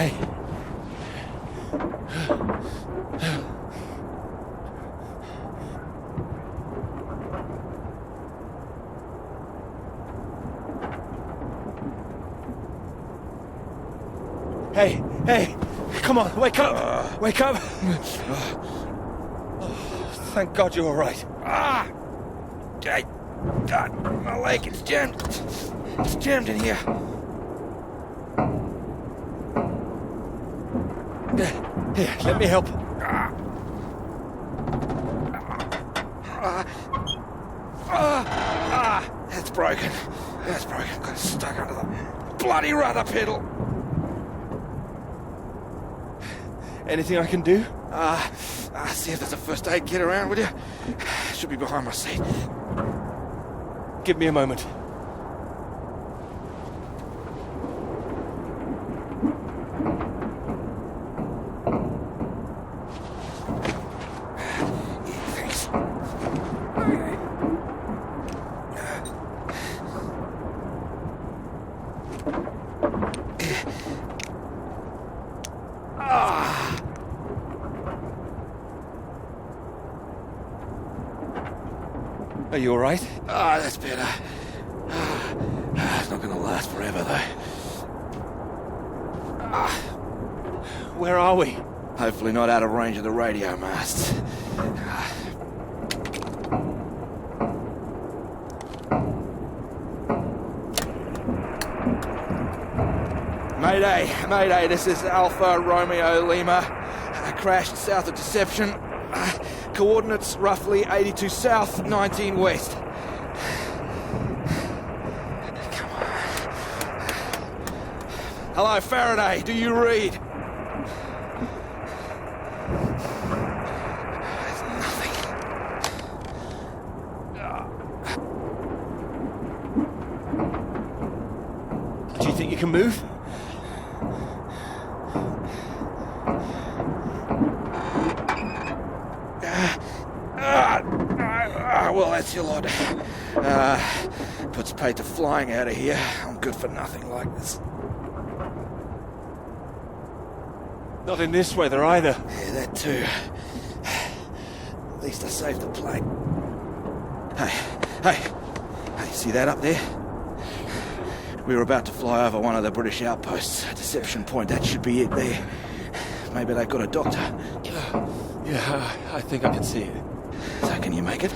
Hey. Hey, hey, come on, wake up, wake up. Thank God you're all right. God, my leg is jammed. It's jammed in here. Here, let me help. That's broken. That's broken. Got stuck under the bloody rudder pedal. Anything I can do? See if there's a first aid kit around, would you? Should be behind my seat. Give me a moment. Thanks. Are you all right? That's better. It's not gonna last forever, though. Where are we? Hopefully not out of range of the radio masts. Mayday, Mayday, this is Alpha Romeo Lima. I crashed south of Deception. Coordinates roughly 82 south, 19 west. Come on. Hello, Faraday, do you read? There's nothing. Do you think you can move? Well, that's your lot. Puts paid to flying out of here. I'm good for nothing like this. Not in this weather either. Yeah, that too. At least I saved the plane. Hey, see that up there? We were about to fly over one of the British outposts. Deception Point, that should be it there. Maybe they've got a doctor. Yeah, I think I can see it. So can you make it?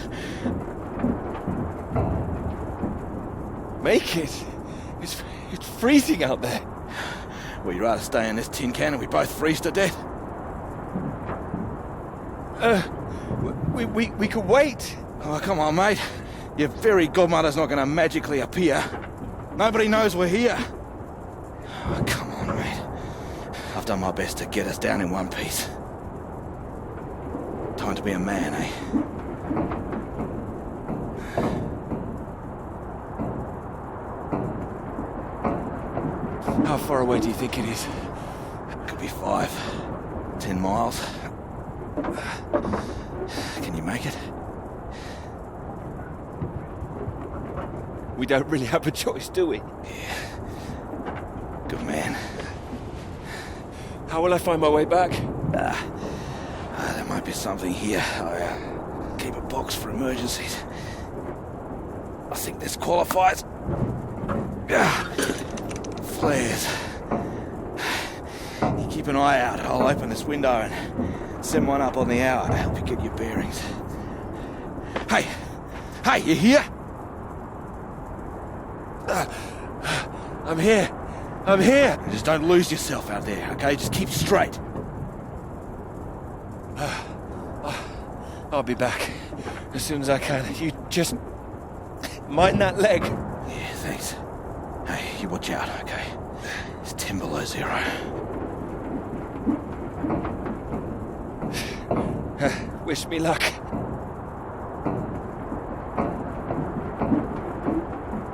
Make it? It's freezing out there. Well, you'd rather stay in this tin can and we both freeze to death? We could wait. Oh, come on, mate. Your fairy godmother's not going to magically appear. Nobody knows we're here. Oh, come on, mate. I've done my best to get us down in one piece. Time to be a man, eh? How far away do you think it is? Could be 5, 10 miles. Can you make it? We don't really have a choice, do we? Yeah. Good man. How will I find my way back? There might be something here. I keep a box for emergencies. I think this qualifies. Flares. You keep an eye out. I'll open this window and send one up on the hour to help you get your bearings. Hey, you here? I'm here. Just don't lose yourself out there, okay? Just keep straight. I'll be back as soon as I can. You just mind that leg. Yeah, thanks. Hey, you watch out, okay? It's 10 below 0. Wish me luck.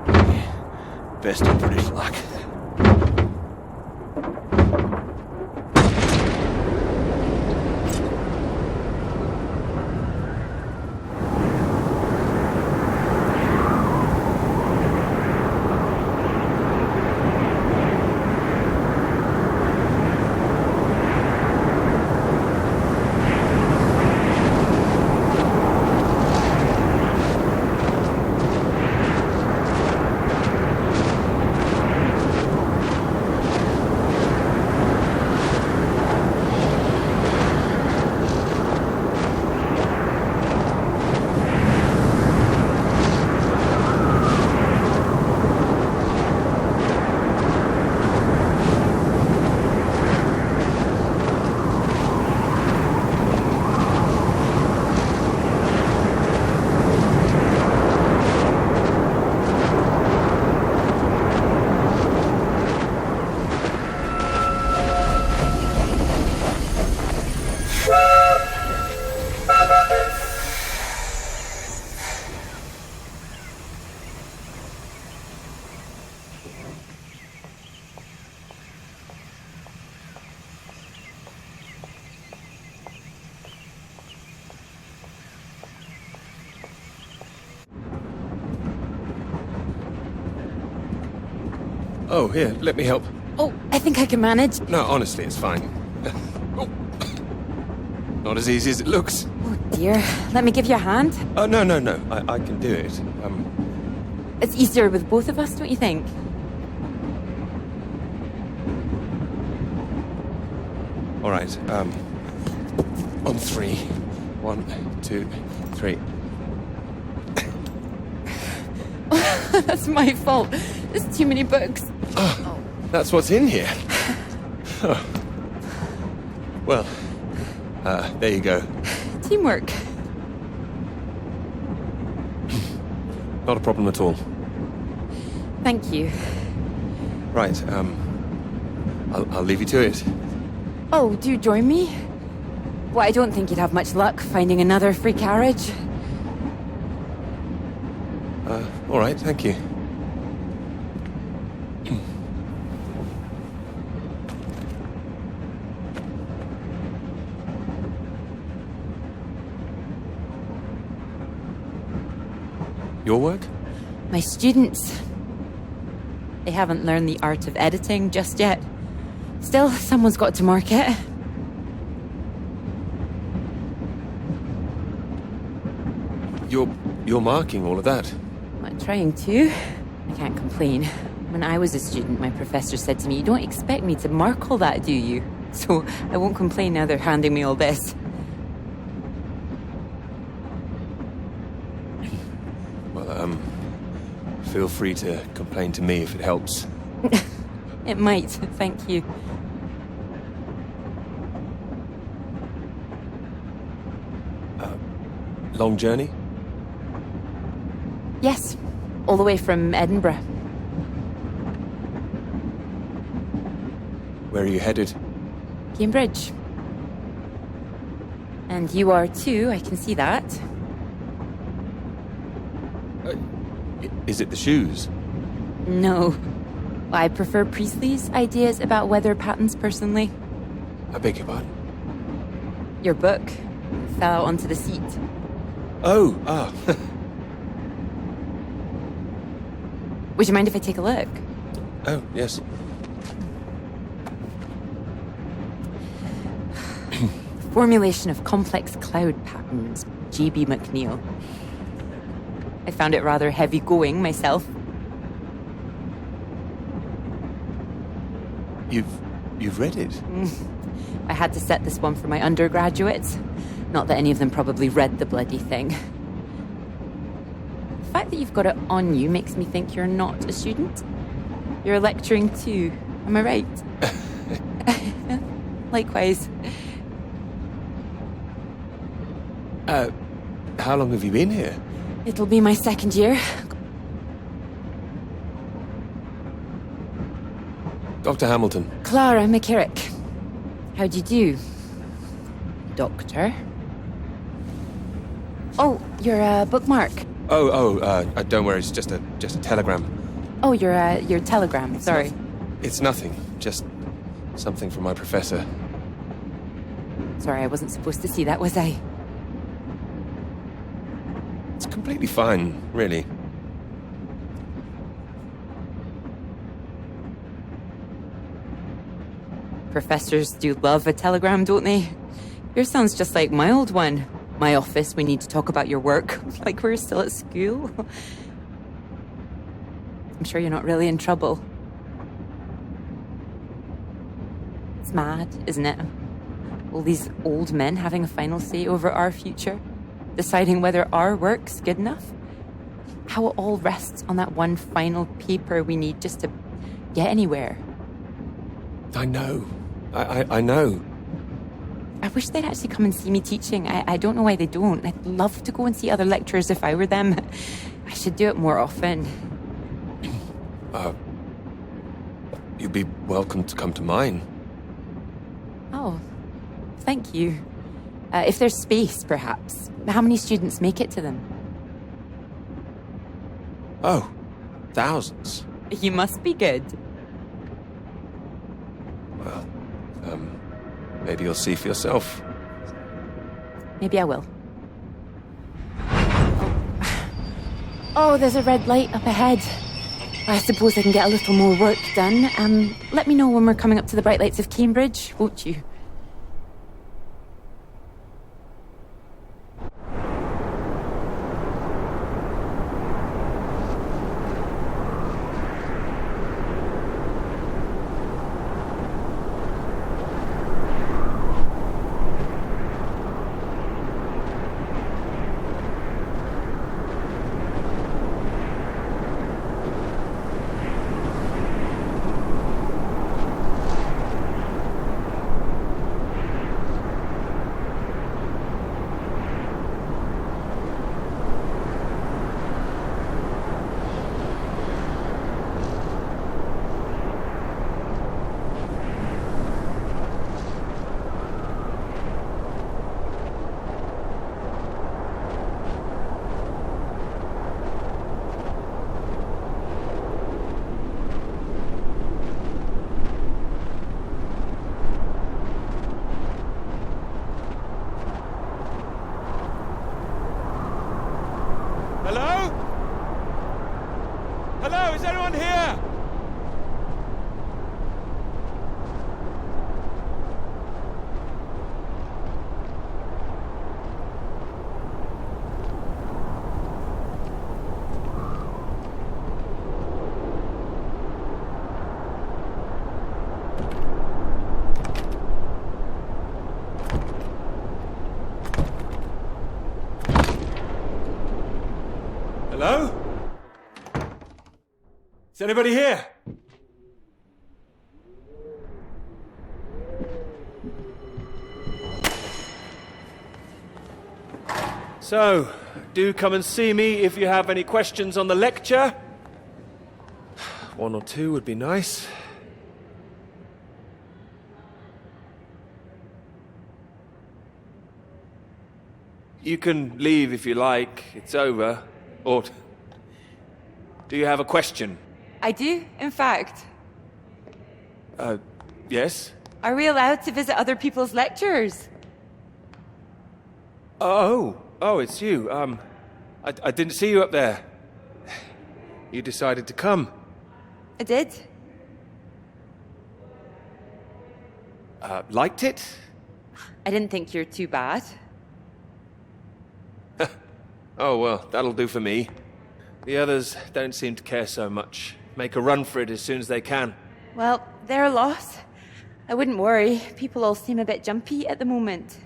Yeah, best of British luck. Oh, here, let me help. Oh, I think I can manage. No, honestly, it's fine. Oh. Not as easy as it looks. Oh dear. Let me give you a hand. Oh, no. I can do it. It's easier with both of us, don't you think? All right, on 3. 1, 2, 3. That's my fault. There's too many books. Oh, that's what's in here. Oh. Well, there you go. Teamwork. Not a problem at all. Thank you. Right, I'll leave you to it. Oh, do you join me? Well, I don't think you'd have much luck finding another free carriage. All right, thank you. Your work? My students. They haven't learned the art of editing just yet. Still, someone's got to mark it. You're marking all of that? I'm trying to. I can't complain. When I was a student, my professor said to me, "You don't expect me to mark all that, do you?" So I won't complain now they're handing me all this. Well, feel free to complain to me if it helps. It might, thank you. Long journey? Yes, all the way from Edinburgh. Where are you headed? Cambridge. And you are too, I can see that. Is it the shoes? No. I prefer Priestley's ideas about weather patterns personally. I beg your pardon? Your book fell out onto the seat. Oh, Would you mind if I take a look? Oh, yes. Formulation of complex cloud patterns, J.B. McNeill. I found it rather heavy going myself. You've read it? I had to set this one for my undergraduates. Not that any of them probably read the bloody thing. The fact that you've got it on you makes me think you're not a student. You're lecturing too, am I right? Likewise. How long have you been here? It'll be my second year. Dr. Hamilton. Clara McKirrick. How do you do? Doctor? Oh, you're a bookmark. Don't worry, it's just a telegram. Oh, your telegram, sorry. It's nothing, just something from my professor. Sorry, I wasn't supposed to see that, was I? It's completely fine, really. Professors do love a telegram, don't they? Yours sounds just like my old one. My office, we need to talk about your work. Like we're still at school. I'm sure you're not really in trouble. It's mad, isn't it? All these old men having a final say over our future, deciding whether our work's good enough. How it all rests on that one final paper we need just to get anywhere. I know. I know. I wish they'd actually come and see me teaching. I don't know why they don't. I'd love to go and see other lecturers if I were them. I should do it more often. You'd be welcome to come to mine. Oh, thank you. If there's space, perhaps. How many students make it to them? Oh, thousands. You must be good. Well, maybe you'll see for yourself. Maybe I will. Oh, there's a red light up ahead. I suppose I can get a little more work done. Let me know when we're coming up to the bright lights of Cambridge, won't you? Hello? Hello, is anyone here? Hello? Is anybody here? So, do come and see me if you have any questions on the lecture. One or two would be nice. You can leave if you like. It's over. Or do you have a question? I do, in fact. Yes? Are we allowed to visit other people's lectures? Oh, it's you. I didn't see you up there. You decided to come. I did. Liked it? I didn't think you're too bad. Oh, well, that'll do for me. The others don't seem to care so much. Make a run for it as soon as they can. Well, their loss. I wouldn't worry. People all seem a bit jumpy at the moment.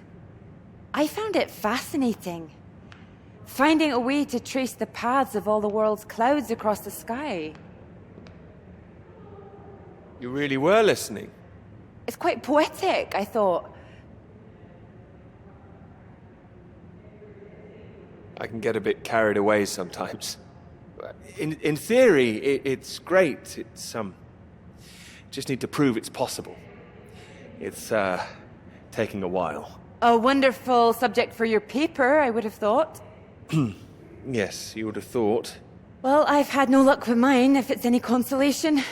I found it fascinating. Finding a way to trace the paths of all the world's clouds across the sky. You really were listening? It's quite poetic, I thought. I can get a bit carried away sometimes. In theory, it's great. It's, just need to prove it's possible. It's, taking a while. A wonderful subject for your paper, I would have thought. Yes, you would have thought. Well, I've had no luck with mine, if it's any consolation.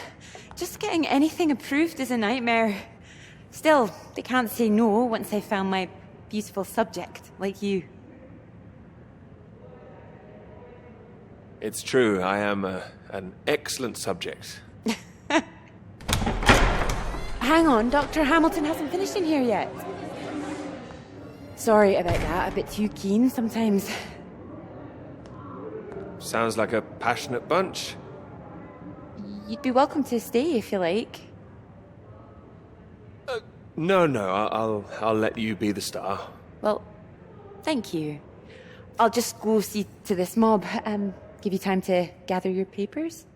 Just getting anything approved is a nightmare. Still, they can't say no once they found my beautiful subject, like you. It's true, I am an excellent subject. Hang on, Dr. Hamilton hasn't finished in here yet. Sorry about that, a bit too keen sometimes. Sounds like a passionate bunch. You'd be welcome to stay if you like. No, I'll let you be the star. Well, thank you. I'll just go see to this mob. Give you time to gather your papers?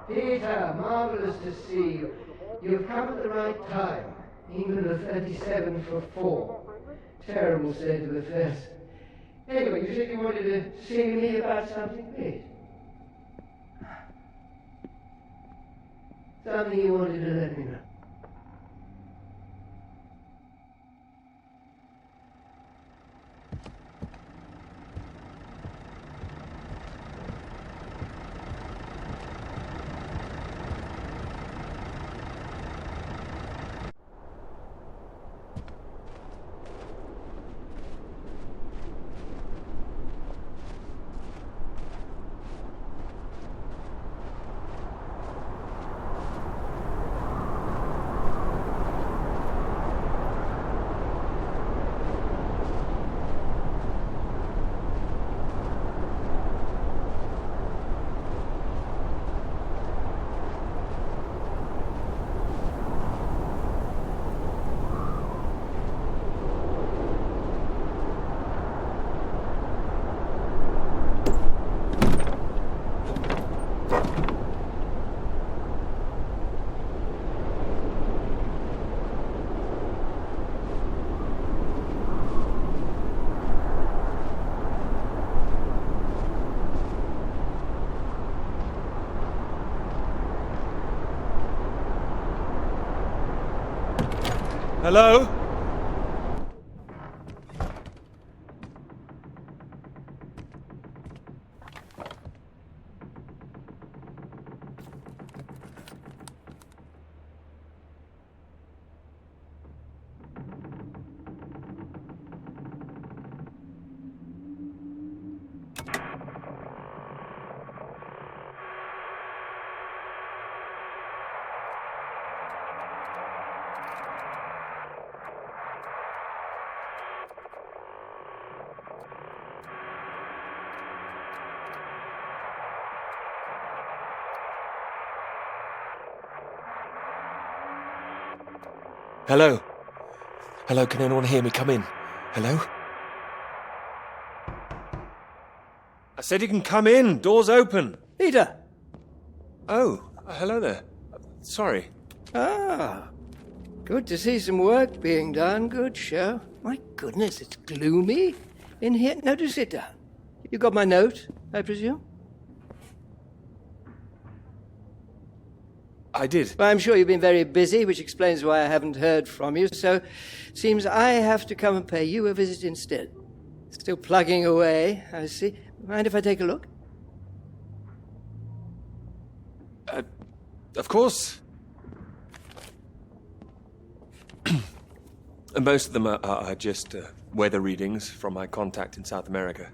Peter, marvelous to see you. You've come at the right time. England are 37 for 4. Terrible state of affairs. Anyway, you said you wanted to see me about something, please. Something you wanted to let me know. Hello? Hello? Hello, can anyone hear me? Come in. Hello? I said you can come in. Door's open. Peter! Oh, hello there. Sorry. Ah, good to see some work being done. Good show. My goodness, it's gloomy in here. No, do sit down. You got my note, I presume? I did. Well, I'm sure you've been very busy, which explains why I haven't heard from you. So, seems I have to come and pay you a visit instead. Still plugging away, I see. Mind if I take a look? Of course. And most of them are just weather readings from my contact in South America.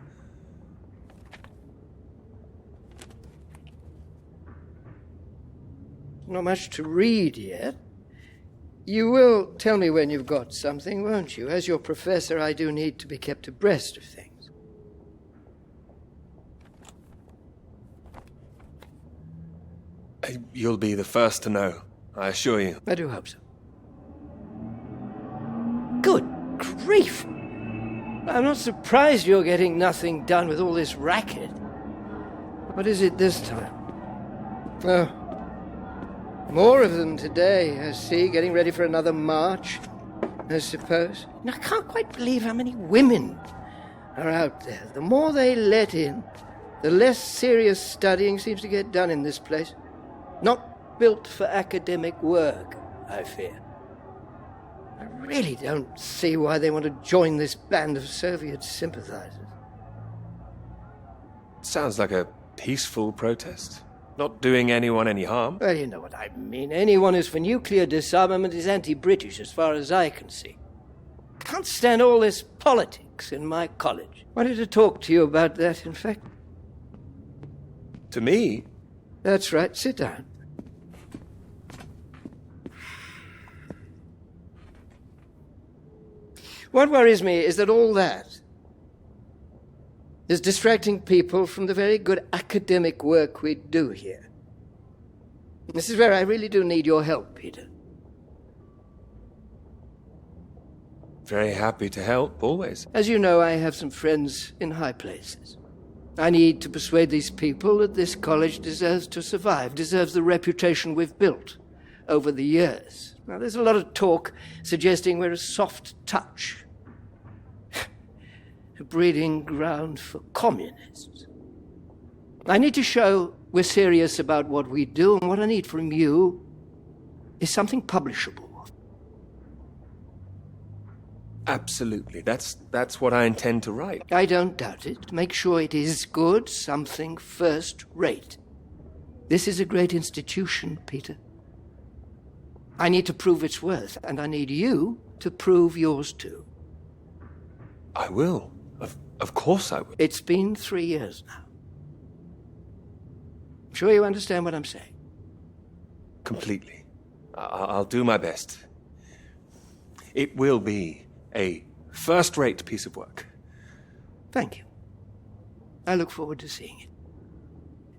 Not much to read yet. You will tell me when you've got something, won't you? As your professor, I do need to be kept abreast of things. You'll be the first to know, I assure you. I do hope so. Good grief! I'm not surprised you're getting nothing done with all this racket. What is it this time? Oh, more of them today, I see, getting ready for another march, I suppose. And I can't quite believe how many women are out there. The more they let in, the less serious studying seems to get done in this place. Not built for academic work, I fear. I really don't see why they want to join this band of Soviet sympathizers. Sounds like a peaceful protest. Not doing anyone any harm. Well, you know what I mean. Anyone who's for nuclear disarmament is anti-British, as far as I can see. Can't stand all this politics in my college. Wanted to talk to you about that, in fact. To me? That's right. Sit down. What worries me is that all that is distracting people from the very good academic work we do here. This is where I really do need your help, Peter. Very happy to help, always. As you know, I have some friends in high places. I need to persuade these people that this college deserves to survive, deserves the reputation we've built over the years. Now, there's a lot of talk suggesting we're a soft touch, a breeding ground for communists. I need to show we're serious about what we do, and what I need from you is something publishable. Absolutely. That's what I intend to write. I don't doubt it. Make sure it is good, something first rate. This is a great institution, Peter. I need to prove its worth, and I need you to prove yours too. I will. Of course I will. It's been 3 years now. I'm sure you understand what I'm saying. Completely. I'll do my best. It will be a first-rate piece of work. Thank you. I look forward to seeing it.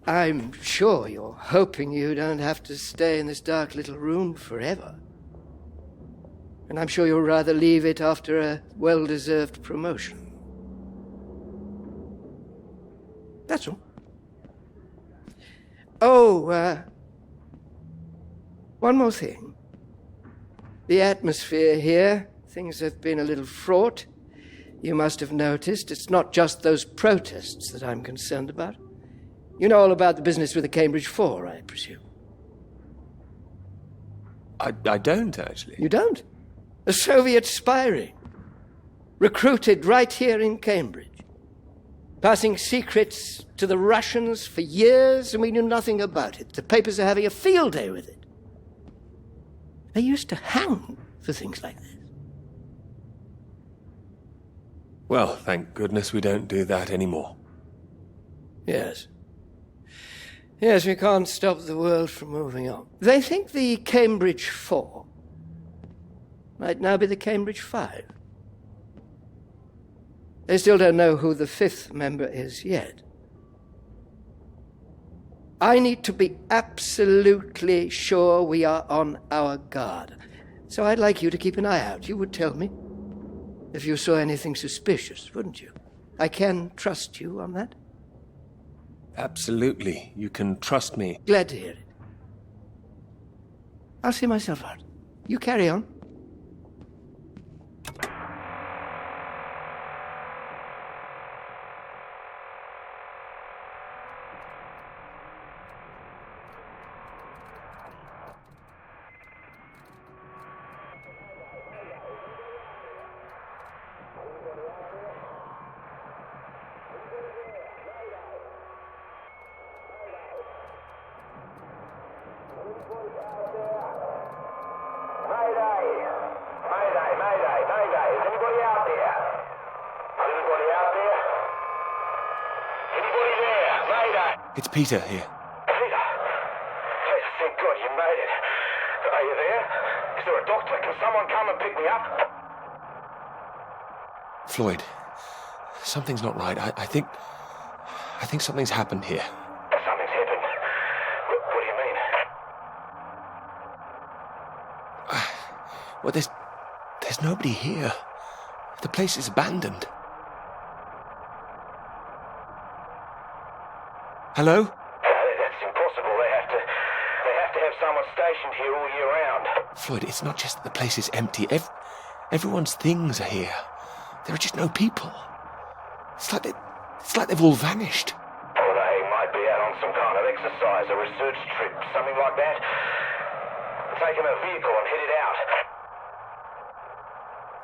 I'm sure you're hoping you don't have to stay in this dark little room forever. And I'm sure you'll rather leave it after a well-deserved promotion. That's all. Oh, one more thing. The atmosphere here, things have been a little fraught. You must have noticed. It's not just those protests that I'm concerned about. You know all about the business with the Cambridge 4, I presume. I don't, actually. You don't? A Soviet spy ring. Recruited right here in Cambridge. Passing secrets to the Russians for years, and we knew nothing about it. The papers are having a field day with it. They used to hang for things like this. Well, thank goodness we don't do that anymore. Yes. Yes, we can't stop the world from moving on. They think the Cambridge 4 might now be the Cambridge 5. They still don't know who the 5th member is yet. I need to be absolutely sure we are on our guard. So I'd like you to keep an eye out. You would tell me if you saw anything suspicious, wouldn't you? I can trust you on that? Absolutely. You can trust me. Glad to hear it. I'll see myself out. You carry on. It's Peter here. Peter, thank God you made it. Are you there? Is there a doctor? Can someone come and pick me up? Floyd, something's not right. I think something's happened here. Something's happened. What do you mean? Well, there's nobody here. The place is abandoned. Hello? That's impossible. They have to have someone stationed here all year round. Floyd, it's not just that the place is empty. Everyone's things are here. There are just no people. It's like they've all vanished. Or they might be out on some kind of exercise, a research trip, something like that. Taking a vehicle and headed out.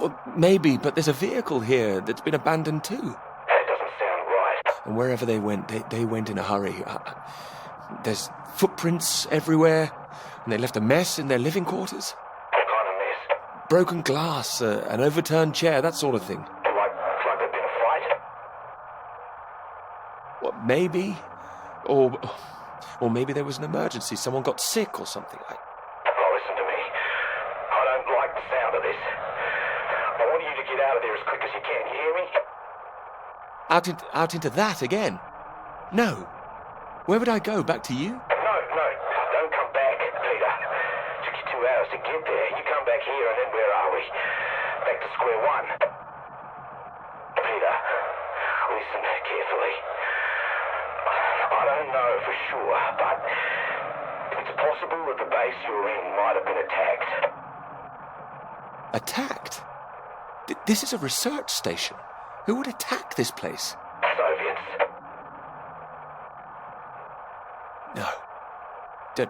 Well, maybe, but there's a vehicle here that's been abandoned too. That doesn't sound right. And wherever they went, they went in a hurry. There's footprints everywhere, and they left a mess in their living quarters. What kind of mess? Broken glass, an overturned chair, that sort of thing. Like there'd been a fight? What, maybe? Or maybe there was an emergency. Someone got sick or something. Oh, listen to me. I don't like the sound of this. I want you to get out of there as quick as you can. You hear me? Out into that again? No. Where would I go? Back to you? No. Don't come back, Peter. Took you 2 hours to get there. You come back here and then where are we? Back to square one. Peter, listen carefully. I don't know for sure, but it's possible that the base you're in might have been attacked. Attacked? This is a research station. Who would attack this place? Soviets. No.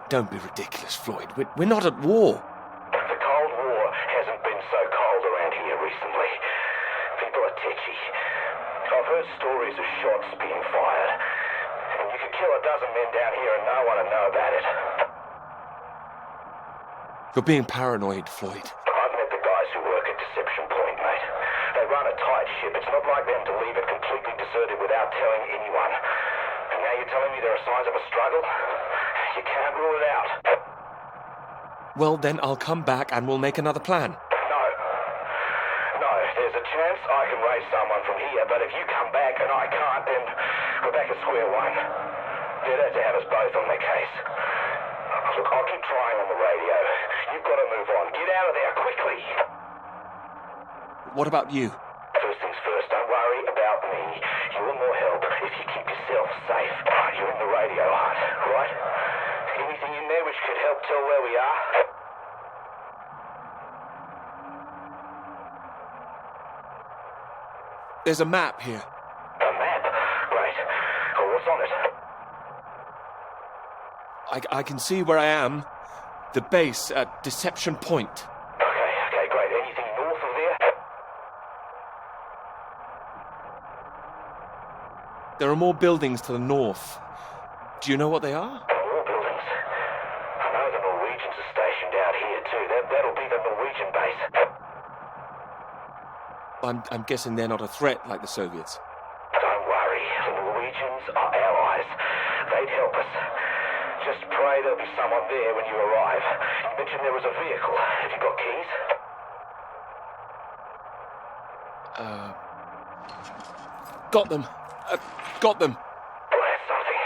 Don't be ridiculous, Floyd. We're not at war. The Cold War hasn't been so cold around here recently. People are tetchy. I've heard stories of shots being fired. And you could kill a dozen men down here and no one would know about it. You're being paranoid, Floyd. I've met the guys who work at Deception Point, mate. They run a tight ship. It's not like them to leave it completely deserted without telling anyone. And now you're telling me there are signs of a struggle? You can't rule it out. Well, then I'll come back and we'll make another plan. No, there's a chance I can raise someone from here, but if you come back and I can't, then we're back at square one. They'd have to have us both on their case. Look, I'll keep trying on the radio. You've got to move on. Get out of there quickly. What about you? First things first, don't worry about me. You want more help if you keep yourself safe. You're in the radio hut, right? Anything in there which could help tell where we are? There's a map here. A map? Great. Oh, what's on it? I can see where I am. The base at Deception Point. Okay, great. Anything north of there? There are more buildings to the north. Do you know what they are? More buildings. I know the Norwegians are stationed out here too. That'll be the Norwegian base. I'm guessing they're not a threat like the Soviets. Don't worry. The Norwegians are allies. They'd help us. Just pray there'll be someone there when you arrive. You mentioned there was a vehicle. Have you got keys? Got them. Got them. Well, that's something.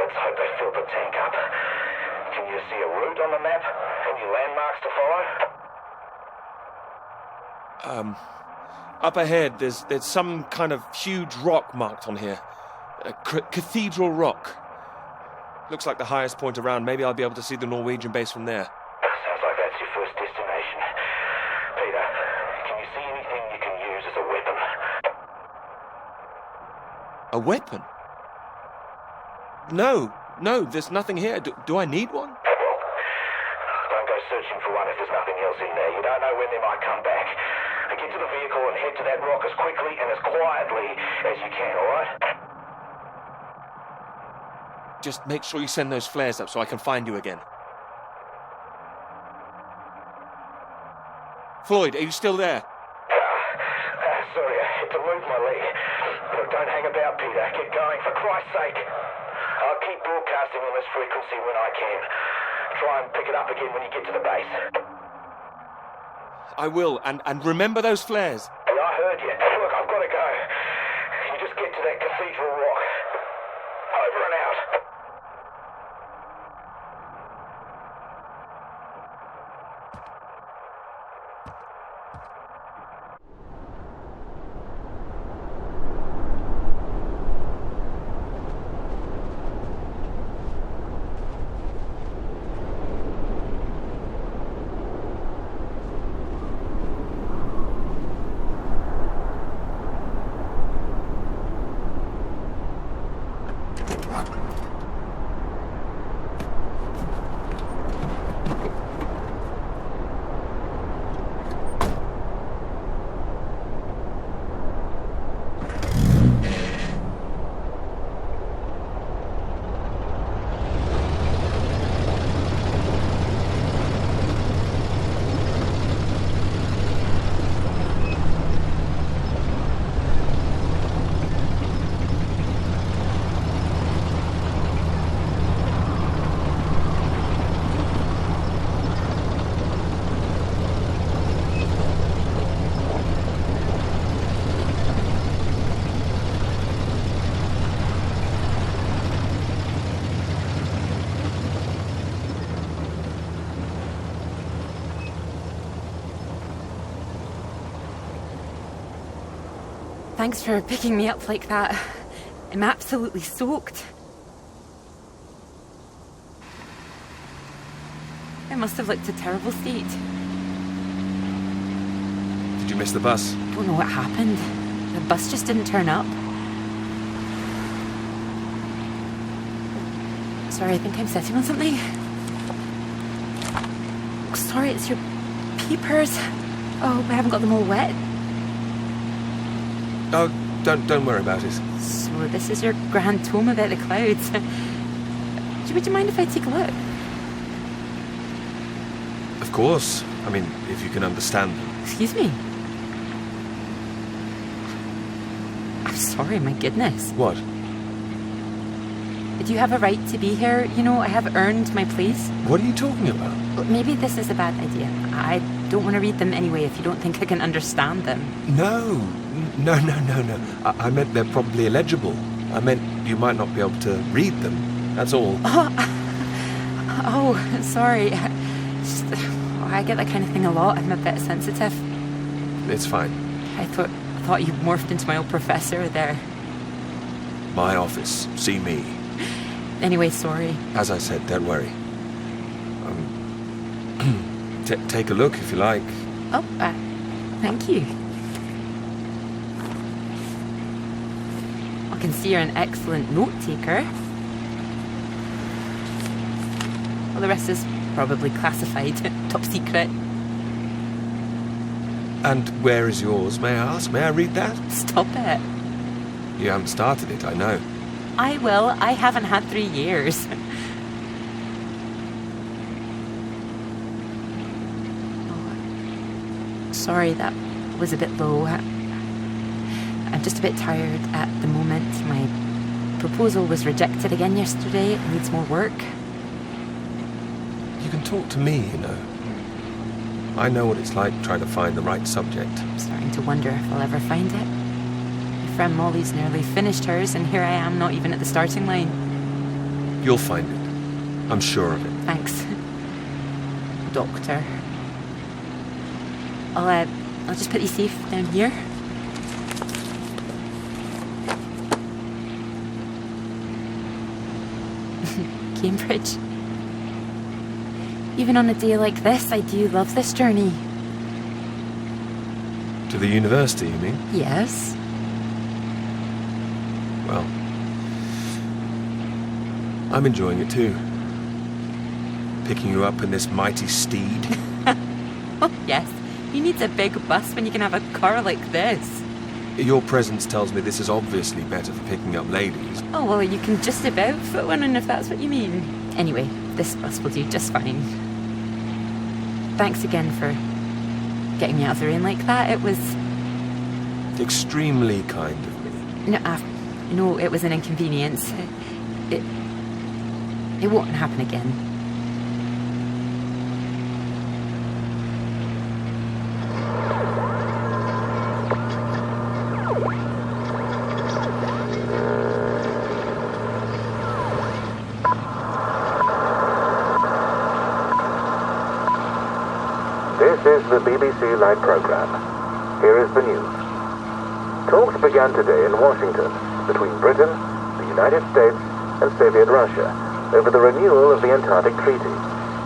Let's hope they filled the tank up. Can you see a route on the map? Any landmarks to follow? Up ahead, there's some kind of huge rock marked on here. A cathedral rock. Looks like the highest point around. Maybe I'll be able to see the Norwegian base from there. Sounds like that's your first destination. Peter, can you see anything you can use as a weapon? A weapon? No, there's nothing here. Do I need one? Well, don't go searching for one if there's nothing else in there. You don't know when they might come back. Get to the vehicle and head to that rock as quickly and as quietly as you can, all right? Just make sure you send those flares up so I can find you again. Floyd, are you still there? Sorry, I had to move my leg. Look, don't hang about, Peter. Get going, for Christ's sake. I'll keep broadcasting on this frequency when I can. Try and pick it up again when you get to the base. I will, and remember those flares. Yeah, I heard you. Look, I've got to go. You just get to that cathedral rock. Over and out. Thanks for picking me up like that. I'm absolutely soaked. I must have looked a terrible state. Did you miss the bus? Don't know what happened. The bus just didn't turn up. Sorry, I think I'm sitting on something. Oh, sorry, it's your papers. Oh, I haven't got them all wet. Oh, don't worry about it. So this is your grand tome about the clouds. Would you mind if I take a look? Of course. I mean, if you can understand them. Excuse me? I'm sorry, my goodness. What? Do you have a right to be here? You know, I have earned my place. What are you talking about? Well, maybe this is a bad idea. I don't want to read them anyway if you don't think I can understand them. No. I meant they're probably illegible. I meant you might not be able to read them. That's all. Oh, sorry. I get that kind of thing a lot. I'm a bit sensitive. It's fine. I thought you morphed into my old professor there. My office. See me. Anyway, sorry. As I said, don't worry. Take a look if you like. Oh, thank you. I can see you're an excellent note taker. Well, the rest is probably classified, top secret. And where is yours, may I ask? May I read that? Stop it. You haven't started it, I know. I will. I haven't had 3 years. Sorry, that was a bit low. I'm just a bit tired at the moment. My proposal was rejected again yesterday. It needs more work. You can talk to me, you know. I know what it's like trying to find the right subject. I'm starting to wonder if I'll ever find it. My friend Molly's nearly finished hers, and here I am, not even at the starting line. You'll find it. I'm sure of it. Thanks, Doctor. I'll just put you safe down here. Cambridge. Even on a day like this, I do love this journey. To the university, you mean? Yes. Well, I'm enjoying it too. Picking you up in this mighty steed. Oh, yes. Who needs a big bus when you can have a car like this? Your presence tells me this is obviously better for picking up ladies. Oh, well, you can just about fit one in if that's what you mean. Anyway, this bus will do just fine. Thanks again for getting me out of the rain like that. It was... Extremely kind of me. No, it was an inconvenience. It won't happen again. This is the BBC Live programme. Here is the news. Talks began today in Washington between Britain, the United States, and Soviet Russia over the renewal of the Antarctic Treaty,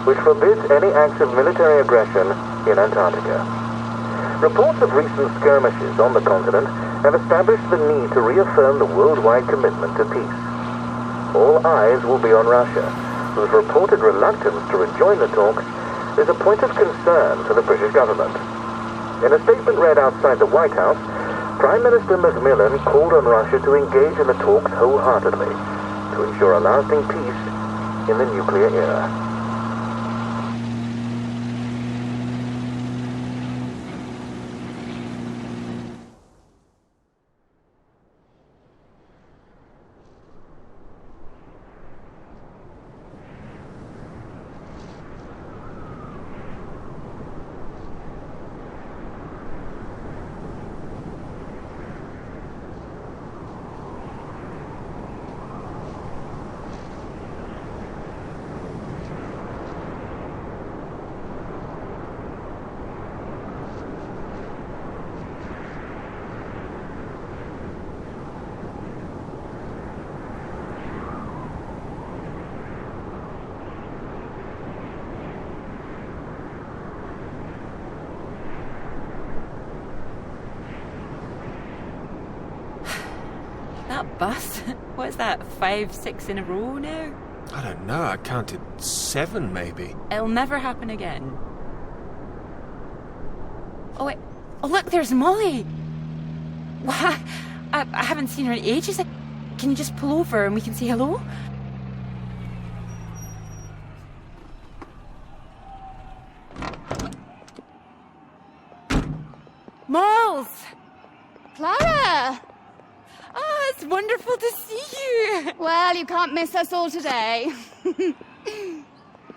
which forbids any acts of military aggression in Antarctica. Reports of recent skirmishes on the continent have established the need to reaffirm the worldwide commitment to peace. All eyes will be on Russia, whose reported reluctance to rejoin the talks is a point of concern to the British government. In a statement read outside the White House, Prime Minister Macmillan called on Russia to engage in the talks wholeheartedly to ensure a lasting peace in the nuclear era. That bus? What is that, 5, 6 in a row now? I don't know, I counted 7 maybe. It'll never happen again. Oh, wait. Oh, look, there's Molly! What? I haven't seen her in ages. Can you just pull over and we can say hello? Malls! Clara! Oh, it's wonderful to see you! Well, you can't miss us all today.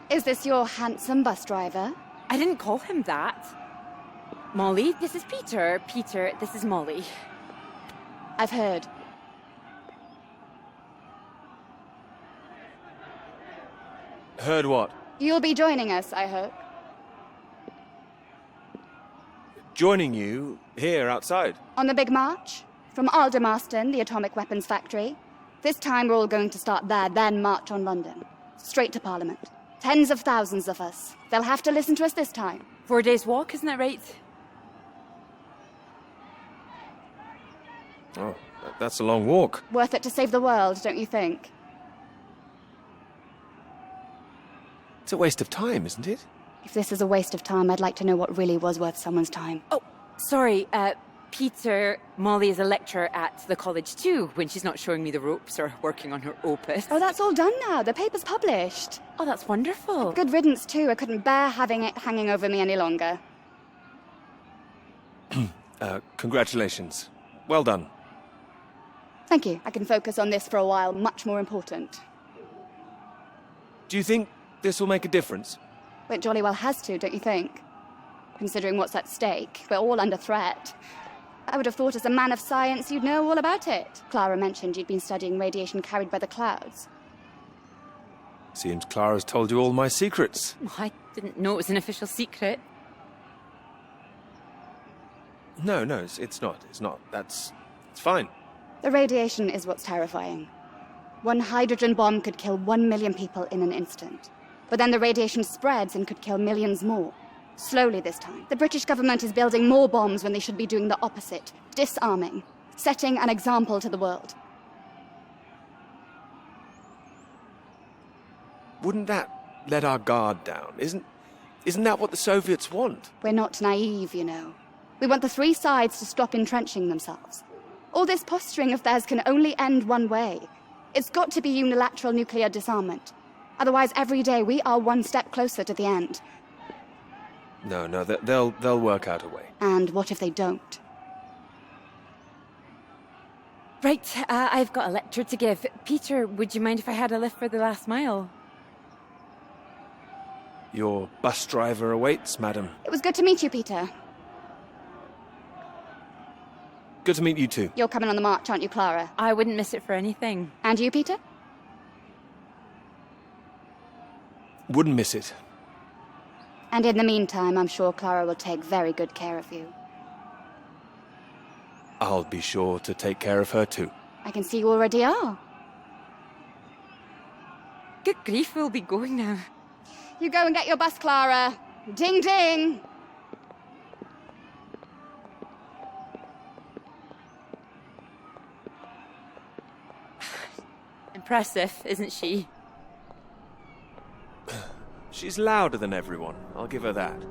Is this your handsome bus driver? I didn't call him that. Molly, this is Peter. Peter, this is Molly. I've heard. Heard what? You'll be joining us, I hope. Joining you here outside. On the big march? From Aldermaston, the atomic weapons factory. This time we're all going to start there, then march on London. Straight to Parliament. Tens of thousands of us. They'll have to listen to us this time. 4 days walk, isn't that right? Oh, that's a long walk. Worth it to save the world, don't you think? It's a waste of time, isn't it? If this is a waste of time, I'd like to know what really was worth someone's time. Oh, sorry, Peter, Molly is a lecturer at the college too, when she's not showing me the ropes or working on her opus. Oh, that's all done now. The paper's published. Oh, that's wonderful. Good riddance, too. I couldn't bear having it hanging over me any longer. Congratulations. Well done. Thank you. I can focus on this for a while. Much more important. Do you think this will make a difference? It jolly well has to, don't you think? Considering what's at stake, we're all under threat. I would have thought as a man of science you'd know all about it. Clara mentioned you'd been studying radiation carried by the clouds. Seems Clara's told you all my secrets. Oh, I didn't know it was an official secret. No, it's not. It's fine. The radiation is what's terrifying. One hydrogen bomb could kill 1 million people in an instant. But then the radiation spreads and could kill millions more. Slowly this time. The British government is building more bombs when they should be doing the opposite. Disarming. Setting an example to the world. Wouldn't that let our guard down? Isn't that what the Soviets want? We're not naive, you know. We want the three sides to stop entrenching themselves. All this posturing of theirs can only end one way. It's got to be unilateral nuclear disarmament. Otherwise, every day we are one step closer to the end. No, they'll work out a way. And what if they don't? Right, I've got a lecture to give. Peter, would you mind if I had a lift for the last mile? Your bus driver awaits, madam. It was good to meet you, Peter. Good to meet you too. You're coming on the march, aren't you, Clara? I wouldn't miss it for anything. And you, Peter? Wouldn't miss it. And in the meantime, I'm sure Clara will take very good care of you. I'll be sure to take care of her too. I can see you already are. Good grief, we'll be going now. You go and get your bus, Clara. Ding, ding! Impressive, isn't she? She's louder than everyone, I'll give her that.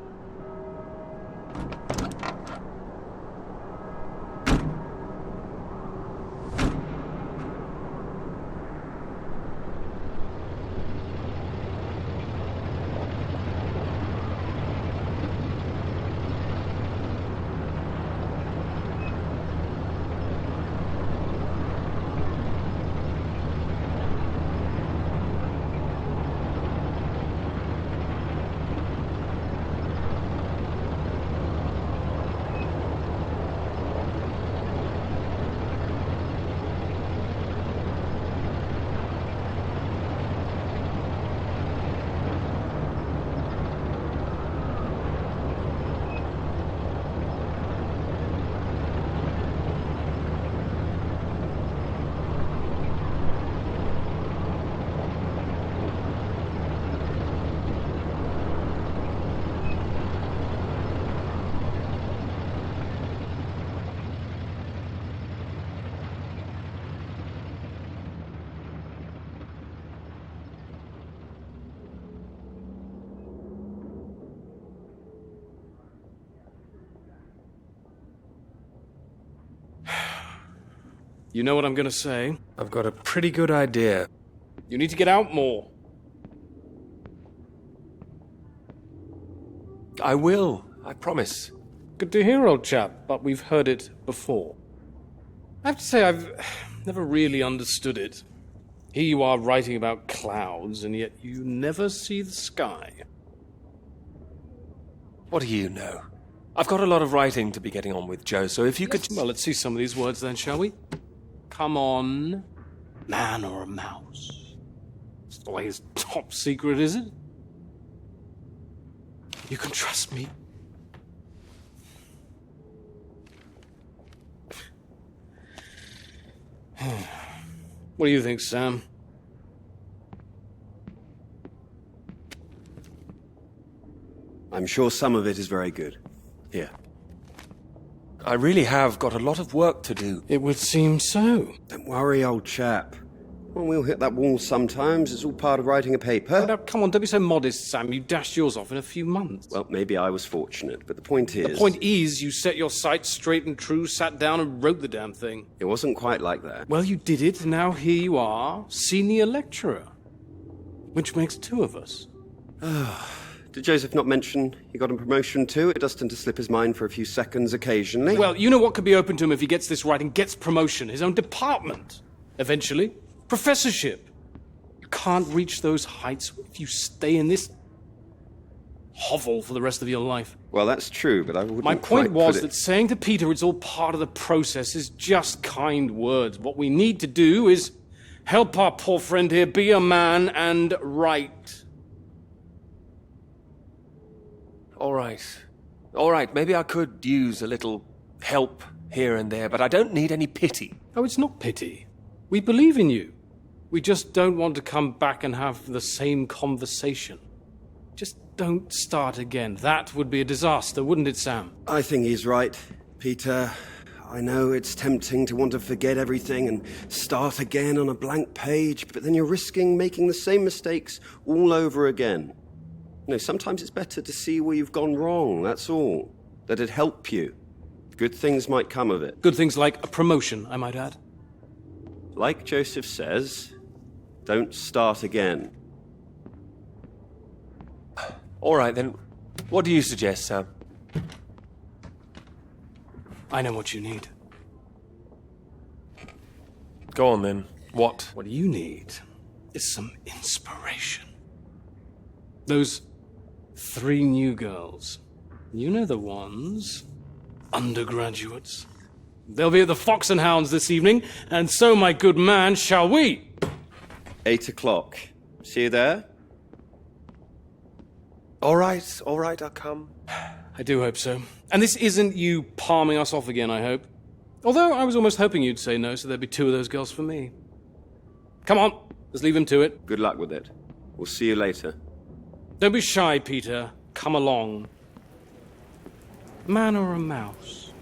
You know what I'm gonna say. I've got a pretty good idea. You need to get out more. I will, I promise. Good to hear, old chap, but we've heard it before. I have to say, I've never really understood it. Here you are writing about clouds, and yet you never see the sky. What do you know? I've got a lot of writing to be getting on with, Joe, so if you could... Well, let's see some of these words then, shall we? Come on. Man or a mouse? It's the latest top secret, is it? You can trust me. What do you think, Sam? I'm sure some of it is very good. Here. I really have got a lot of work to do. It would seem so. Don't worry, old chap. Well, we'll hit that wall sometimes. It's all part of writing a paper. Now, come on, don't be so modest, Sam. You dashed yours off in a few months. Well, maybe I was fortunate, but the point is... The point is, you set your sights straight and true, sat down and wrote the damn thing. It wasn't quite like that. Well, you did it, and now here you are, senior lecturer. Which makes two of us. Did Joseph not mention he got a promotion too? It does tend to slip his mind for a few seconds occasionally. Well, you know what could be open to him if he gets this right and gets promotion? His own department. Eventually. Professorship. You can't reach those heights if you stay in this hovel for the rest of your life. Well, that's true, but I wouldn't My point quite was put it... that saying to Peter it's all part of the process is just kind words. What we need to do is help our poor friend here be a man and write. All right, maybe I could use a little help here and there, but I don't need any pity. Oh, it's not pity. We believe in you. We just don't want to come back and have the same conversation. Just don't start again. That would be a disaster, wouldn't it, Sam? I think he's right, Peter. I know it's tempting to want to forget everything and start again on a blank page, but then you're risking making the same mistakes all over again. You know, sometimes it's better to see where you've gone wrong, that's all. Let it help you. Good things might come of it. Good things like a promotion, I might add. Like Joseph says, don't start again. All right, then. What do you suggest, Sam? I know what you need. Go on, then. What? What you need is some inspiration. Those 3 new girls. You know the ones. Undergraduates. They'll be at the Fox and Hounds this evening, and so, my good man, shall we? 8 o'clock. See you there? All right, I'll come. I do hope so. And this isn't you palming us off again, I hope. Although I was almost hoping you'd say no, so there'd be 2 of those girls for me. Come on, let's leave him to it. Good luck with it. We'll see you later. Don't be shy, Peter. Come along. Man or a mouse?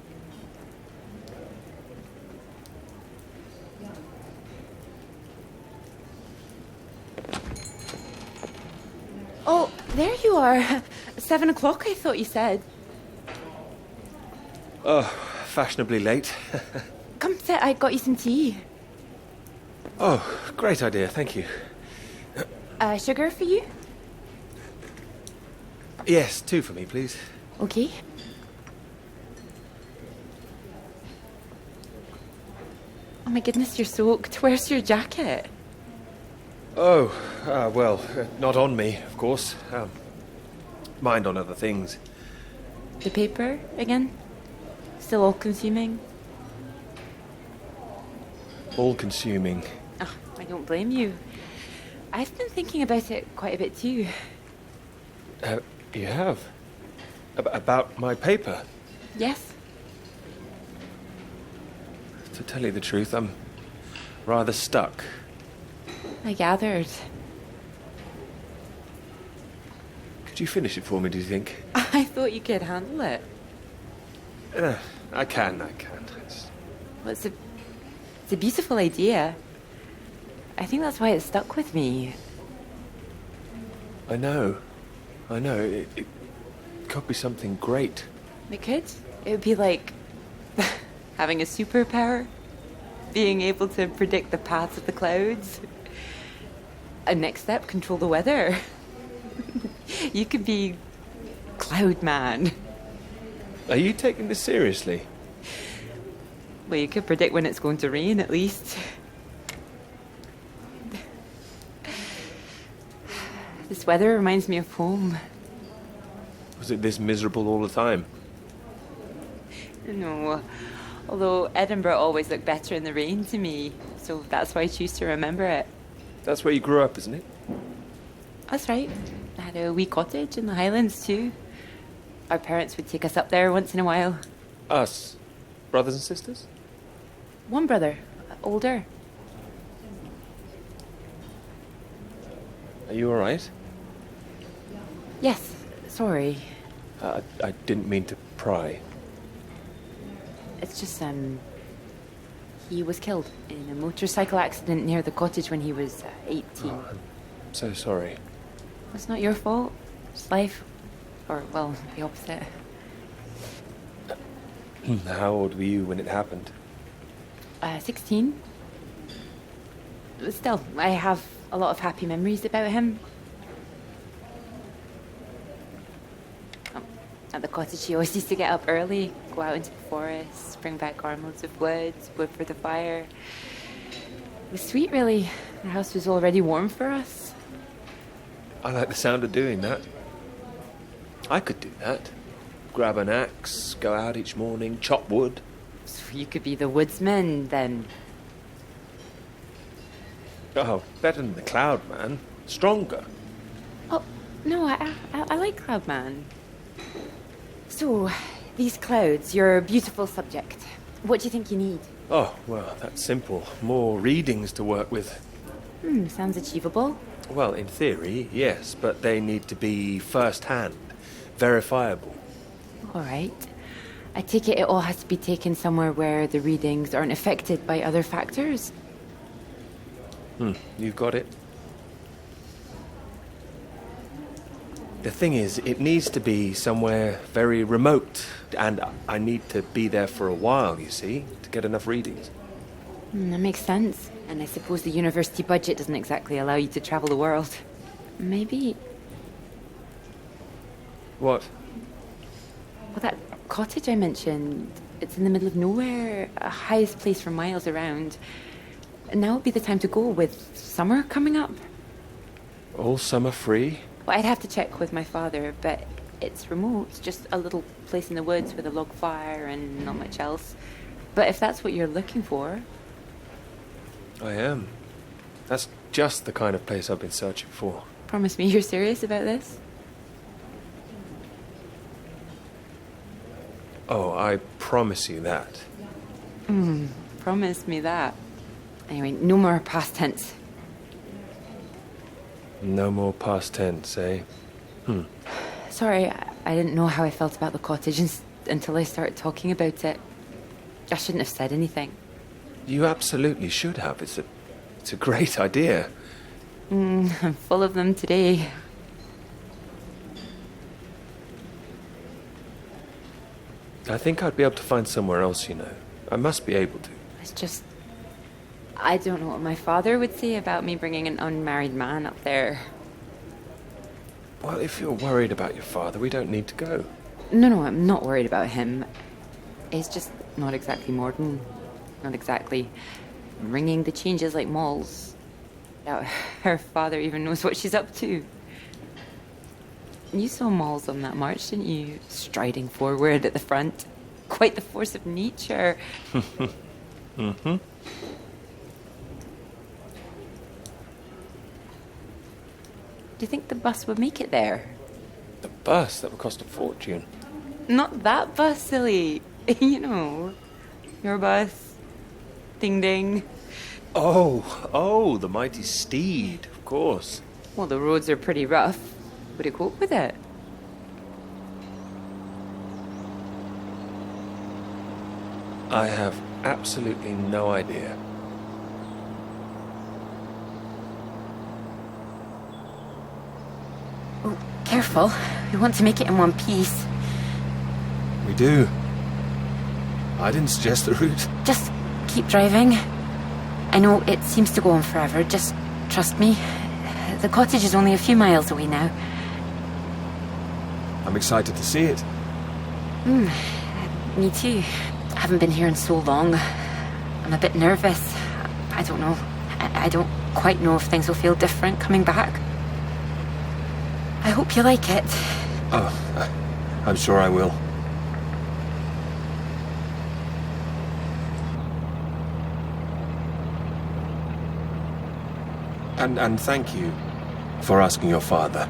Oh, there you are. 7 o'clock, I thought you said. Oh, fashionably late. Come sit, I got you some tea. Oh, great idea, thank you. Sugar for you? Yes, 2 for me, please. Okay. Oh my goodness, you're soaked. Where's your jacket? Oh, well, not on me, of course. Mind on other things. The paper again? Still all-consuming? All-consuming. Oh, I don't blame you. I've been thinking about it quite a bit too. You have? About my paper? Yes. To tell you the truth, I'm rather stuck. I gathered. Could you finish it for me, do you think? I thought you could handle it. I can. Well, it's a beautiful idea. I think that's why it stuck with me. I know. It could be something great. It could. It would be like having a superpower. being able to predict the paths of the clouds. And next step, control the weather. You could be Cloud Man. Are you taking this seriously? Well, you could predict when it's going to rain, at least. This weather reminds me of home. Was it this miserable all the time? No, although Edinburgh always looked better in the rain to me, so that's why I choose to remember it. That's where you grew up, isn't it? That's right. I had a wee cottage in the Highlands too. Our parents would take us up there once in a while. Us? Brothers and sisters? One brother, older. Are you alright? Yes, sorry. I didn't mean to pry. It's just, he was killed in a motorcycle accident near the cottage when he was 18. Oh, I'm so sorry. It's not your fault. It's life. Or, well, the opposite. How old were you when it happened? 16. Still, I have a lot of happy memories about him. At the cottage, he always used to get up early, go out into the forest, bring back armloads of wood for the fire. It was sweet, really. The house was already warm for us. I like the sound of doing that. I could do that. Grab an axe, go out each morning, chop wood. So you could be the woodsman, then. Oh, better than the Cloud Man. Stronger. Oh, no, I like Cloudman. So, these clouds, your beautiful subject. What do you think you need? Oh, well, that's simple. More readings to work with. Sounds achievable. Well, in theory, yes, but they need to be first-hand, verifiable. All right. I take it all has to be taken somewhere where the readings aren't affected by other factors. You've got it. The thing is, it needs to be somewhere very remote, and I need to be there for a while, you see, to get enough readings. That makes sense. And I suppose the university budget doesn't exactly allow you to travel the world. Maybe... What? Well, that cottage I mentioned, it's in the middle of nowhere, highest place for miles around. Now would be the time to go with summer coming up. All summer free? Well, I'd have to check with my father, but it's remote. It's just a little place in the woods with a log fire and not much else. But if that's what you're looking for... I am. That's just the kind of place I've been searching for. Promise me you're serious about this? Oh, I promise you that. Promise me that. Anyway, no more past tense. No more past tense, eh? Sorry, I didn't know how I felt about the cottage until I started talking about it. I shouldn't have said anything. You absolutely should have. It's a great idea. I'm full of them today. I think I'd be able to find somewhere else, you know. I must be able to. It's just... I don't know what my father would say about me bringing an unmarried man up there. Well, if you're worried about your father, we don't need to go. No, I'm not worried about him. He's just not exactly modern. Not exactly ringing the changes like Moll's. Doubt her father even knows what she's up to. You saw Moll's on that march, didn't you? Striding forward at the front. Quite the force of nature. Mm-hmm. Do you think the bus would make it there? The bus? That would cost a fortune. Not that bus, silly. You know, your bus. Ding ding. Oh, the mighty steed, of course. Well, the roads are pretty rough. Would it cope with it? I have absolutely no idea. Oh, careful. We want to make it in one piece. We do. I didn't suggest the route. Just keep driving. I know it seems to go on forever, just trust me. The cottage is only a few miles away now. I'm excited to see it. Me too. I haven't been here in so long. I'm a bit nervous. I don't know. I don't quite know if things will feel different coming back. I hope you like it. Oh, I'm sure I will. And thank you for asking your father.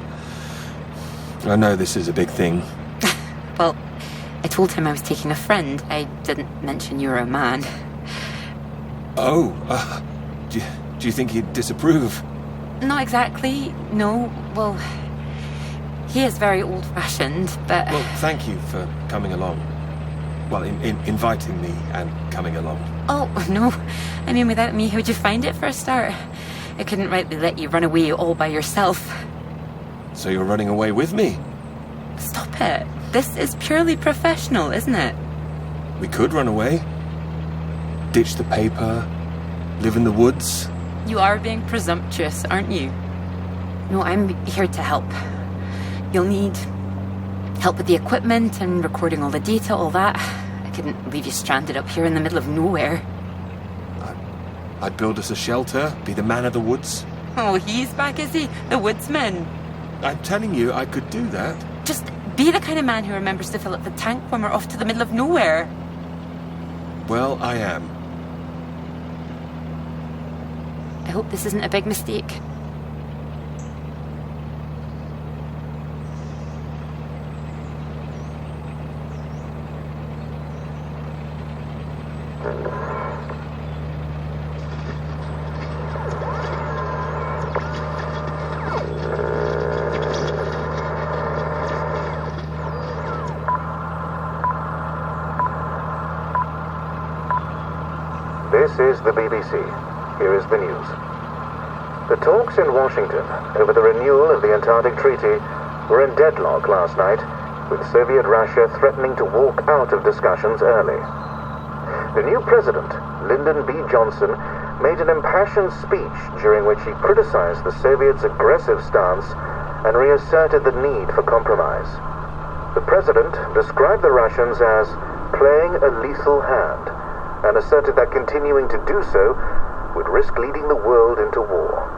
I know this is a big thing. Well, I told him I was taking a friend. I didn't mention you were a man. Oh, do you think he'd disapprove? Not exactly, no. Well, he is very old-fashioned, but... Well, thank you for coming along. Well, inviting me and coming along. Oh, no. I mean, without me, how'd you find it for a start? I couldn't rightly let you run away all by yourself. So you're running away with me? Stop it. This is purely professional, isn't it? We could run away. Ditch the paper. Live in the woods. You are being presumptuous, aren't you? No, I'm here to help. You'll need help with the equipment and recording all the data, all that. I couldn't leave you stranded up here in the middle of nowhere. I'd build us a shelter, be the man of the woods. Oh, he's back, is he? The woodsman. I'm telling you, I could do that. Just be the kind of man who remembers to fill up the tank when we're off to the middle of nowhere. Well, I am. I hope this isn't a big mistake. This is the BBC. Here is the news. The talks in Washington over the renewal of the Antarctic Treaty were in deadlock last night, with Soviet Russia threatening to walk out of discussions early. The new president, Lyndon B. Johnson, made an impassioned speech during which he criticized the Soviets' aggressive stance and reasserted the need for compromise. The president described the Russians as playing a lethal hand, and asserted that continuing to do so would risk leading the world into war.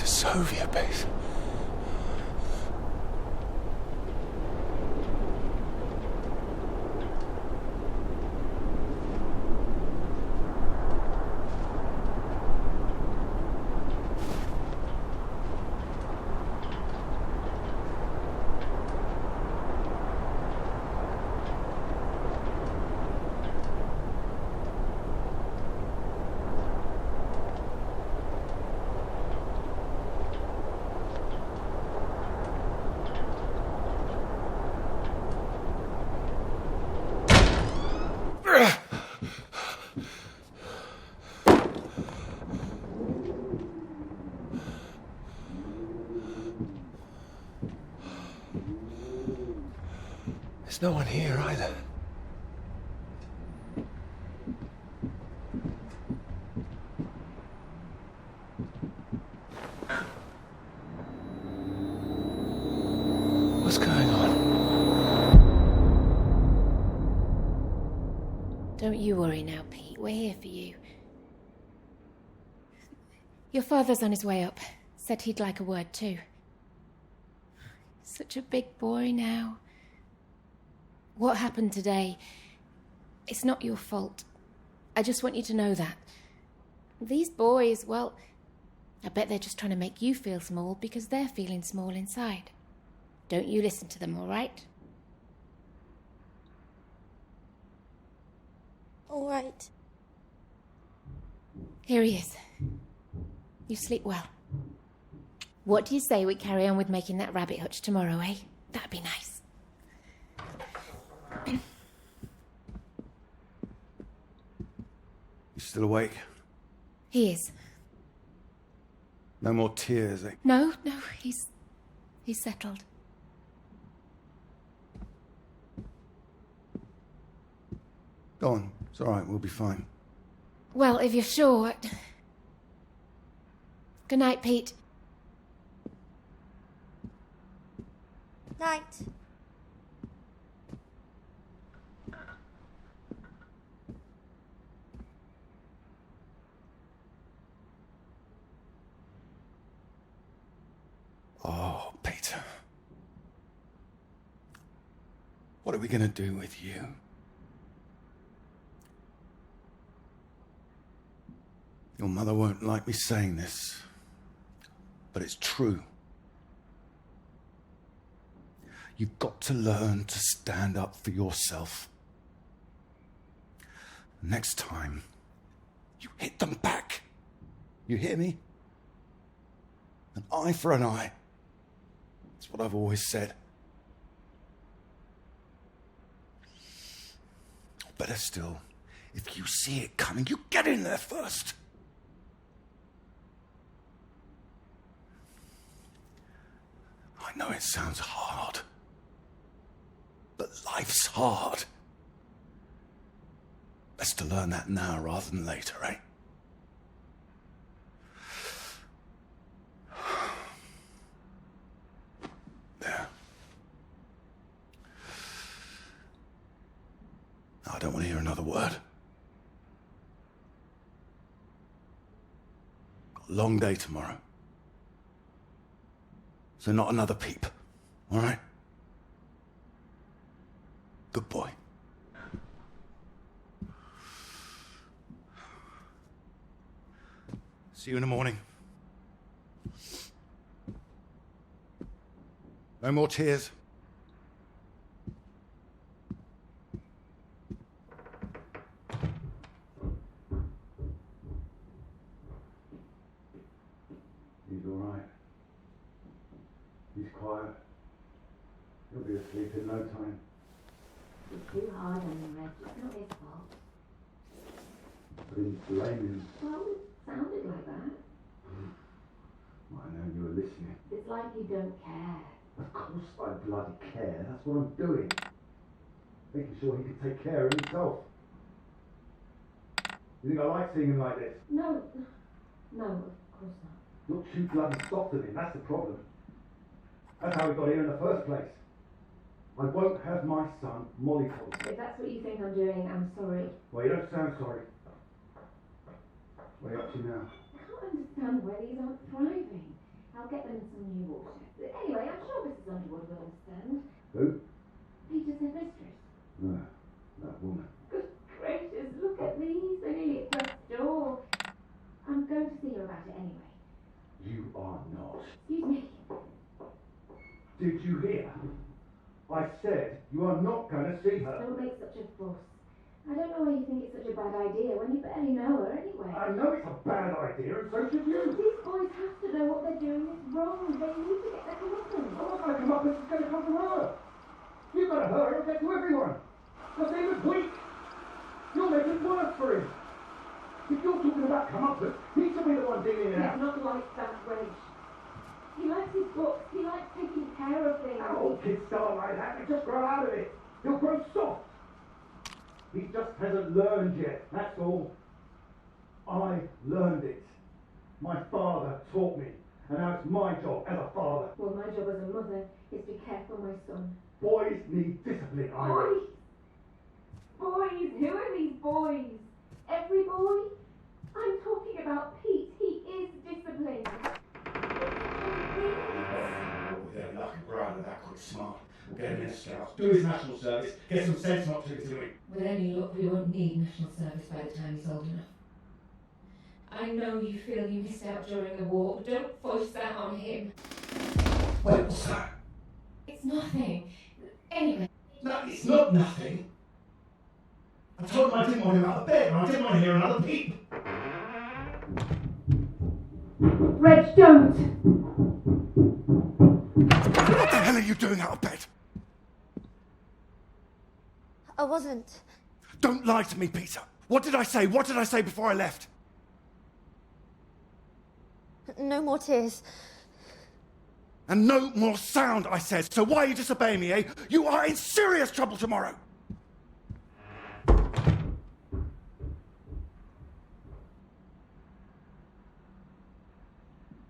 Soviet base. There's no one here either. What's going on? Don't you worry now, Pete. We're here for you. Your father's on his way up. Said he'd like a word too. Such a big boy now. What happened today? It's not your fault. I just want you to know that. These boys, well, I bet they're just trying to make you feel small because they're feeling small inside. Don't you listen to them, all right? All right. Here he is. You sleep well. What do you say we carry on with making that rabbit hutch tomorrow, eh? That'd be nice. You still awake? He is. No more tears, eh? No, he's settled. Go on. It's all right. We'll be fine. Well, if you're sure. Good night, Pete. Night. Oh, Peter. What are we going to do with you? Your mother won't like me saying this, but it's true. You've got to learn to stand up for yourself. Next time, you hit them back. You hear me? An eye for an eye. That's what I've always said. Better still, if you see it coming, you get in there first. I know it sounds hard, but life's hard. Best to learn that now rather than later, eh? There. I don't want to hear another word. Got a long day tomorrow. So not another peep, all right? Good boy. See you in the morning. No more tears. He's all right. He's quiet. He'll be asleep in no time. You're too hard on him, Reg. It's not his fault. I didn't blame him. Well, it sounded like that. I know you were listening. It's like you don't care. Of course I bloody care. That's what I'm doing. Making sure he can take care of himself. You think I like seeing him like this? No, of course not. You're too bloody soft of him. That's the problem. That's how we got here in the first place. I won't have my son mollycoddled. If that's what you think I'm doing, I'm sorry. Well, you don't sound sorry. What are you up to now? I can't understand why these aren't thriving. I'll get them some new water. Anyway, I'm sure Mrs. Underwood will understand. Who? Peter's head mistress. No, that woman. Good gracious, look at these. They're nearly at death's door. I'm going to see her about it anyway. You are not. Excuse me. Did you hear? I said you are not going to see her. Don't make such a fuss. I don't know why you think it's such a bad idea when you barely know her anyway. I know it's a bad idea, and so should you. These boys have to know what they're doing is wrong. They need to get their comeuppance. I'm not going to come up, it's going to come from her. You've got to hurry, it'll get to everyone. Because he was weak. You'll make it worse for him. If you're talking about comeuppance, he should be the one dealing it out. He's not like that, Reg. He likes his books. He likes taking care of things. All kids start like that, they just grow out of it. He'll grow soft. He just hasn't learned yet, that's all. I learned it. My father taught me, and now it's my job as a father. Well, my job as a mother is to care for my son. Boys need discipline, Ira. Boys? Who are these boys? Every boy? I'm talking about Pete. He is disciplined. They're lucky Brad that quick smart. We'll get him in a scout, do his national service, get some sense not to do it. With any luck, we won't need national service by the time he's old enough. I know you feel you missed out during the war, but don't force that on him. Wait, what's that? It's nothing. Anyway. No, it's not nothing. I told him I didn't want him out of bed, and I didn't want to hear another peep. Reg, don't! What the hell are you doing out of bed? I wasn't. Don't lie to me, Peter. What did I say? What did I say before I left? No more tears. And no more sound, I said. So why are you disobeying me, eh? You are in serious trouble tomorrow.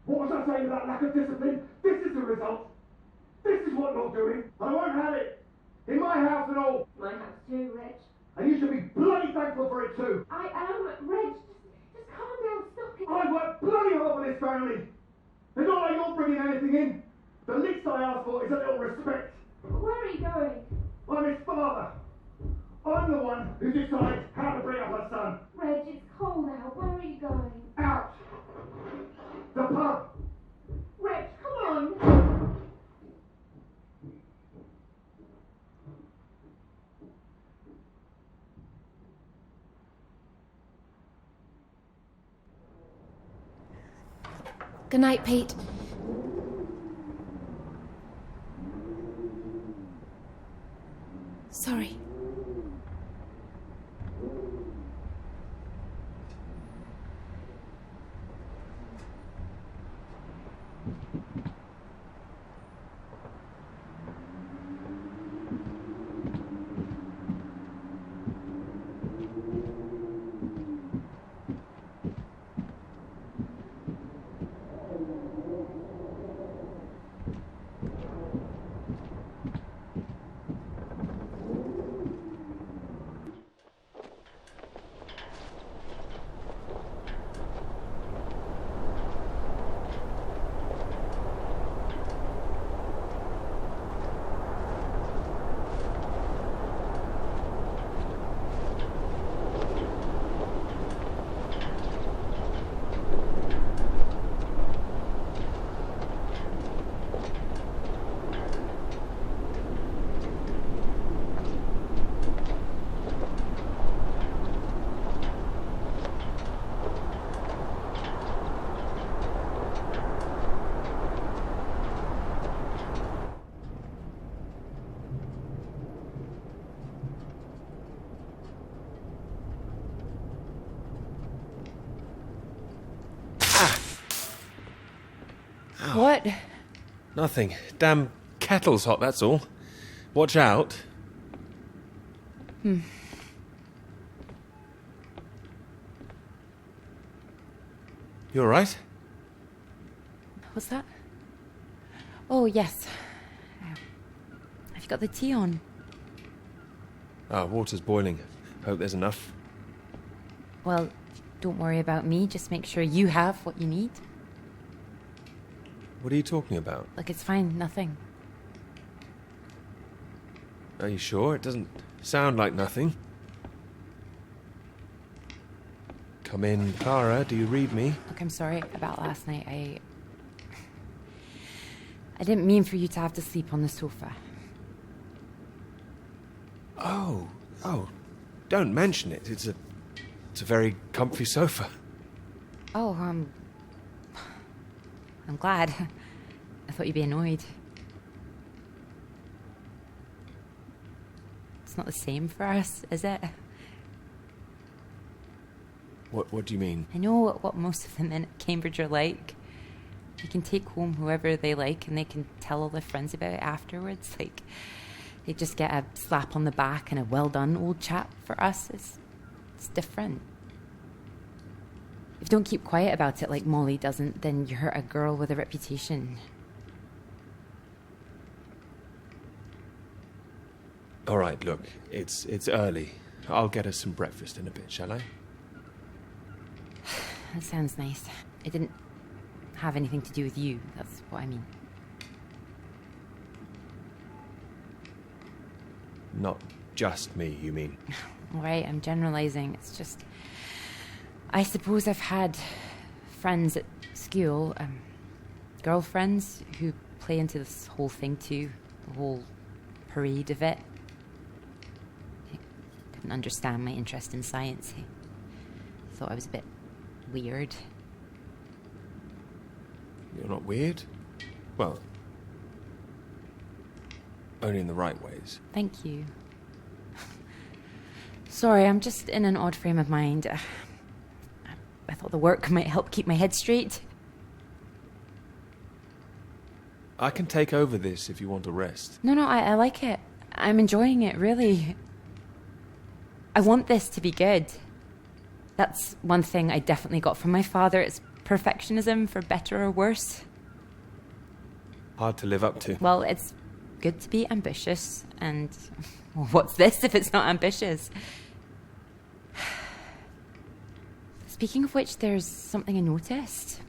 What was I saying about lack of discipline? This is the result. This is what you're doing. I won't have it. In my house and all. My house too, Reg. And you should be bloody thankful for it too. I am, Reg. Just calm down, stop it. I work bloody hard for this family. It's not like you're bringing anything in. The least I ask for is a little respect. Where are you going? I'm his father. I'm the one who decides how to bring up a son. Reg, it's cold out. Where are you going? Out. The pub. Reg, come on. Good night, Pete. Sorry. What? Nothing. Damn kettle's hot, that's all. Watch out. You all right? What's that? Oh, yes. Have you got the tea on? Water's boiling. Hope there's enough. Well, don't worry about me. Just make sure you have what you need. What are you talking about? Look, it's fine. Nothing. Are you sure? It doesn't sound like nothing. Come in, Clara. Do you read me? Look, I'm sorry about last night. I didn't mean for you to have to sleep on the sofa. Oh, don't mention it. It's a very comfy sofa. Oh, I'm glad. I thought you'd be annoyed. It's not the same for us, is it? What do you mean? I know what most of the men at Cambridge are like. You can take home whoever they like and they can tell all their friends about it afterwards. Like, They just get a slap on the back and a well done, old chap. For us, it's different. If you don't keep quiet about it like Molly doesn't, then you're a girl with a reputation. All right, look, it's early. I'll get us some breakfast in a bit, shall I? That sounds nice. It didn't have anything to do with you, that's what I mean. Not just me, you mean? All right, I'm generalizing. It's just... I suppose I've had friends at school, girlfriends, who play into this whole thing too. The whole parade of it. They couldn't understand my interest in science. They thought I was a bit weird. You're not weird? Well, only in the right ways. Thank you. Sorry, I'm just in an odd frame of mind. I thought the work might help keep my head straight. I can take over this if you want a rest. No, I like it. I'm enjoying it, really. I want this to be good. That's one thing I definitely got from my father. It's perfectionism, for better or worse. Hard to live up to. Well, it's good to be ambitious, and well, what's this if it's not ambitious? Speaking of which, there's something I noticed.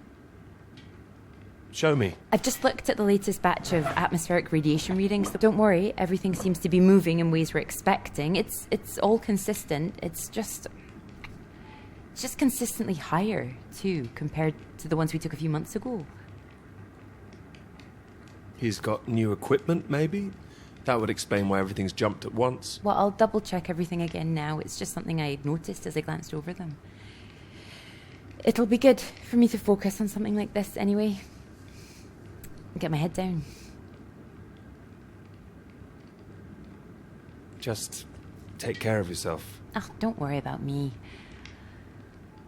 Show me. I've just looked at the latest batch of atmospheric radiation readings. Don't worry, everything seems to be moving in ways we're expecting. It's all consistent. It's just consistently higher, too, compared to the ones we took a few months ago. He's got new equipment, maybe? That would explain why everything's jumped at once. Well, I'll double check everything again now. It's just something I noticed as I glanced over them. It'll be good for me to focus on something like this anyway. Get my head down. Just take care of yourself. Oh, don't worry about me.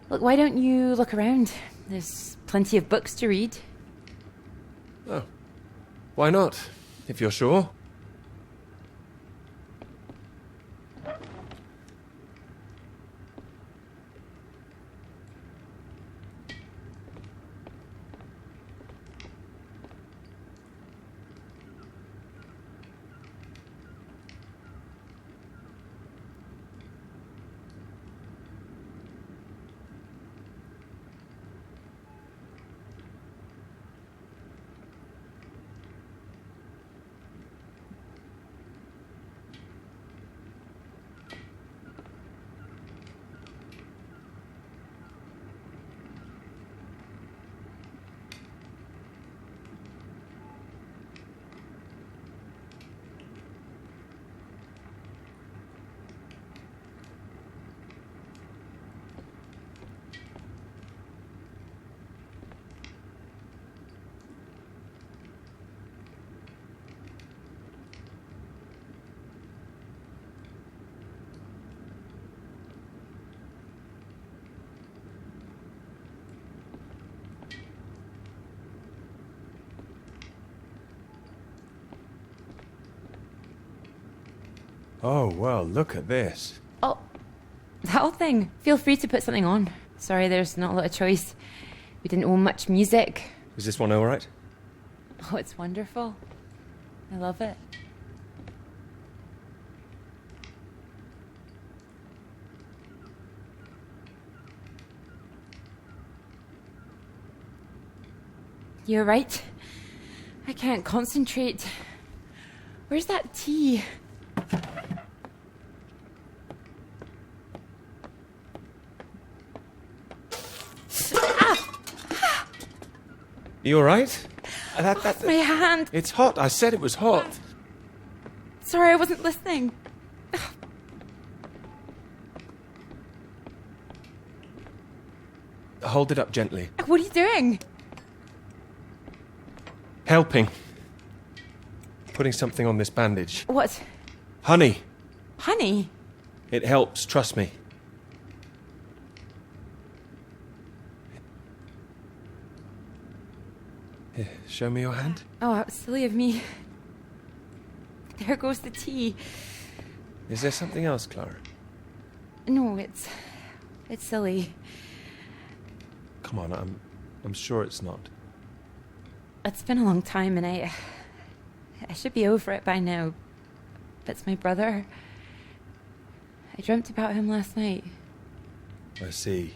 Look, why don't you look around? There's plenty of books to read. Oh, why not, if you're sure? Oh, well, look at this. Oh, that whole thing. Feel free to put something on. Sorry, there's not a lot of choice. We didn't own much music. Is this one all right? Oh, it's wonderful. I love it. You're right. I can't concentrate. Where's that tea? You all right? My hand. It's hot. I said it was hot. Sorry, I wasn't listening. Hold it up gently. What are you doing? Helping. Putting something on this bandage. What? Honey. Honey? It helps, trust me. Here, show me your hand. Oh, how silly of me. there goes the tea. Is there something else, Clara? No, it's silly. Come on, I'm sure it's not. It's been a long time and I should be over it by now. But it's my brother. I dreamt about him last night. I see.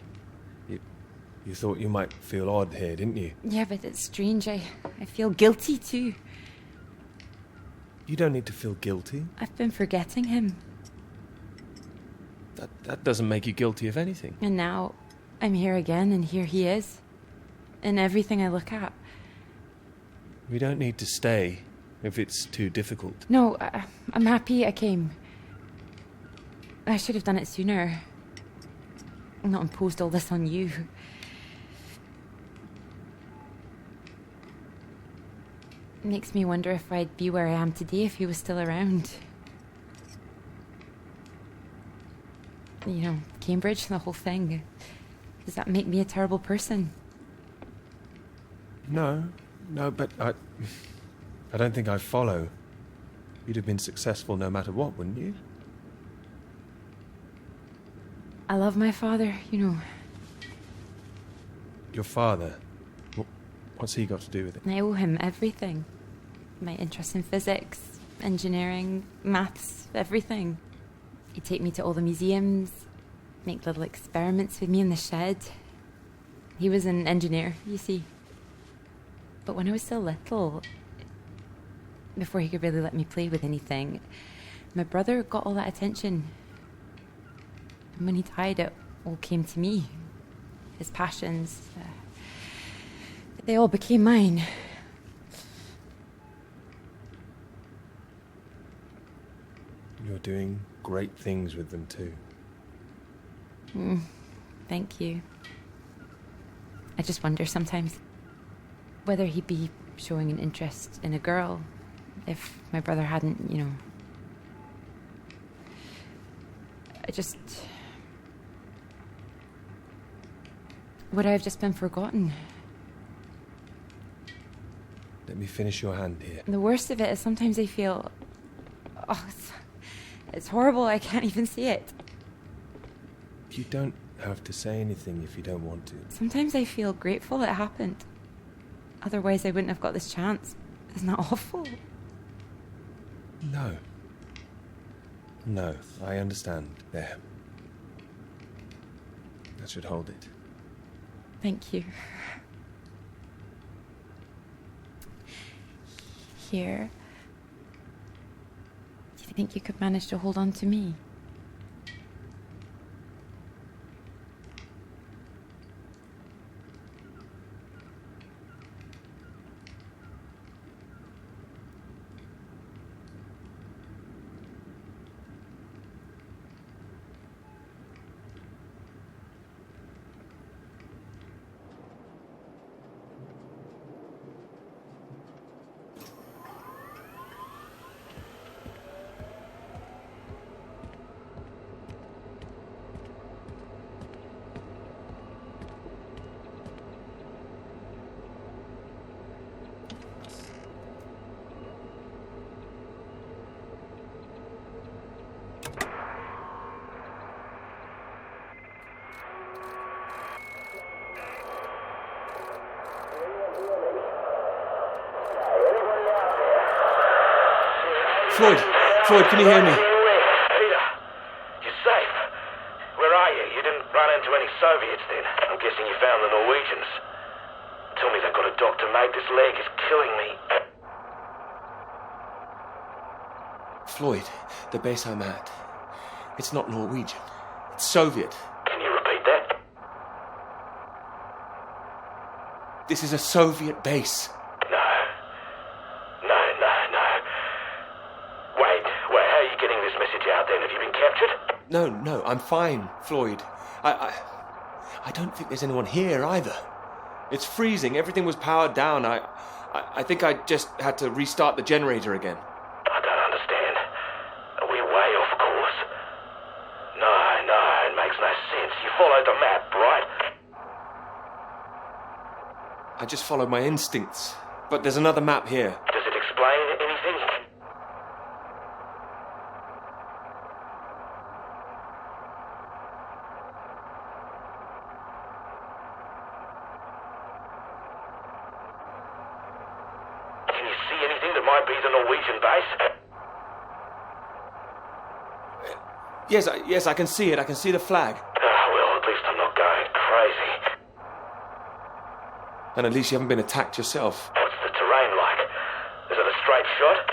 You thought you might feel odd here, didn't you? Yeah, but it's strange. I feel guilty too. You don't need to feel guilty. I've been forgetting him. That doesn't make you guilty of anything. And now I'm here again, and here he is. In everything I look at. We don't need to stay if it's too difficult. No, I'm happy I came. I should have done it sooner. Not imposed all this on you. It makes me wonder if I'd be where I am today if he was still around. You know, Cambridge, the whole thing. Does that make me a terrible person? No, but I don't think I follow. You'd have been successful no matter what, wouldn't you? I love my father, you know. Your father? What's he got to do with it? I owe him everything. My interest in physics, engineering, maths, everything. He'd take me to all the museums, make little experiments with me in the shed. He was an engineer, you see. But when I was still little, before he could really let me play with anything, my brother got all that attention. And when he died, it all came to me. His passions, they all became mine. You're doing great things with them too. Thank you. I just wonder sometimes whether he'd be showing an interest in a girl if my brother hadn't, you know. Would I have just been forgotten? Let me finish your hand here. And the worst of it is sometimes I feel... Oh, it's horrible. I can't even see it. You don't have to say anything if you don't want to. Sometimes I feel grateful it happened. Otherwise I wouldn't have got this chance. Isn't that awful? No, I understand. There. That should hold it. Thank you. Here. Do you think you could manage to hold on to me? Floyd, can you hear me? Peter, you're safe. Where are you? You didn't run into any Soviets then. I'm guessing you found the Norwegians. Tell me they've got a doctor, mate. This leg is killing me. Floyd, the base I'm at. It's not Norwegian. It's Soviet. Can you repeat that? This is a Soviet base. No. Wait, how are you getting this message out then? Have you been captured? No, I'm fine, Floyd. I don't think there's anyone here either. It's freezing. Everything was powered down. I think I just had to restart the generator again. I don't understand. We're way off course. No, it makes no sense. You followed the map, right? I just followed my instincts. But there's another map here. Does it explain anything? it might be the Norwegian base. Yes, I can see it. I can see the flag. Well, at least I'm not going crazy. And at least you haven't been attacked yourself. What's the terrain like? Is it a straight shot?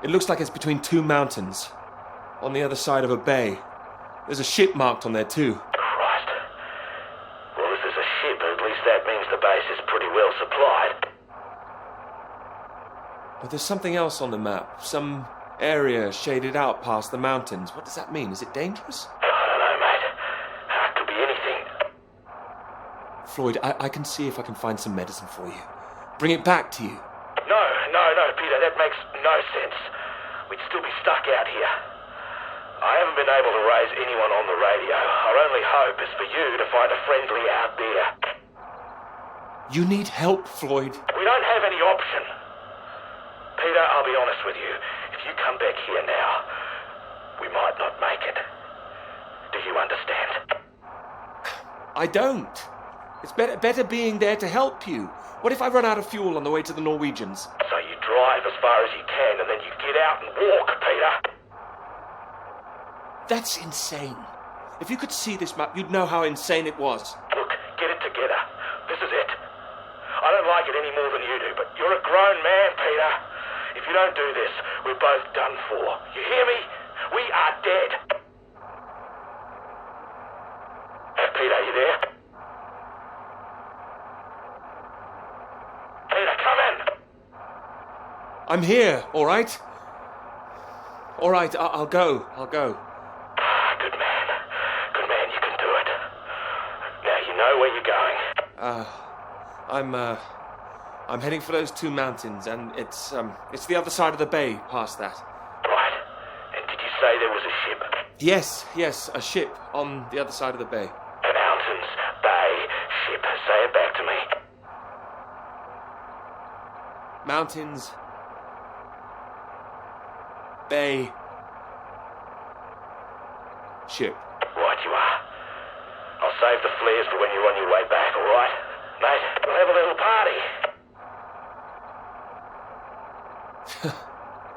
It looks like it's between two mountains, on the other side of a bay. There's a ship marked on there too. Christ. Well, if there's a ship, at least that means the base is pretty well supplied. But there's something else on the map. Some area shaded out past the mountains. What does that mean? Is it dangerous? I don't know, mate. It could be anything. Floyd, I can see if I can find some medicine for you. Bring it back to you. No, Peter, that makes no sense. We'd still be stuck out here. I haven't been able to raise anyone on the radio. Our only hope is for you to find a friendly out there. You need help, Floyd. We don't have any option. Peter, I'll be honest with you. If you come back here now, we might not make it. Do you understand? I don't. It's better being there to help you. What if I run out of fuel on the way to the Norwegians? So you drive as far as you can and then you get out and walk, Peter. That's insane. If you could see this map, you'd know how insane it was. Look, get it together. This is it. I don't like it any more than you do, but you're a grown man, Peter. If you don't do this, we're both done for. You hear me? We are dead. Peter, you there? Peter, come in! I'm here, all right? All right, I'll go. Good man, you can do it. Now you know where you're going. I'm heading for those two mountains, and it's the other side of the bay, past that. Right. And did you say there was a ship? Yes, a ship on the other side of the bay. Mountains, bay, ship. Say it back to me. Mountains, bay, ship. Right you are. I'll save the flares for when you're on your way back, all right? Mate, we'll have a little party.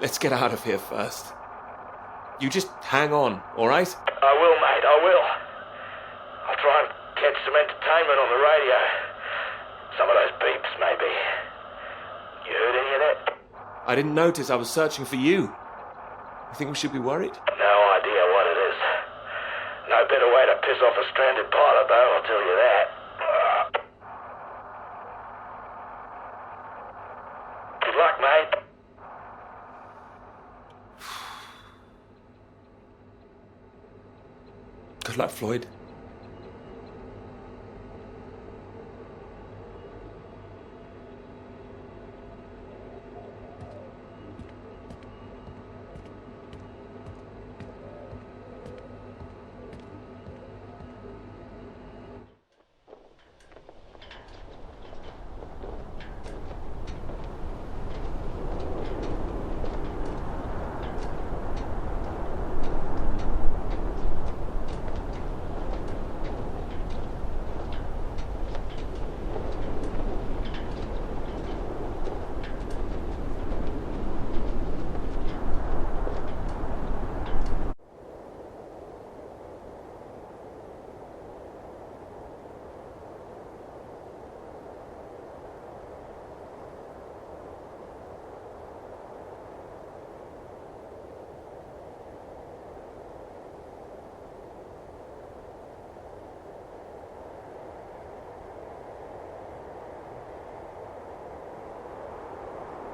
Let's get out of here first. You just hang on, all right? I will, mate, I will. I'll try and catch some entertainment on the radio. Some of those beeps, maybe. You heard any of that? I didn't notice. I was searching for you. You think we should be worried? No idea what it is. No better way to piss off a stranded pilot, though, I'll tell you that. Good luck, mate. Good luck, Floyd.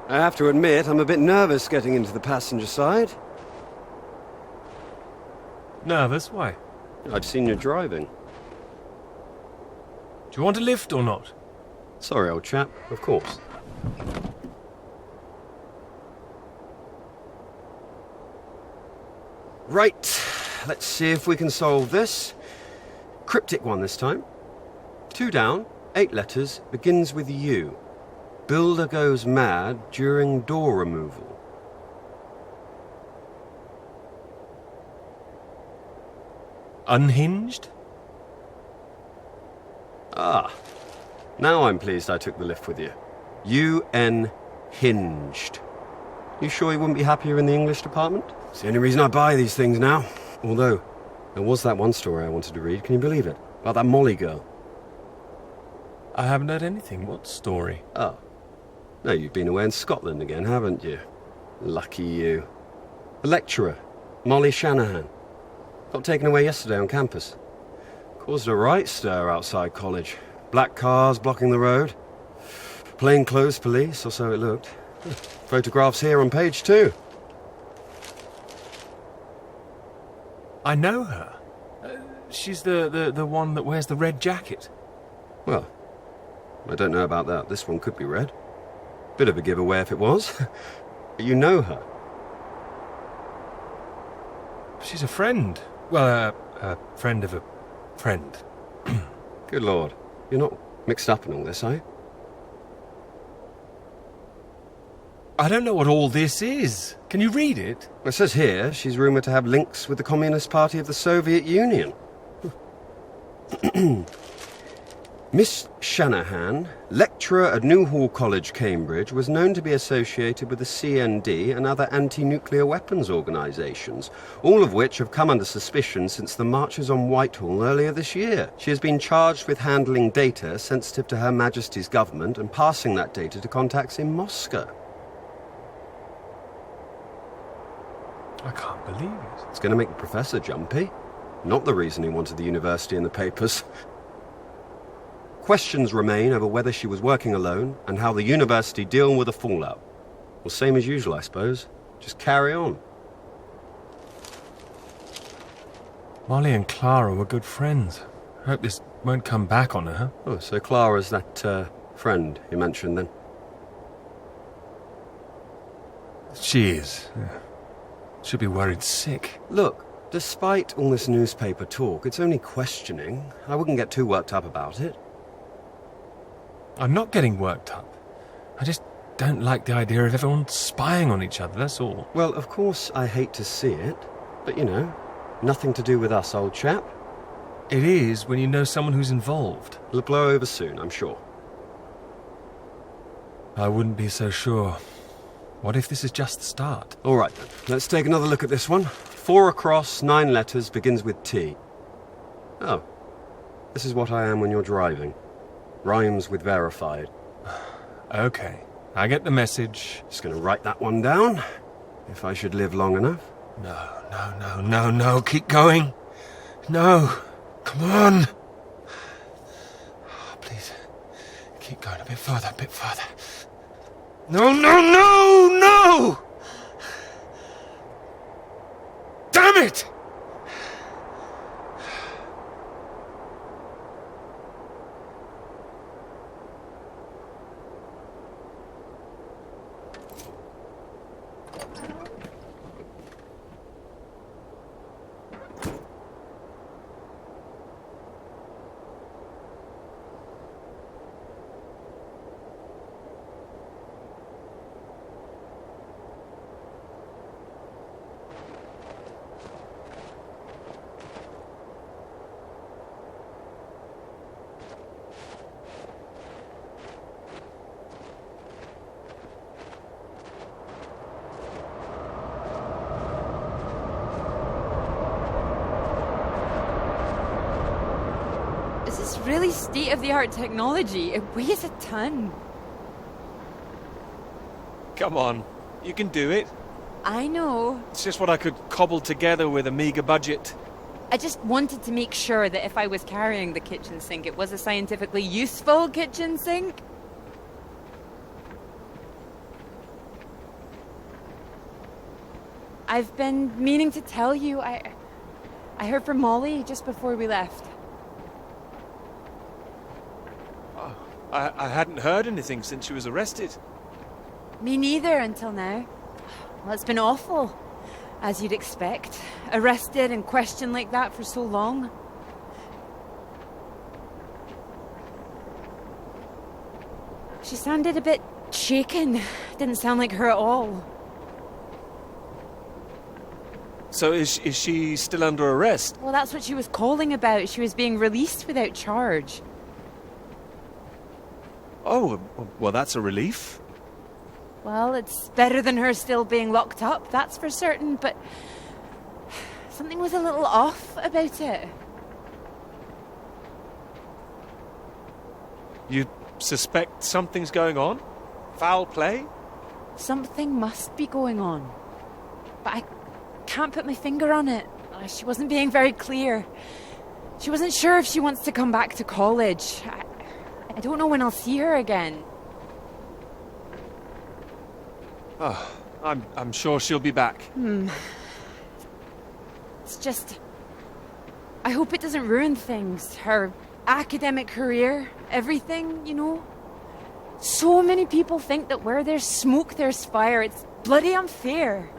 I have to admit, I'm a bit nervous getting into the passenger side. Nervous? Why? I've seen you driving. Do you want a lift or not? Sorry, old chap. Of course. Right. Let's see if we can solve this. Cryptic one this time. 2 down, 8 letters, begins with U. Builder goes mad during door removal. Unhinged? Ah. Now I'm pleased I took the lift with you. U-N Hinged. You sure you wouldn't be happier in the English department? It's the only reason I buy these things now. Although, there was that one story I wanted to read, can you believe it? About that Molly girl. I haven't heard anything. What story? Oh. No, you've been away in Scotland again, haven't you? Lucky you. The lecturer, Molly Shanahan. Got taken away yesterday on campus. Caused a right stir outside college. Black cars blocking the road. Plainclothes police, or so it looked. Photographs here on page 2. I know her. She's the one that wears the red jacket. Well, I don't know about that. This one could be red. Bit of a giveaway if it was. But you know her. She's a friend. Well, a friend of a friend. Good Lord. You're not mixed up in all this, are you? I don't know what all this is. Can you read it? It says here she's rumoured to have links with the Communist Party of the Soviet Union. Miss Shanahan, lecturer at Newhall College, Cambridge, was known to be associated with the CND and other anti-nuclear weapons organisations, all of which have come under suspicion since the marches on Whitehall earlier this year. She has been charged with handling data sensitive to Her Majesty's government and passing that data to contacts in Moscow. I can't believe it. It's going to make the professor jumpy. Not the reason he wanted the university in the papers. Questions remain over whether she was working alone and how the university deal with the fallout. Well, same as usual, I suppose. Just carry on. Molly and Clara were good friends. I hope this won't come back on her. Oh, so Clara's that, friend you mentioned then? She is. Yeah. Should be worried sick. Look, despite all this newspaper talk, it's only questioning. I wouldn't get too worked up about it. I'm not getting worked up. I just don't like the idea of everyone spying on each other, that's all. Well, of course I hate to see it, but you know, nothing to do with us, old chap. It is when you know someone who's involved. It'll blow over soon, I'm sure. I wouldn't be so sure. What if this is just the start? All right, then. Let's take another look at this one. 4 across, 9 letters, begins with T. Oh. This is what I am when you're driving. Rhymes with verified. Okay. I get the message. Just gonna write that one down. If I should live long enough. No. Keep going. No. Come on. Oh, please. Keep going a bit further, No! Damn it! Really state-of-the-art technology. It weighs a ton. Come on, you can do it. I know. It's just what I could cobble together with a meager budget. I just wanted to make sure that if I was carrying the kitchen sink, it was a scientifically useful kitchen sink. I've been meaning to tell you, I heard from Molly just before we left. I hadn't heard anything since she was arrested. Me neither until now. Well, it's been awful, as you'd expect. Arrested and questioned like that for so long. She sounded a bit shaken. Didn't sound like her at all. So is she still under arrest? Well, that's what she was calling about. She was being released without charge. Oh, well, that's a relief. Well, it's better than her still being locked up, that's for certain, but something was a little off about it. You suspect something's going on? Foul play? Something must be going on. But I can't put my finger on it. She wasn't being very clear. She wasn't sure if she wants to come back to college. I don't know when I'll see her again. Oh, I'm sure she'll be back. It's just... I hope it doesn't ruin things. Her academic career, everything, you know? So many people think that where there's smoke, there's fire. It's bloody unfair.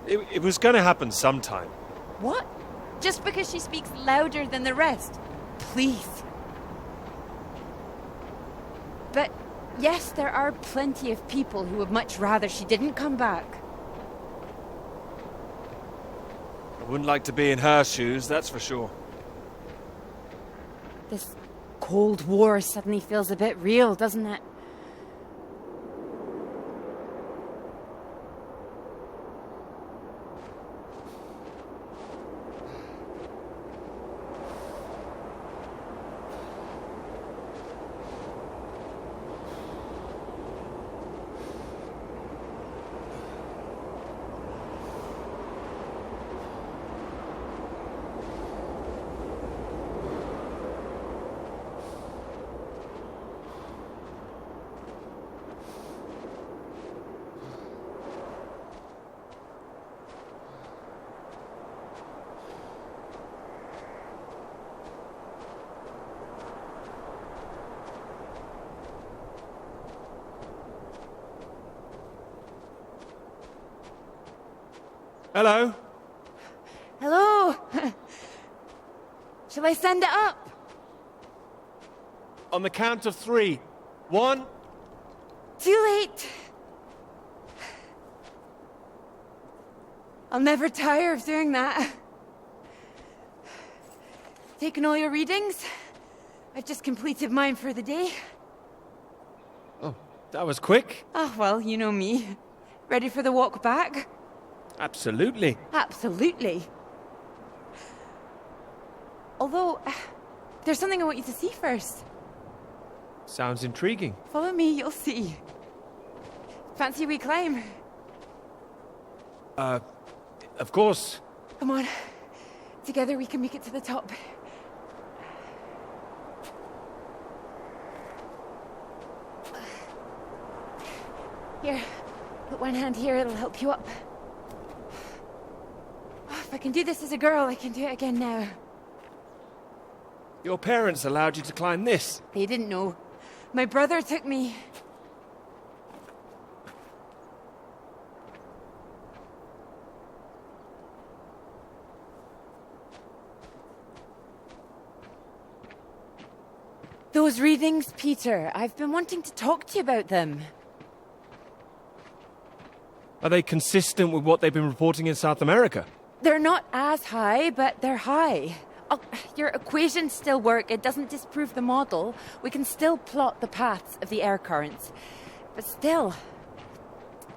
It was going to happen sometime. What? Just because she speaks louder than the rest? Please. But yes, there are plenty of people who would much rather she didn't come back. I wouldn't like to be in her shoes, that's for sure. This Cold War suddenly feels a bit real, doesn't it? Hello? Hello? Shall I send it up? On the count of 3. 1... Too late. I'll never tire of doing that. Taken all your readings? I've just completed mine for the day. Oh, that was quick. Ah, well, you know me. Ready for the walk back? Absolutely. Absolutely. Although, there's something I want you to see first. Sounds intriguing. Follow me, you'll see. Fancy we climb? Of course. Come on. Together we can make it to the top. Here, put one hand here, it'll help you up. If I can do this as a girl, I can do it again now. Your parents allowed you to climb this? They didn't know. My brother took me. Those readings, Peter, I've been wanting to talk to you about them. Are they consistent with what they've been reporting in South America? They're not as high, but they're high. Oh, your equations still work. It doesn't disprove the model. We can still plot the paths of the air currents. But still,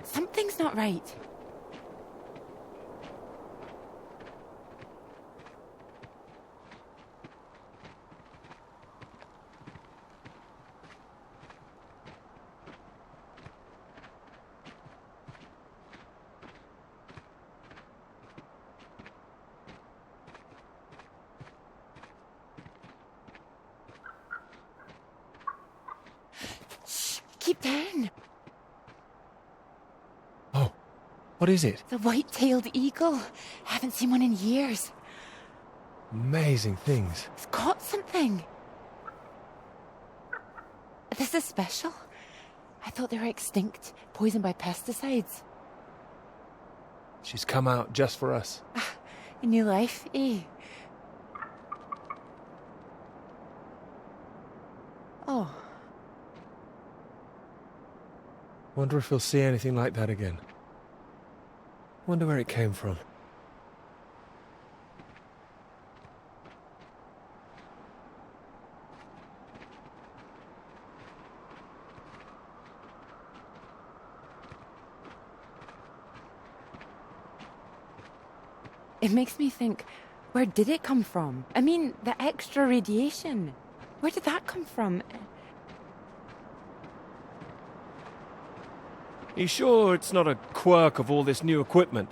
something's not right. Keep down. Oh, what is it? The white-tailed eagle. Haven't seen one in years. Amazing things. It's caught something. This is special. I thought they were extinct, poisoned by pesticides. She's come out just for us. A new life, eh? Oh. Wonder if we'll see anything like that again. Wonder where it came from. It makes me think, where did it come from? I mean, the extra radiation. Where did that come from? You sure it's not a quirk of all this new equipment?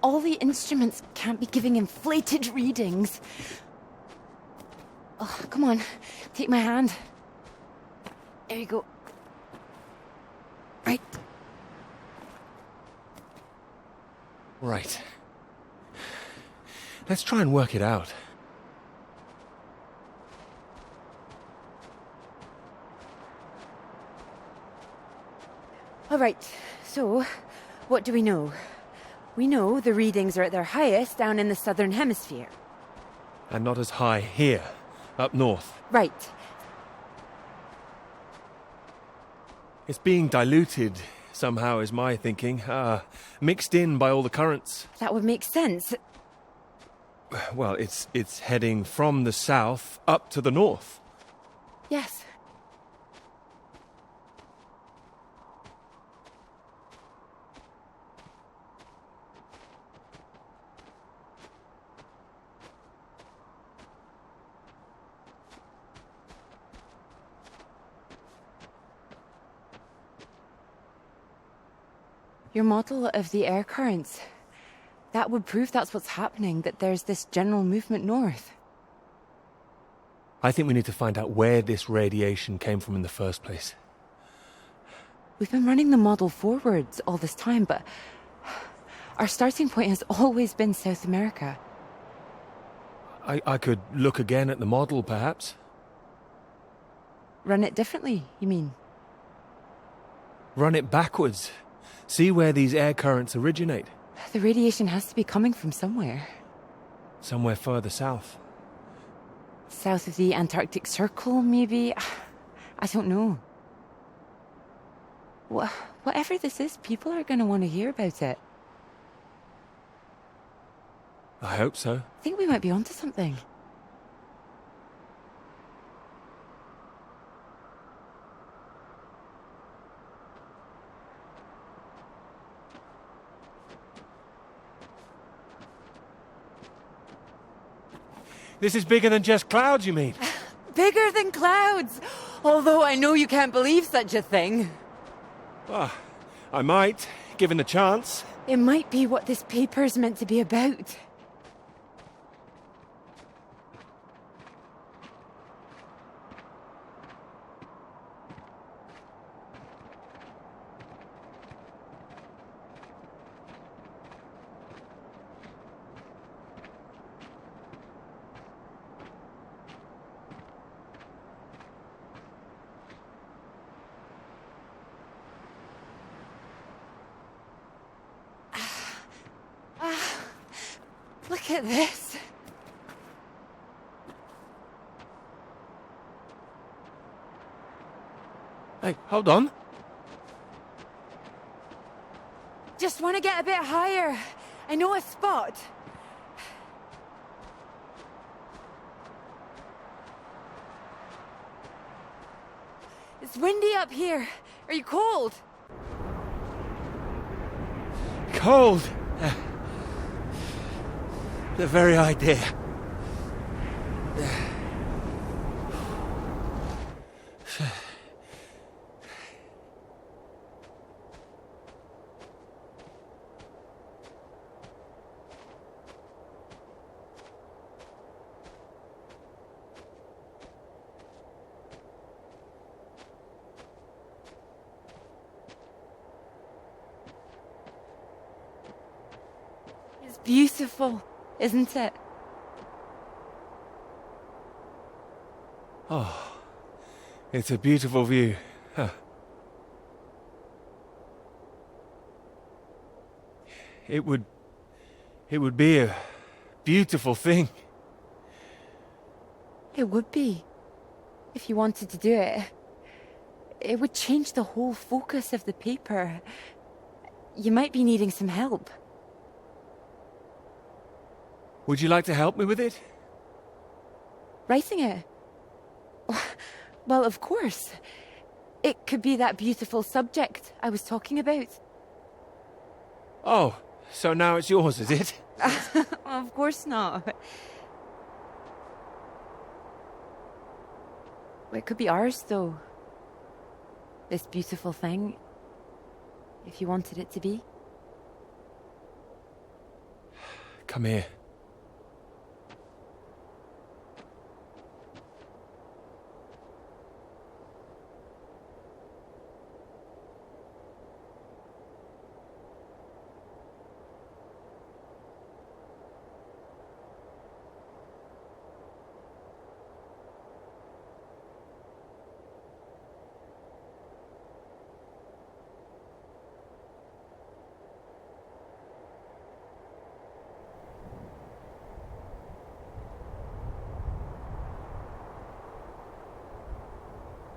All the instruments can't be giving inflated readings. Oh, come on, take my hand. There you go. Right. Right. Let's try and work it out. All right, so what do we know? We know the readings are at their highest down in the southern hemisphere. And not as high here, up north. Right. It's being diluted somehow, is my thinking. Mixed in by all the currents. That would make sense. Well, it's heading from the south up to the north. Yes. Your model of the air currents, that would prove that's what's happening, that there's this general movement north. I think we need to find out where this radiation came from in the first place. We've been running the model forwards all this time, but our starting point has always been South America. I could look again at the model, perhaps. Run it differently, you mean? Run it backwards. See where these air currents originate. The radiation has to be coming from somewhere. Somewhere further south. South of the Antarctic Circle, maybe? I don't know. Whatever this is, people are going to want to hear about it. I hope so. I think we might be onto something. This is bigger than just clouds, you mean? Bigger than clouds! Although I know you can't believe such a thing. I might, given the chance. It might be what this paper's meant to be about. Look at this. Hey, hold on. Just want to get a bit higher. I know a spot. It's windy up here. Are you cold? Cold. The very idea. It's beautiful, isn't it? Oh, it's a beautiful view. Huh. It would be a beautiful thing. It would be. If you wanted to do it. It would change the whole focus of the paper. You might be needing some help. Would you like to help me with it? Writing it? Well, of course. It could be that beautiful subject I was talking about. Oh, so now it's yours, is it? Of course not. Well, it could be ours, though. This beautiful thing. If you wanted it to be. Come here.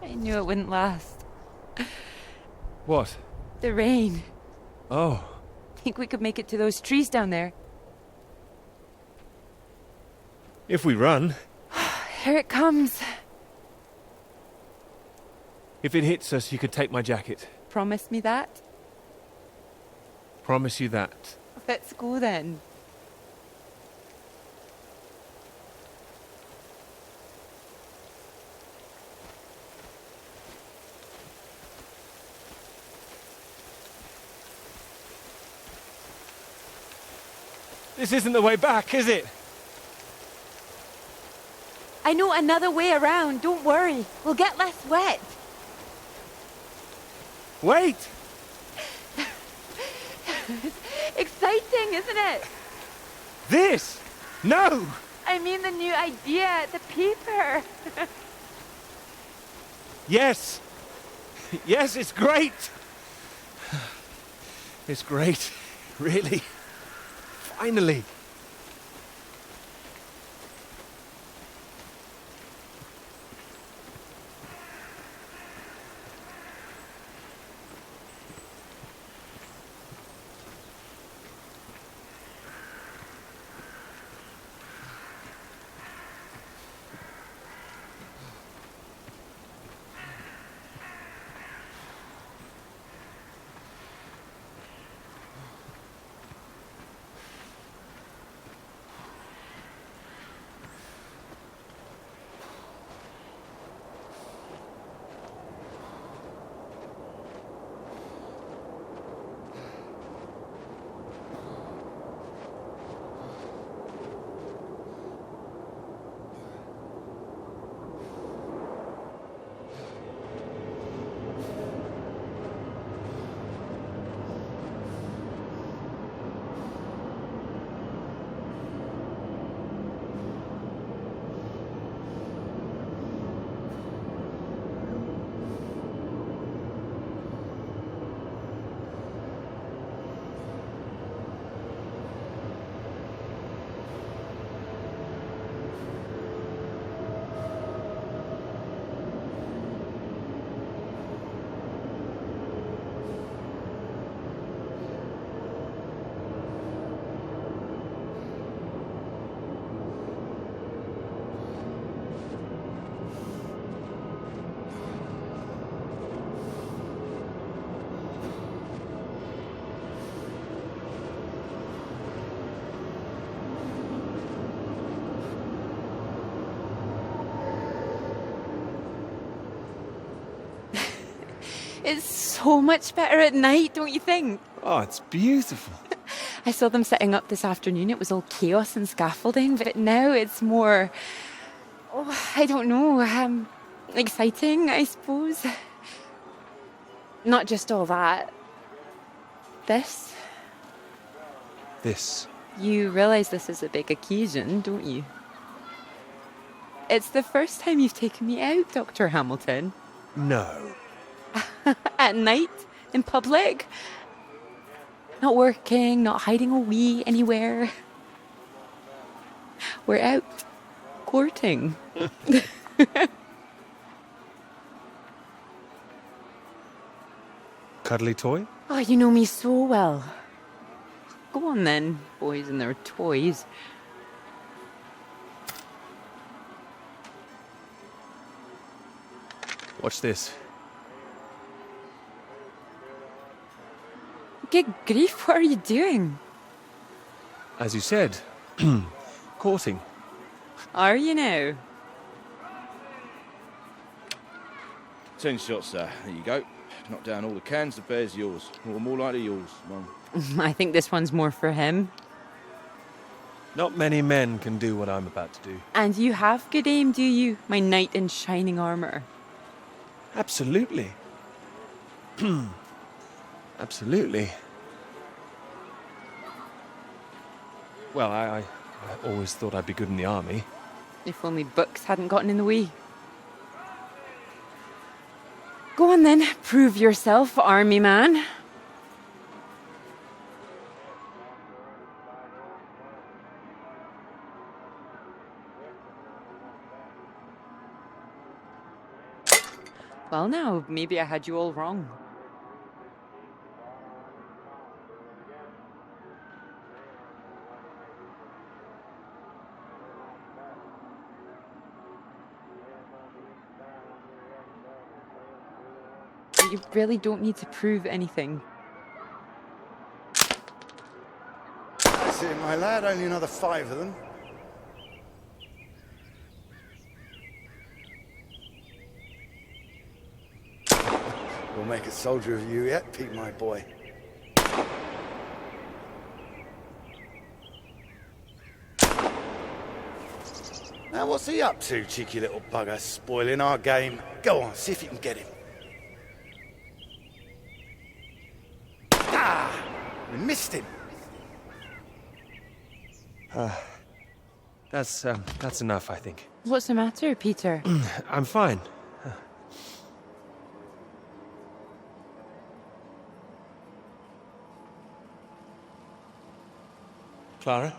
I knew it wouldn't last. What? The rain. Oh. Think we could make it to those trees down there? If we run. Here it comes. If it hits us, you could take my jacket. Promise me that? Promise you that. Let's go then. This isn't the way back, is it? I know another way around. Don't worry. We'll get less wet. Wait! Exciting, isn't it? This! No! I mean the new idea, the paper. Yes! Yes, it's great! It's great. Really. Finally. It's so much better at night, don't you think? Oh, it's beautiful. I saw them setting up this afternoon. It was all chaos and scaffolding, but now it's more... Oh, I don't know. Exciting, I suppose. Not just all that. This. This. You realise this is a big occasion, don't you? It's the first time you've taken me out, Dr. Hamilton. No. At night, in public. Not working, not hiding a wee anywhere. We're out courting. Cuddly toy? Oh, you know me so well. Go on then, boys and their toys. Watch this. Good grief, what are you doing? As you said, courting. Are you now? 10 shots, sir. There you go. Knock down all the cans, the bear's yours. Or more likely yours, Mum. I think this one's more for him. Not many men can do what I'm about to do. And you have good aim, do you, my knight in shining armour? Absolutely. Absolutely. Well, I always thought I'd be good in the army. If only books hadn't gotten in the way. Go on then, prove yourself, army man. Well now, maybe I had you all wrong. You really don't need to prove anything. That's it, my lad. Only another 5 of them. We'll make a soldier of you yet, Pete, my boy. Now, what's he up to, cheeky little bugger, spoiling our game? Go on, see if you can get him. Ah! We missed him. That's enough, I think. What's the matter, Peter? I'm fine. Clara?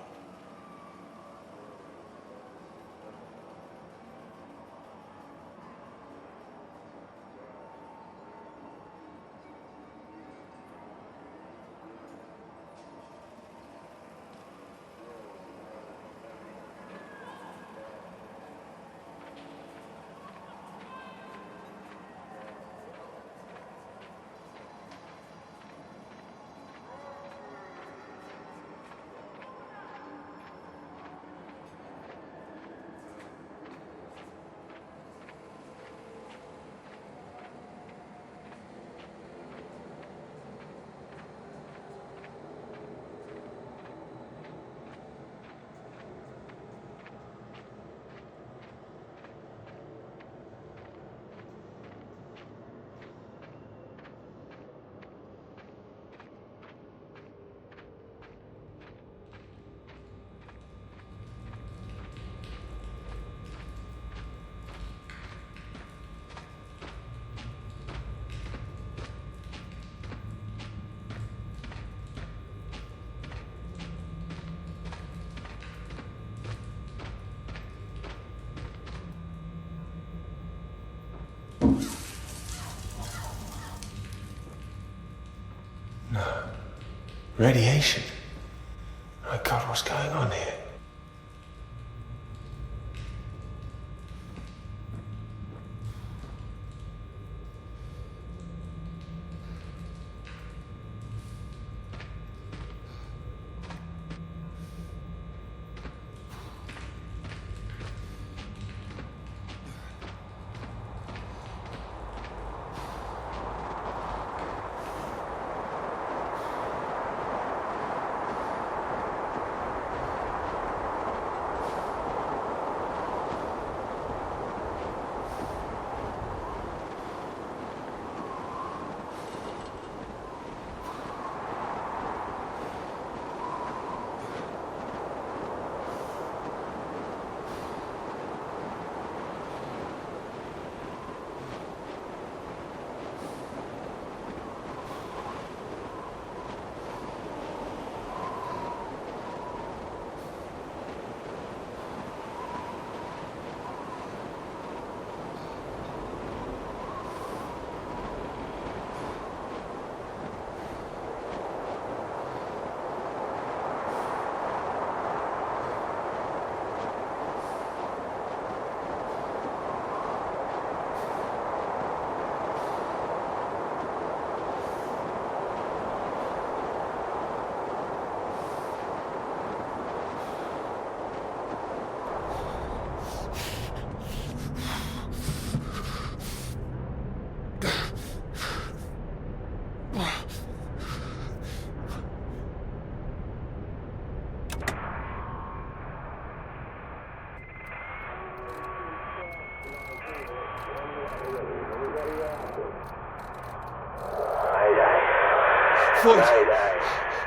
Radiation? My God, what's going on here? Floyd.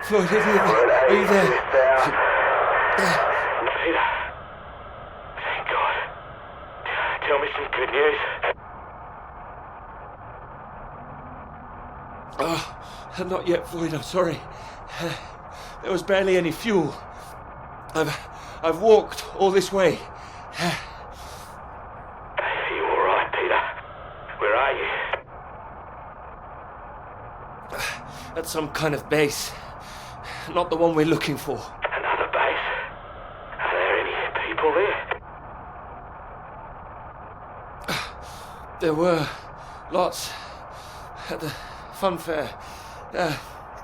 Floyd, are you there? Peter. Thank God. Tell me some good news. Oh, not yet, Floyd, I'm sorry. There was barely any fuel. I've walked all this way. Are you all right, Peter? Where are you? At some kind of base. Not the one we're looking for. Another base? Are there any people there? There were lots at the fun fair.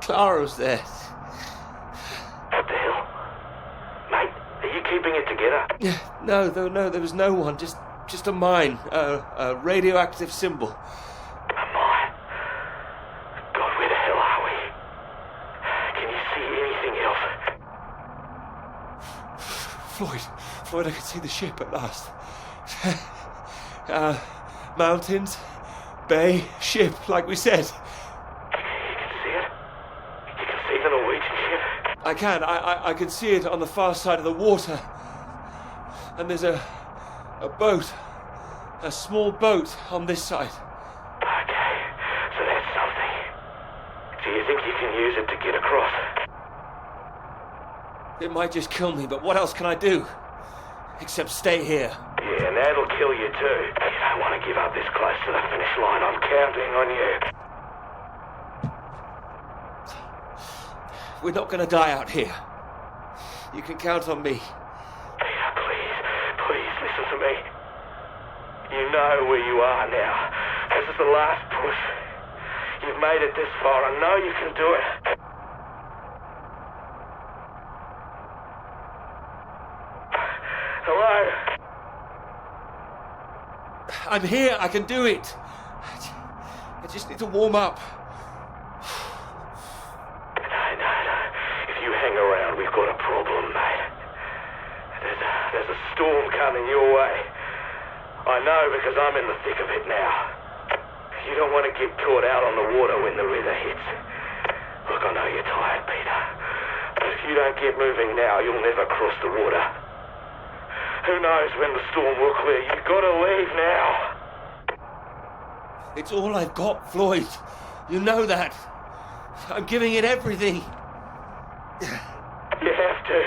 Clara was there. What the hell? Mate, are you keeping it together? Yeah, no, there was no one. Just a mine. A radioactive symbol. A mine? God, where the hell are we? Can you see anything else? Floyd, I can see the ship at last. Mountains, bay, ship, like we said. You can see it? You can see the Norwegian ship? I can. I can see it on the far side of the water. And there's a boat. A small boat on this side. Okay, so that's something. Do you think you can use it to get across? It might just kill me, but what else can I do? Except stay here. Yeah, and that'll kill you too. You don't want to give up this close to the finish line. I'm counting on you. We're not going to die out here. You can count on me. Peter, please listen to me. You know where you are now. This is the last push. You've made it this far. I know you can do it. Hello? I'm here. I can do it. I just need to warm up. No. If you hang around, we've got a problem, mate. There's a storm coming your way. I know because I'm in the thick of it now. You don't want to get caught out on the water when the river hits. Look, I know you're tired, Peter. But if you don't get moving now, you'll never cross the water. Who knows when the storm will clear? You've got to leave now. It's all I've got, Floyd. You know that. I'm giving it everything. You have to.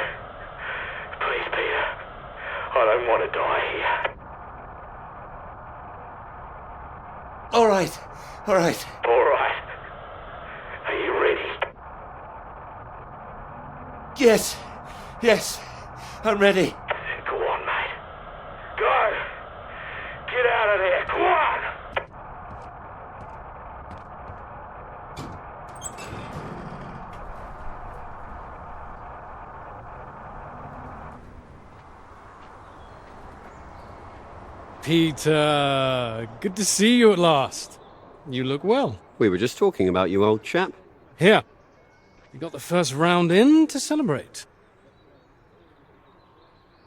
Please, Peter. I don't want to die here. All right. All right. Are you ready? Yes. I'm ready. Go on, mate. Go! Get out of there, go on! Peter, good to see you at last. You look well. We were just talking about you, old chap. Here, you got the first round in to celebrate.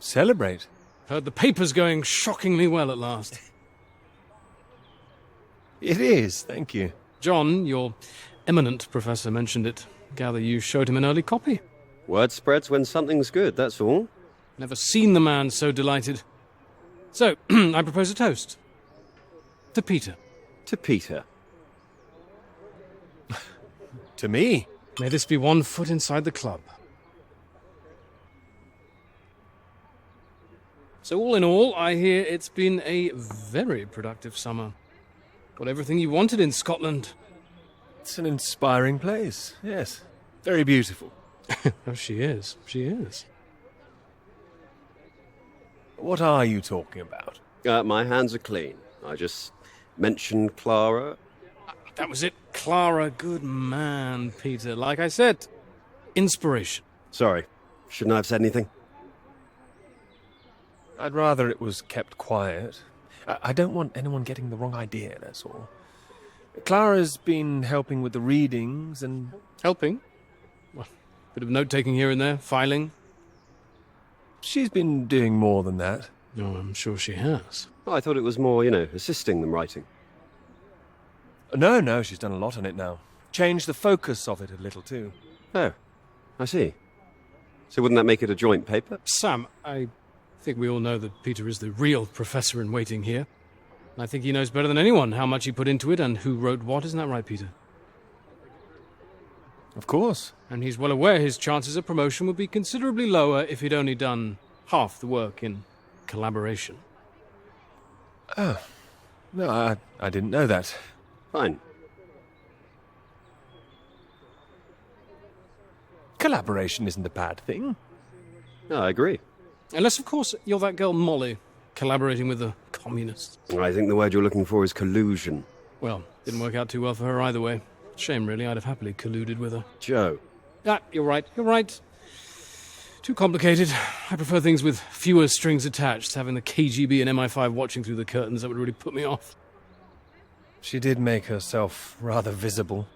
Celebrate? Heard the paper's going shockingly well at last. It is, thank you. John, your eminent professor, mentioned it. Gather you showed him an early copy. Word spreads when something's good, that's all. Never seen the man so delighted. So, I propose a toast. To Peter. To Peter. To me? May this be one foot inside the club. So all in all, I hear it's been a very productive summer. Got everything you wanted in Scotland. It's an inspiring place, yes. Very beautiful. Oh, she is. What are you talking about? My hands are clean. I just mentioned Clara. That was it. Clara, good man, Peter. Like I said, inspiration. Sorry, shouldn't I have said anything? I'd rather it was kept quiet. I don't want anyone getting the wrong idea, that's all. Clara's been helping with the readings and... Helping? Well, bit of note-taking here and there, filing. She's been doing more than that. No, I'm sure she has. I thought it was more, assisting them writing. No, she's done a lot on it now. change the focus of it a little, too. Oh, I see. So wouldn't that make it a joint paper? Sam, I think we all know that Peter is the real professor in waiting here. I think he knows better than anyone how much he put into it and who wrote what. Isn't that right, Peter? Of course. And he's well aware his chances of promotion would be considerably lower if he'd only done half the work in collaboration. Oh. No, I didn't know that. Fine. Collaboration isn't a bad thing. No, I agree. Unless, of course, you're that girl Molly, collaborating with the communists. I think the word you're looking for is collusion. Well, didn't work out too well for her either way. Shame, really. I'd have happily colluded with her. Joe. Ah, you're right. You're right. Too complicated. I prefer things with fewer strings attached. Having the KGB and MI5 watching through the curtains, that would really put me off. She did make herself rather visible.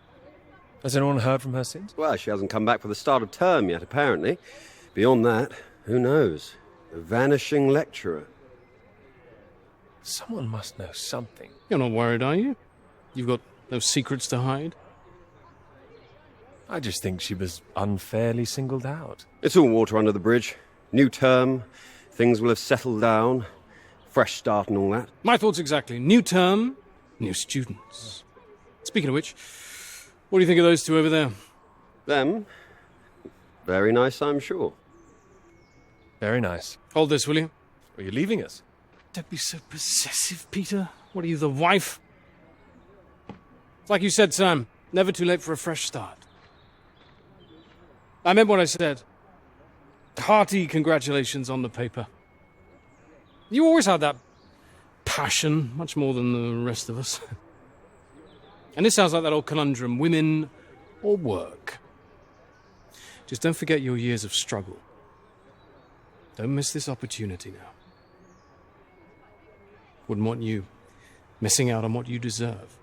Has anyone heard from her since? Well, she hasn't come back for the start of term yet, apparently. Beyond that, who knows? A vanishing lecturer. Someone must know something. You're not worried, are you? You've got no secrets to hide? I just think she was unfairly singled out. It's all water under the bridge. New term, things will have settled down, fresh start and all that. My thoughts exactly. New term, new students. Speaking of which, what do you think of those two over there? Them? Very nice, I'm sure. Very nice. Hold this, will you? Are you leaving us? Don't be so possessive, Peter. What are you, the wife? It's like you said, Sam. Never too late for a fresh start. I meant what I said. Hearty congratulations on the paper. You always had that passion, much more than the rest of us. And this sounds like that old conundrum, women or work. Just don't forget your years of struggle. Don't miss this opportunity now. Wouldn't want you missing out on what you deserve.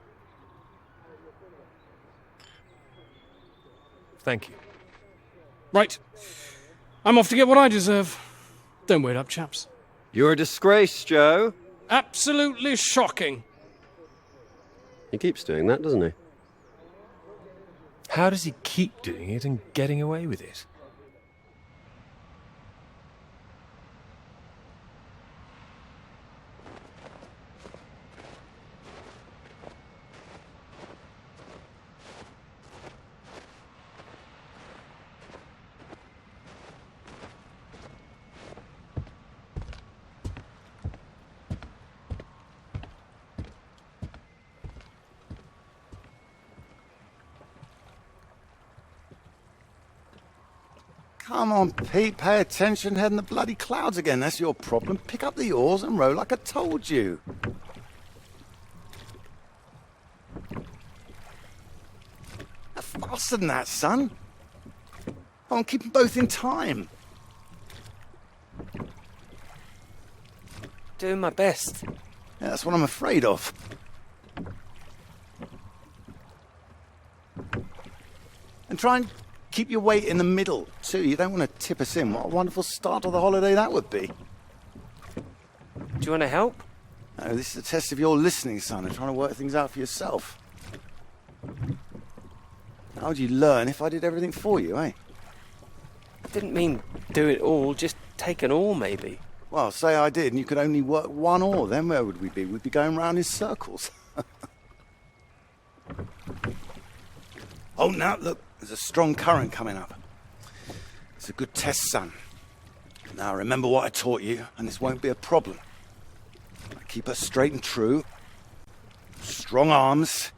Thank you. Right. I'm off to get what I deserve. Don't wait up, chaps. You're a disgrace, Joe. Absolutely shocking. He keeps doing that, doesn't he? How does he keep doing it and getting away with it? Come on, Pete, pay attention, head in the bloody clouds again. That's your problem. Pick up the oars and row like I told you. Faster than that, son. Come on, keep them both in time. Doing my best. Yeah, that's what I'm afraid of. And try and keep your weight in the middle, too. You don't want to tip us in. What a wonderful start to the holiday that would be. Do you want to help? No, this is a test of your listening, son, and trying to work things out for yourself. How would you learn if I did everything for you, eh? I didn't mean do it all, just take an oar, maybe. Well, say I did, and you could only work one oar. Then where would we be? We'd be going round in circles. Oh, now, look, there's a strong current coming up. It's a good test, son. Now, remember what I taught you, and this won't be a problem. Keep her straight and true. Strong arms.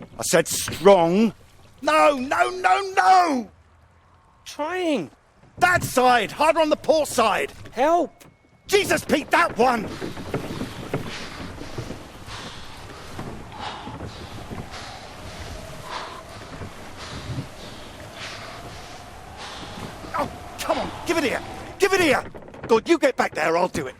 I said strong. No, no, no, no! Trying. That side! Harder on the port side! Help! Jesus, Pete, that one! Oh, come on, give it here! Give it here! Good, you get back there, I'll do it.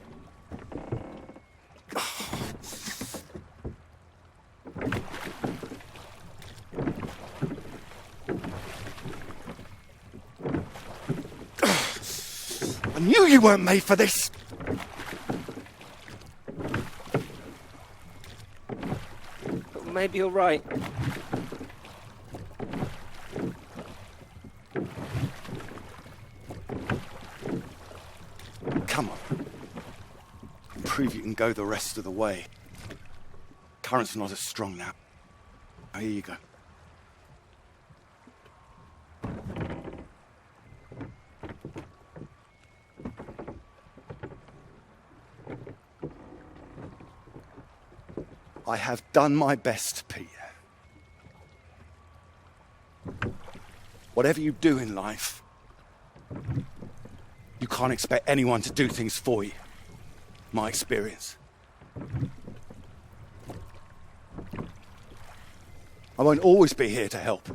I knew you weren't made for this! Maybe you're right. prove you can go the rest of the way. Current's not as strong now. Oh, here you go. I have done my best, Peter. Whatever you do in life, you can't expect anyone to do things for you. My experience. I won't always be here to help.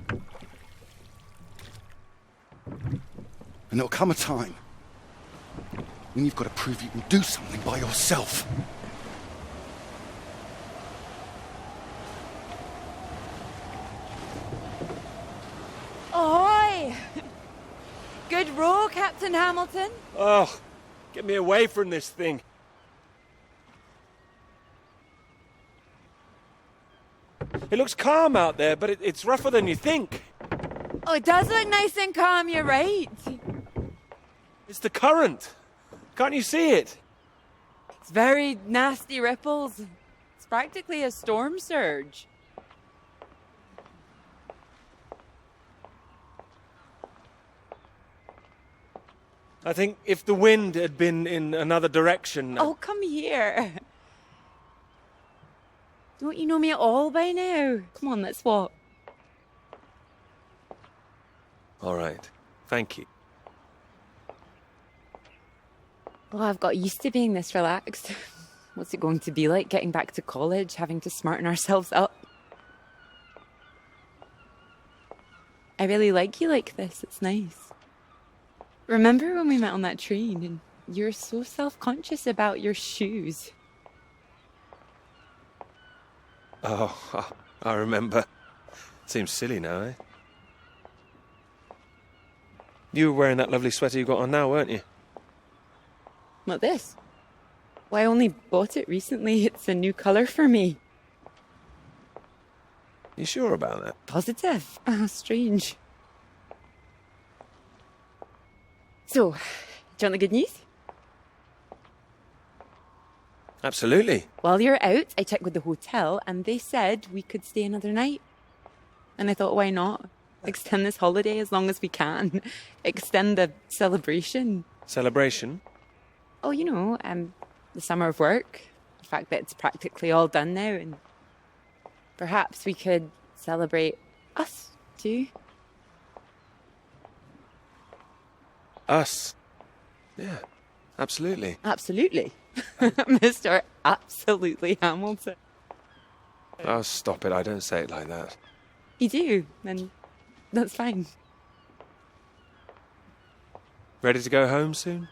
And there'll come a time when you've got to prove you can do something by yourself. Ahoy! Good row, Captain Hamilton. Oh, get me away from this thing. It looks calm out there, but it's rougher than you think. Oh, it does look nice and calm, you're right. It's the current. Can't you see it? It's very nasty ripples. It's practically a storm surge. I think if the wind had been in another direction... Oh, come here. Don't you know me at all by now? Come on, let's walk. All right. Thank you. Well, I've got used to being this relaxed. What's it going to be like getting back to college, having to smarten ourselves up? I really like you like this. It's nice. Remember when we met on that train and you were so self-conscious about your shoes? Oh, I remember. Seems silly now, eh? You were wearing that lovely sweater you got on now, weren't you? What, this? Well, I only bought it recently. It's a new colour for me. You sure about that? Positive. Strange. So, do you want the good news? Absolutely. While you're out, I checked with the hotel and they said we could stay another night. And I thought, why not? Extend this holiday as long as we can. Extend the celebration. Celebration? Oh, you know, the summer of work. The fact that it's practically all done now. And perhaps we could celebrate us too. Us? Yeah, absolutely. Absolutely. Mr. Absolutely Hamilton. Oh, stop it. I don't say it like that. You do, and that's fine. Ready to go home soon?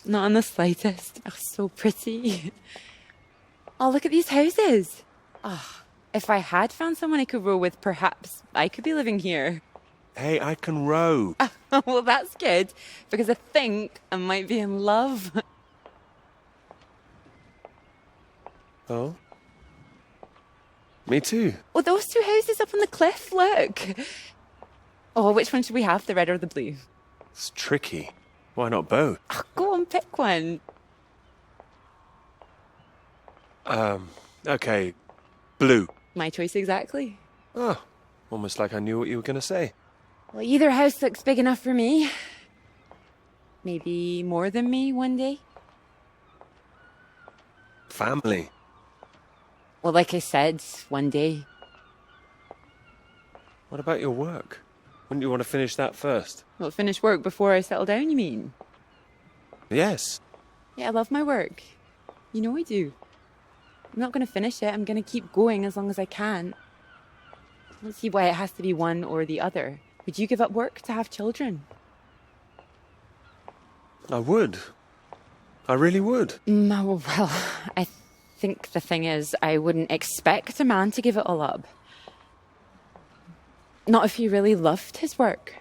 Not in the slightest. Oh, so pretty. Oh, look at these houses. Oh, if I had found someone I could row with, perhaps I could be living here. Hey, I can row. Well, that's good, because I think I might be in love. Oh? Me too. Oh, those two houses up on the cliff, look. Oh, which one should we have, the red or the blue? It's tricky. Why not both? Oh, go on, pick one. Okay. Blue. My choice exactly. Oh, almost like I knew what you were going to say. Well, either house looks big enough for me. Maybe more than me one day. Family. Well, like I said, one day. What about your work? Wouldn't you want to finish that first? Well, finish work before I settle down, you mean? Yes. Yeah, I love my work. You know I do. I'm not going to finish it. I'm going to keep going as long as I can. I don't see why it has to be one or the other. Would you give up work to have children? I would. I really would. Well, I think the thing is, I wouldn't expect a man to give it all up. Not if he really loved his work.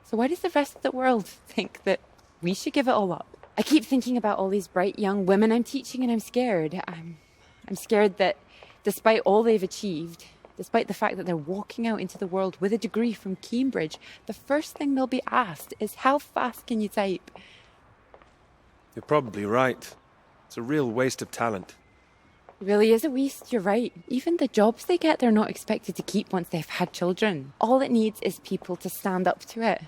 So why does the rest of the world think that we should give it all up? I keep thinking about all these bright young women I'm teaching and I'm scared. I'm scared that despite all they've achieved, despite the fact that they're walking out into the world with a degree from Cambridge, the first thing they'll be asked is, how fast can you type? You're probably right. It's a real waste of talent. It really is a waste, you're right. Even the jobs they get, they're not expected to keep once they've had children. All it needs is people to stand up to it.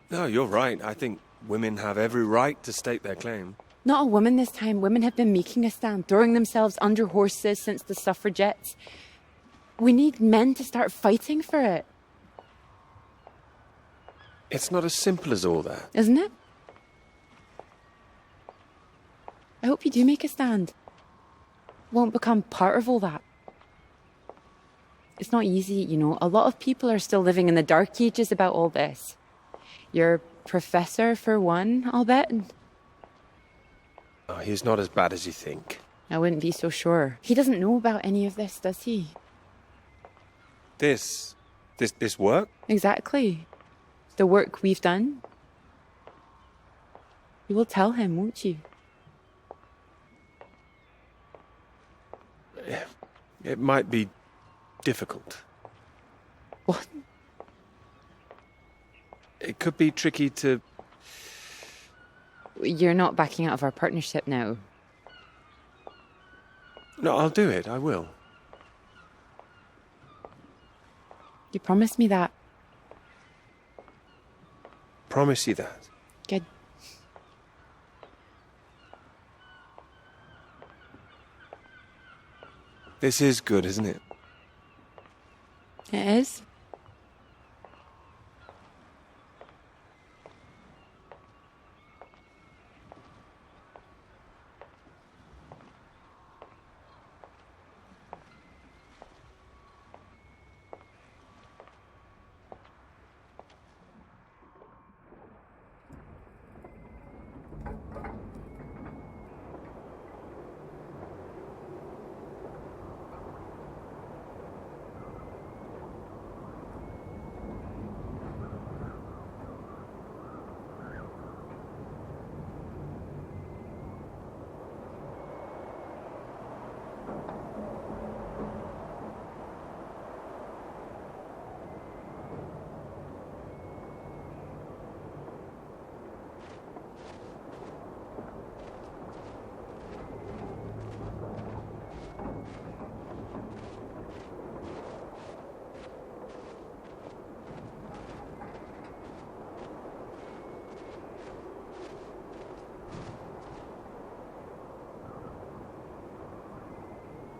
No, you're right. I think women have every right to state their claim. Not a woman this time. Women have been making a stand, throwing themselves under horses since the suffragettes. We need men to start fighting for it. It's not as simple as all that. Isn't it? I hope you do make a stand. Won't become part of all that. It's not easy, you know. A lot of people are still living in the dark ages about all this. Your professor, for one, I'll bet. Oh, he's not as bad as you think. I wouldn't be so sure. He doesn't know about any of this, does he? This work? Exactly. The work we've done. You will tell him, won't you? It might be difficult. What? It could be tricky to... You're not backing out of our partnership now. No, I'll do it. I will. You promised me that. Promise you that. Good. This is good, isn't it? It is.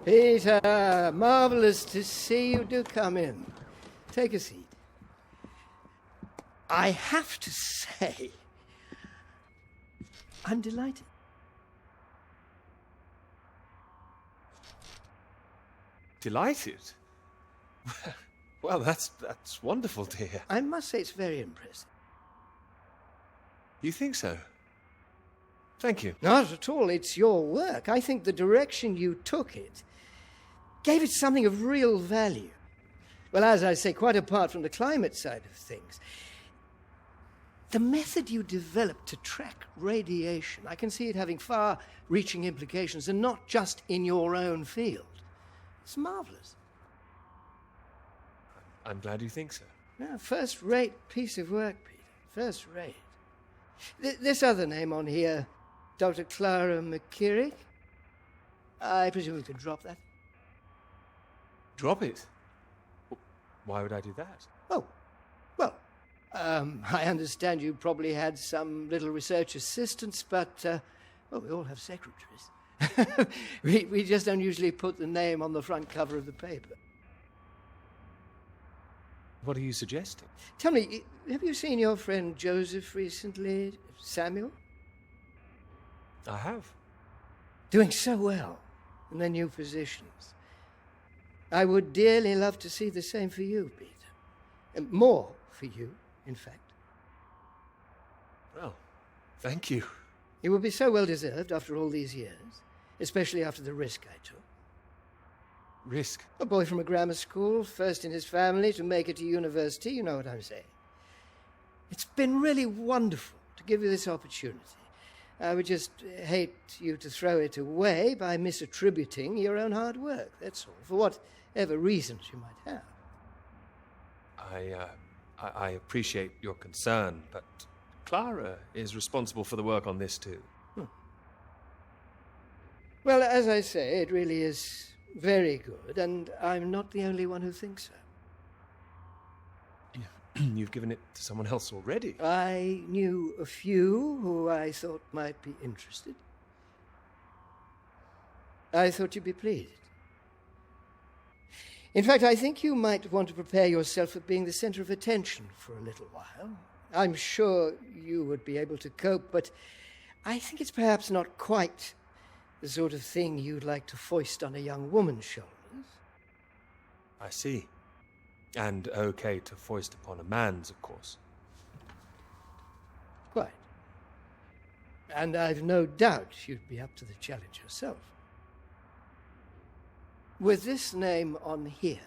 Peter, marvellous to see you. Do come in. Take a seat. I have to say, I'm delighted. Delighted? Well, that's wonderful to hear. I must say it's very impressive. You think so? Thank you. Not at all. It's your work. I think the direction you took it gave it something of real value. Well, as I say, quite apart from the climate side of things, the method you developed to track radiation, I can see it having far-reaching implications, and not just in your own field. It's marvelous. I'm glad you think so. Yeah, first-rate piece of work, Peter. First-rate. This other name on here, Dr. Clara McKirrick, I presume we could drop that. Drop it? Why would I do that? Oh, well, I understand you probably had some little research assistants, but, well, we all have secretaries. we just don't usually put the name on the front cover of the paper. What are you suggesting? Tell me, have you seen your friend Joseph recently, Samuel? I have. Doing so well in their new positions. I would dearly love to see the same for you, Peter. And more for you, in fact. Well, thank you. It would be so well deserved after all these years, especially after the risk I took. Risk? A boy from a grammar school, first in his family to make it to university, you know what I'm saying. It's been really wonderful to give you this opportunity. I would just hate you to throw it away by misattributing your own hard work, that's all, for whatever reasons you might have. I appreciate your concern, but Clara is responsible for the work on this too. Well, as I say, it really is very good, and I'm not the only one who thinks so. You've given it to someone else already. I knew a few who I thought might be interested. I thought you'd be pleased. In fact, I think you might want to prepare yourself for being the center of attention for a little while. I'm sure you would be able to cope, but I think it's perhaps not quite the sort of thing you'd like to foist on a young woman's shoulders. I see. And okay to foist upon a man's, of course. Quite. And I've no doubt you'd be up to the challenge yourself. With this name on here,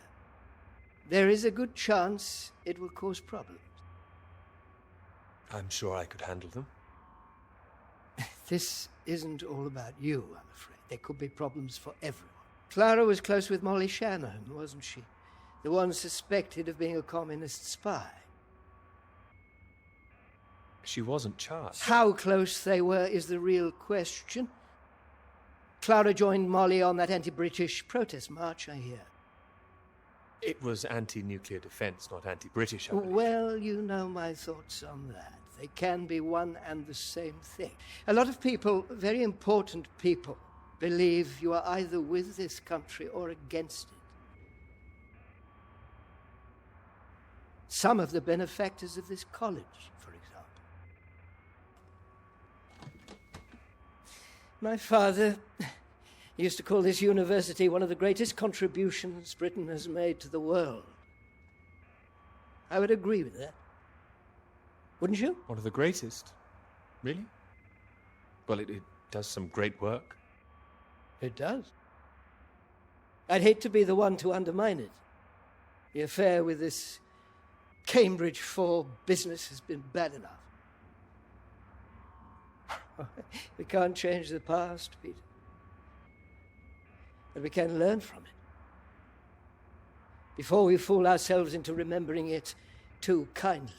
there is a good chance it will cause problems. I'm sure I could handle them. This isn't all about you, I'm afraid. There could be problems for everyone. Clara was close with Molly Shanahan, wasn't she? The one suspected of being a communist spy. She wasn't charged. How close they were is the real question. Clara joined Molly on that anti-British protest march, I hear. It was anti-nuclear defense, not anti-British, I believe. Well, you know my thoughts on that. They can be one and the same thing. A lot of people, very important people, believe you are either with this country or against it. Some of the benefactors of this college, for example. My father used to call this university one of the greatest contributions Britain has made to the world. I would agree with that. Wouldn't you? One of the greatest? Really? Well, it does some great work. It does. I'd hate to be the one to undermine it. The affair with this Cambridge 4 business has been bad enough. We can't change the past, Peter. But we can learn from it. Before we fool ourselves into remembering it too kindly.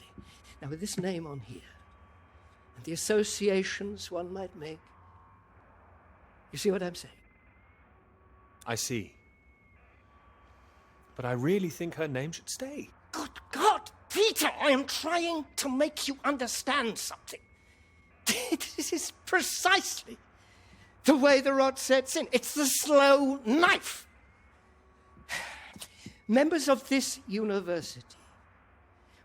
Now, with this name on here, and the associations one might make, you see what I'm saying? I see. But I really think her name should stay. Good God, Peter, I am trying to make you understand something. This is precisely the way the rot sets in. It's the slow knife. Members of this university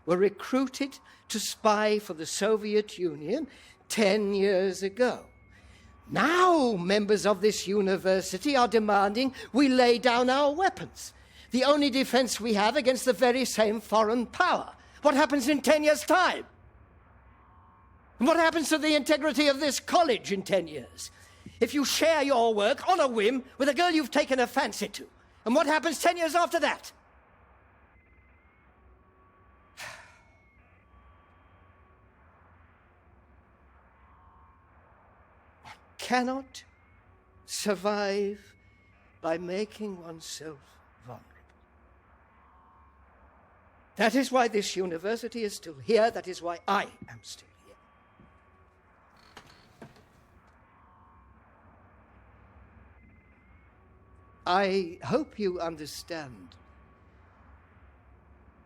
were recruited to spy for the Soviet Union 10 years ago. Now members of this university are demanding we lay down our weapons, the only defense we have against the very same foreign power. What happens in 10 years' time? And what happens to the integrity of this college in 10 years? If you share your work on a whim with a girl you've taken a fancy to, and what happens 10 years after that? One cannot survive by making oneself vulnerable. That is why this university is still here. That is why I am still here. I hope you understand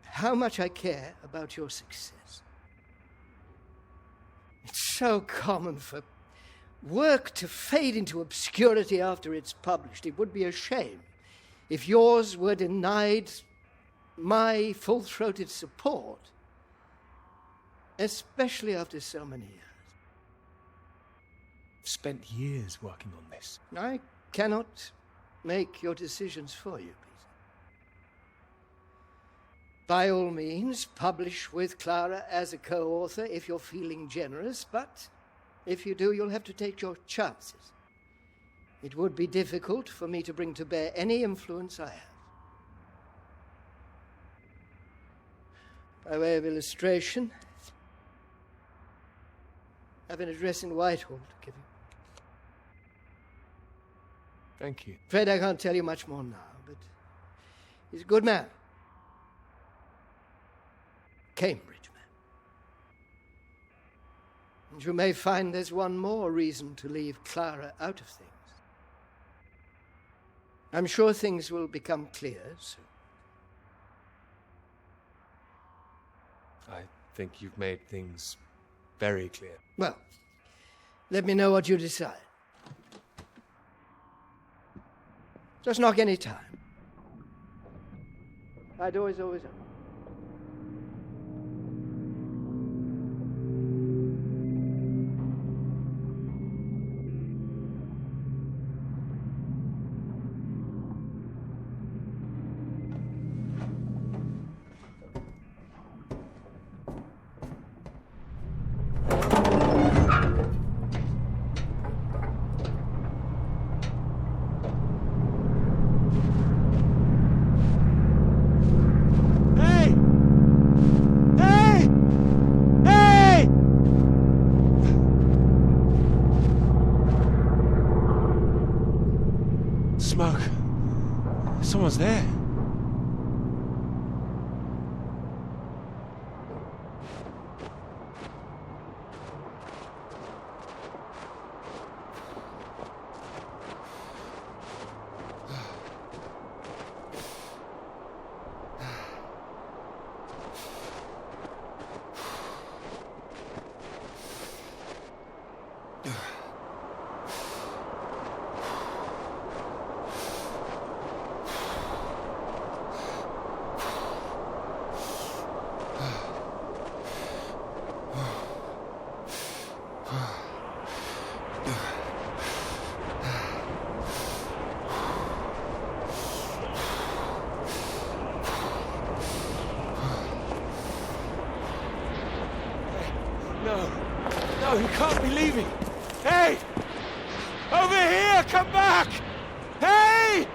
how much I care about your success. It's so common for work to fade into obscurity after it's published. It would be a shame if yours were denied my full-throated support, especially after so many years. I've spent years working on this. I cannot make your decisions for you, Peter. By all means, publish with Clara as a co-author if you're feeling generous, but if you do, you'll have to take your chances. It would be difficult for me to bring to bear any influence I have. By way of illustration, I have an address in Whitehall to give you. Thank you. Afraid I can't tell you much more now, but he's a good man. Cambridge man. And you may find there's one more reason to leave Clara out of things. I'm sure things will become clear soon. I think you've made things very clear. Well, let me know what you decide. Just knock any time. My door is always open. Smoke. Someone's there. No, you can't be leaving. Hey! Over here! Come back! Hey!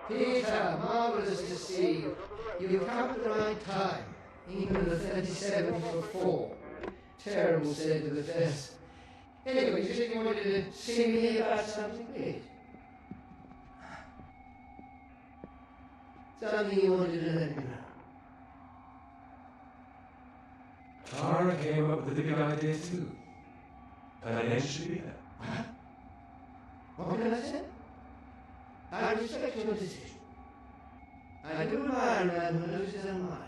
Peter, marvelous to see you. You've come at the right time. England are 37 for 4. Terrible state of affairs. Anyway, you said you wanted to see me about something, please. Something you wanted to let me know. Clara came up with a big idea too. An engineer. What can I say? I respect your decision. I do admire a man who knows his own mind.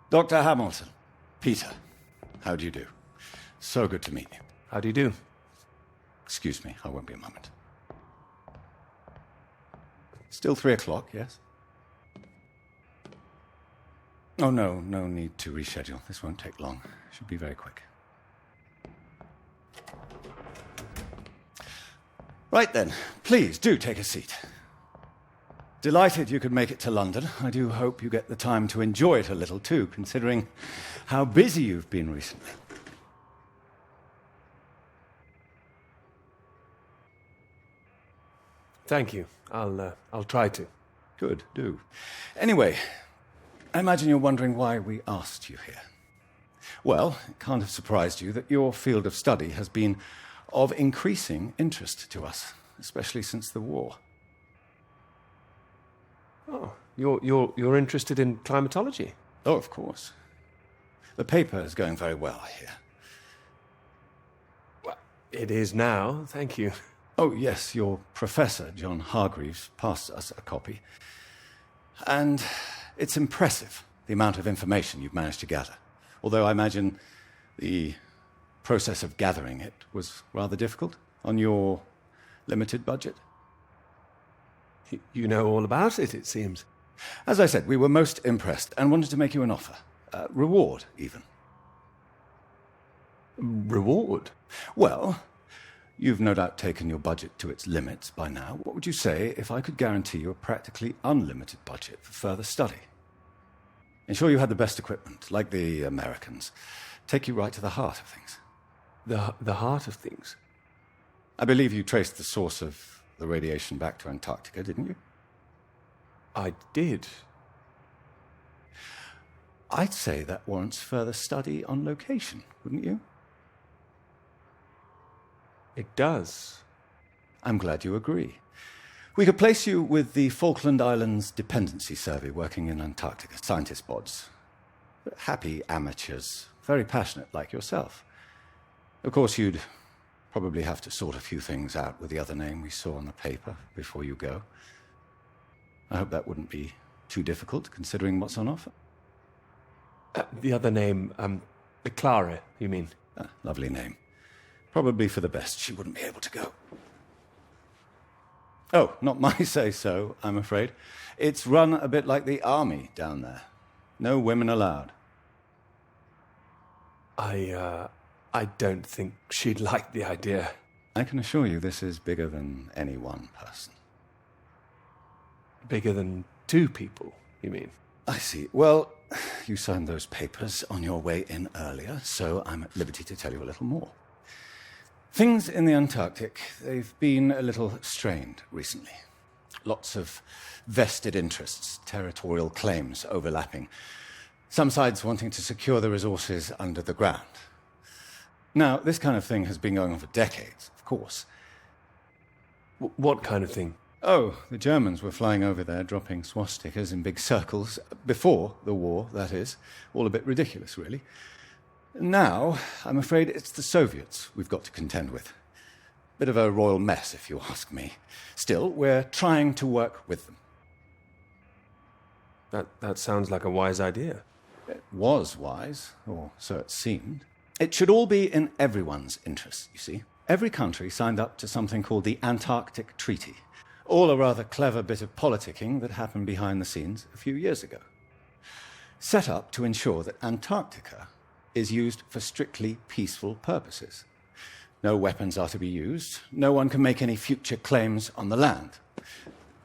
Dr. Hamilton. Peter. How do you do? So good to meet you. How do you do? Excuse me, I won't be a moment. Still 3 o'clock, yes? Oh, no need to reschedule. This won't take long. Should be very quick. Right then, please do take a seat. Delighted you could make it to London. I do hope you get the time to enjoy it a little too, considering how busy you've been recently. Thank you. I'll try to. Good, do. Anyway, I imagine you're wondering why we asked you here. Well, it can't have surprised you that your field of study has been of increasing interest to us, especially since the war. Oh, you're interested in climatology? Oh, of course. The paper is going very well, I hear. Well, it is now, thank you. Oh, yes, your professor, John Hargreaves, passed us a copy. And it's impressive, the amount of information you've managed to gather. Although I imagine the process of gathering it was rather difficult on your limited budget. You know all about it, it seems. As I said, we were most impressed and wanted to make you an offer. Reward, even. Reward? Well, you've no doubt taken your budget to its limits by now. What would you say if I could guarantee you a practically unlimited budget for further study? Ensure you had the best equipment, like the Americans. Take you right to the heart of things. The heart of things? I believe you traced the source of the radiation back to Antarctica, didn't you? I did. I'd say that warrants further study on location, wouldn't you? It does. I'm glad you agree. We could place you with the Falkland Islands Dependency Survey working in Antarctica, scientist bods. Happy amateurs, very passionate like yourself. Of course, you'd probably have to sort a few things out with the other name we saw on the paper before you go. I hope that wouldn't be too difficult, considering what's on offer. The other name, Clara, you mean? Lovely name. Probably for the best she wouldn't be able to go. Oh, not my say-so, I'm afraid. It's run a bit like the army down there. No women allowed. I don't think she'd like the idea. I can assure you this is bigger than any one person. Bigger than 2 people, you mean? I see. Well, you signed those papers on your way in earlier, so I'm at liberty to tell you a little more. Things in the Antarctic, they've been a little strained recently. Lots of vested interests, territorial claims overlapping. Some sides wanting to secure the resources under the ground. Now, this kind of thing has been going on for decades, of course. What kind of thing? Oh, the Germans were flying over there, dropping swastikas in big circles. Before the war, that is. All a bit ridiculous, really. Now, I'm afraid it's the Soviets we've got to contend with. Bit of a royal mess, if you ask me. Still, we're trying to work with them. That sounds like a wise idea. It was wise, or so it seemed. It should all be in everyone's interest, you see. Every country signed up to something called the Antarctic Treaty. All a rather clever bit of politicking that happened behind the scenes a few years ago. Set up to ensure that Antarctica is used for strictly peaceful purposes. No weapons are to be used. No one can make any future claims on the land.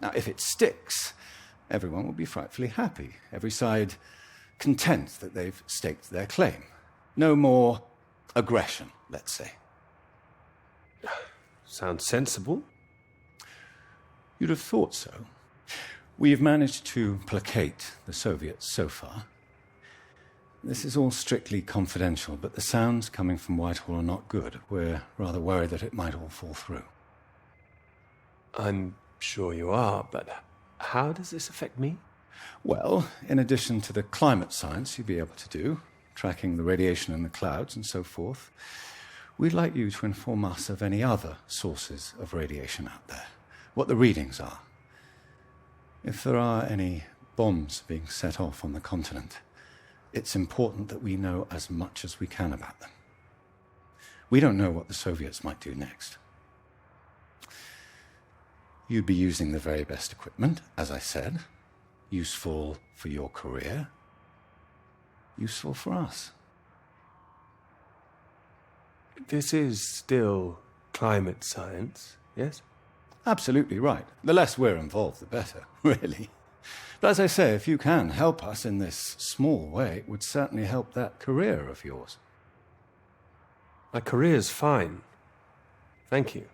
Now, if it sticks, everyone will be frightfully happy. Every side content that they've staked their claim. No more aggression, let's say. Sounds sensible. You'd have thought so. We've managed to placate the Soviets so far. This is all strictly confidential, but the sounds coming from Whitehall are not good. We're rather worried that it might all fall through. I'm sure you are, but how does this affect me? Well, in addition to the climate science you'd be able to do, tracking the radiation in the clouds and so forth, we'd like you to inform us of any other sources of radiation out there, what the readings are. If there are any bombs being set off on the continent, it's important that we know as much as we can about them. We don't know what the Soviets might do next. You'd be using the very best equipment, as I said. Useful for your career. Useful for us. This is still climate science, yes? Absolutely right. The less we're involved, the better, really. But as I say, if you can help us in this small way, it would certainly help that career of yours. My career's fine. Thank you.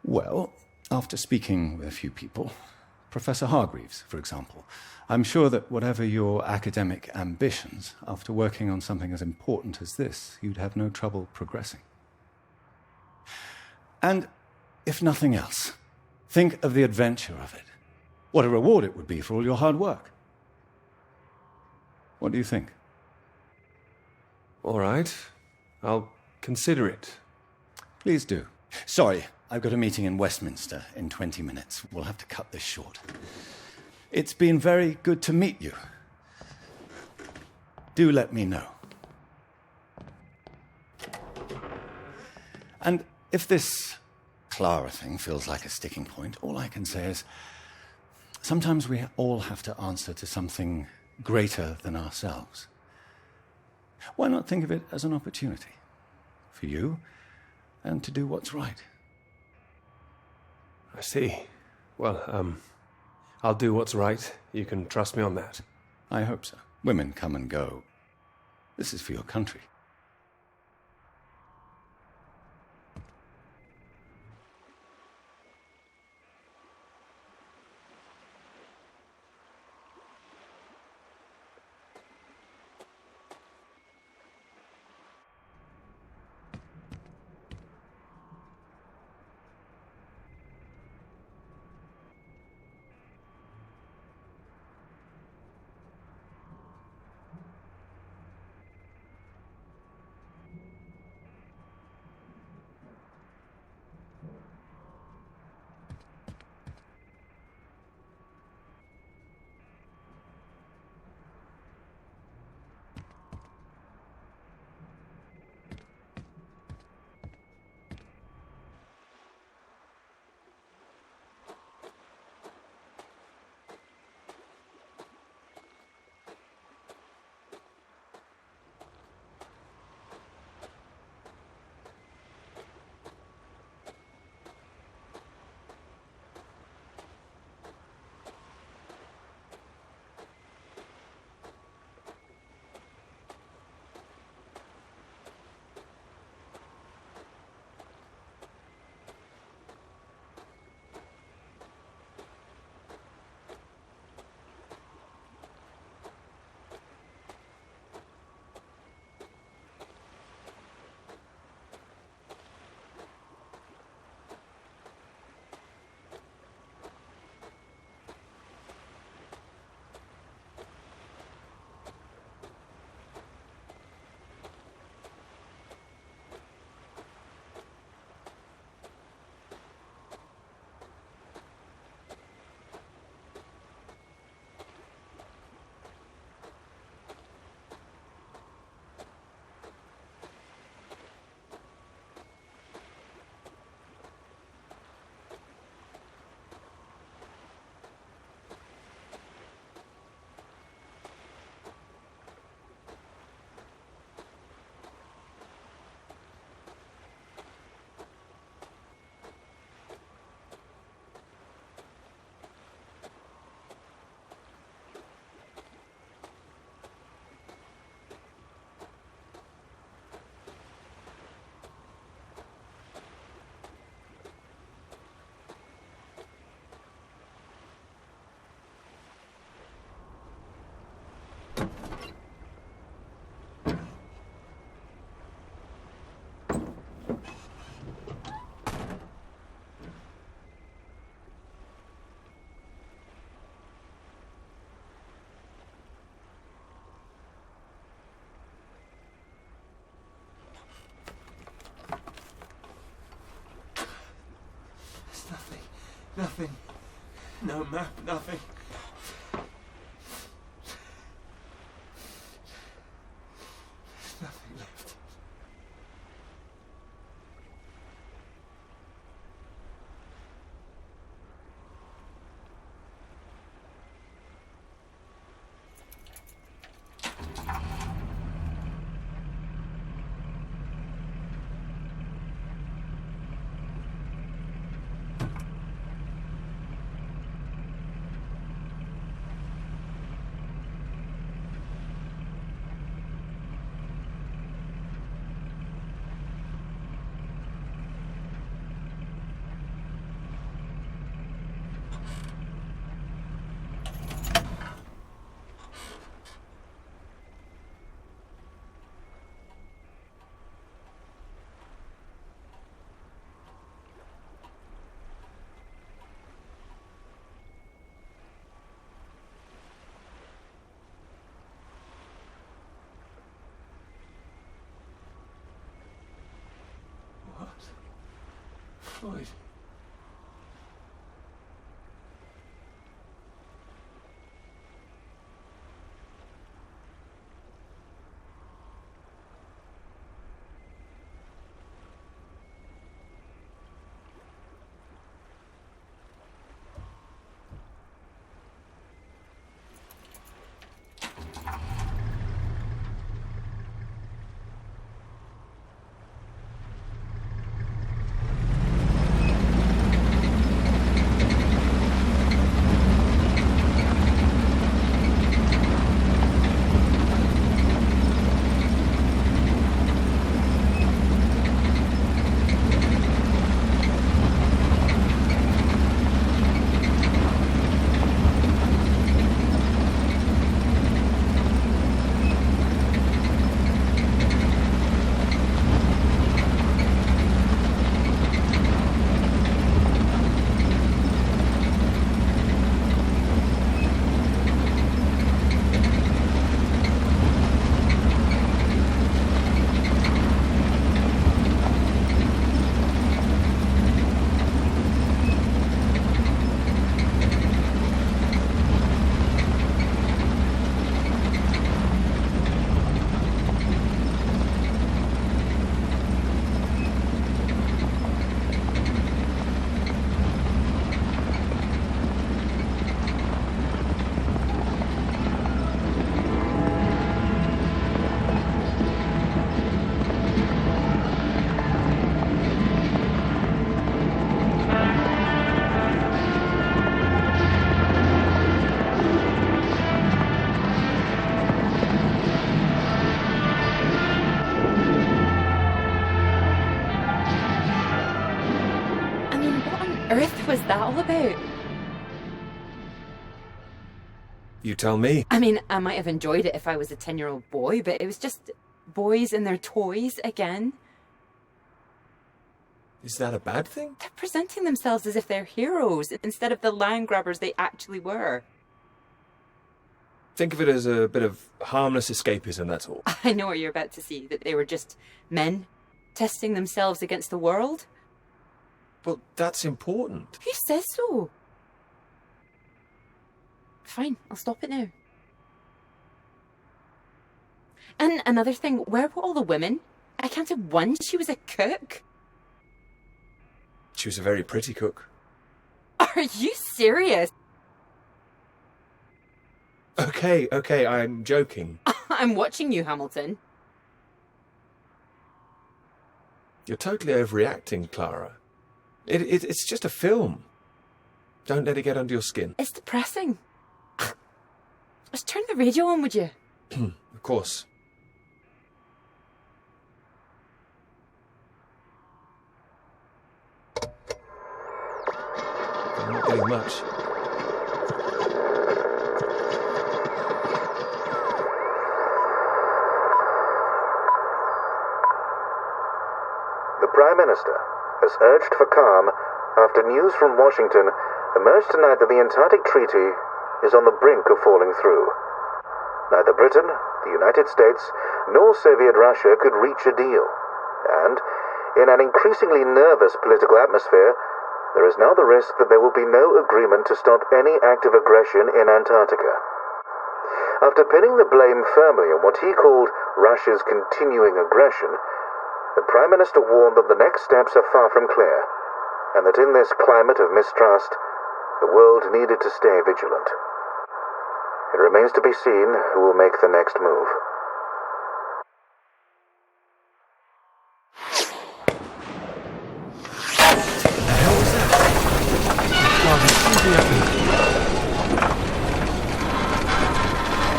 Well, after speaking with a few people, Professor Hargreaves, for example, I'm sure that whatever your academic ambitions, after working on something as important as this, you'd have no trouble progressing. And if nothing else, think of the adventure of it. What a reward it would be for all your hard work. What do you think? All right. I'll consider it. Please do. Sorry, I've got a meeting in Westminster in 20 minutes. We'll have to cut this short. It's been very good to meet you. Do let me know. And if this Clara thing feels like a sticking point, all I can say is sometimes we all have to answer to something greater than ourselves. Why not think of it as an opportunity for you and to do what's right? I see. Well, I'll do what's right. You can trust me on that. I hope so. Women come and go. This is for your country. Nothing. No map, nothing. Floyd. Earth was that all about? You tell me. I mean, I might have enjoyed it if I was a 10-year-old boy, but it was just boys and their toys again. Is that a bad thing? They're presenting themselves as if they're heroes instead of the land grabbers they actually were. Think of it as a bit of harmless escapism, that's all. I know what you're about to see, that they were just men testing themselves against the world. Well, that's important. Who says so? Fine, I'll stop it now. And another thing, where were all the women? I counted one. She was a cook. She was a very pretty cook. Are you serious? Okay, I'm joking. I'm watching you, Hamilton. You're totally overreacting, Clara. It's just a film. Don't let it get under your skin. It's depressing. Just turn the radio on, would you? Of course. I'm not getting much. The Prime Minister has urged for calm after news from Washington emerged tonight that the Antarctic Treaty is on the brink of falling through. Neither Britain, the United States, nor Soviet Russia could reach a deal. And, in an increasingly nervous political atmosphere, there is now the risk that there will be no agreement to stop any act of aggression in Antarctica. After pinning the blame firmly on what he called Russia's continuing aggression, the Prime Minister warned that the next steps are far from clear, and that in this climate of mistrust, the world needed to stay vigilant. It remains to be seen who will make the next move.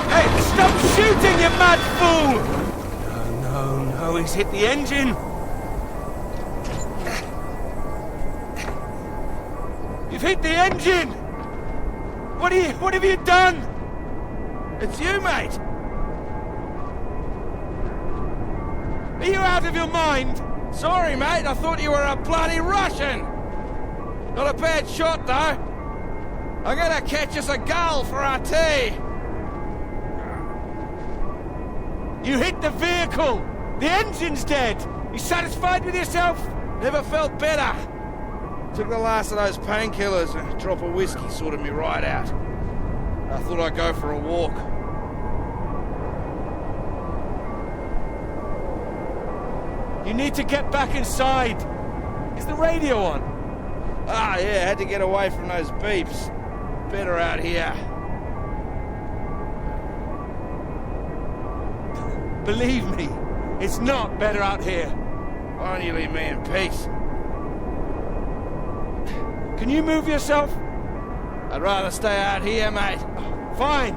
Hey, stop shooting, you mad fool! No, he's hit the engine! You've hit the engine! What have you done? It's you, mate! Are you out of your mind? Sorry, mate, I thought you were a bloody Russian! Not a bad shot, though. I'm gonna catch us a gull for our tea! You hit the vehicle! The engine's dead! You satisfied with yourself? Never felt better. Took the last of those painkillers and a drop of whiskey sorted me right out. I thought I'd go for a walk. You need to get back inside. Is the radio on? Ah, yeah, had to get away from those beeps. Better out here. Believe me, it's not better out here. Why don't you leave me in peace? Can you move yourself? I'd rather stay out here, mate. Fine.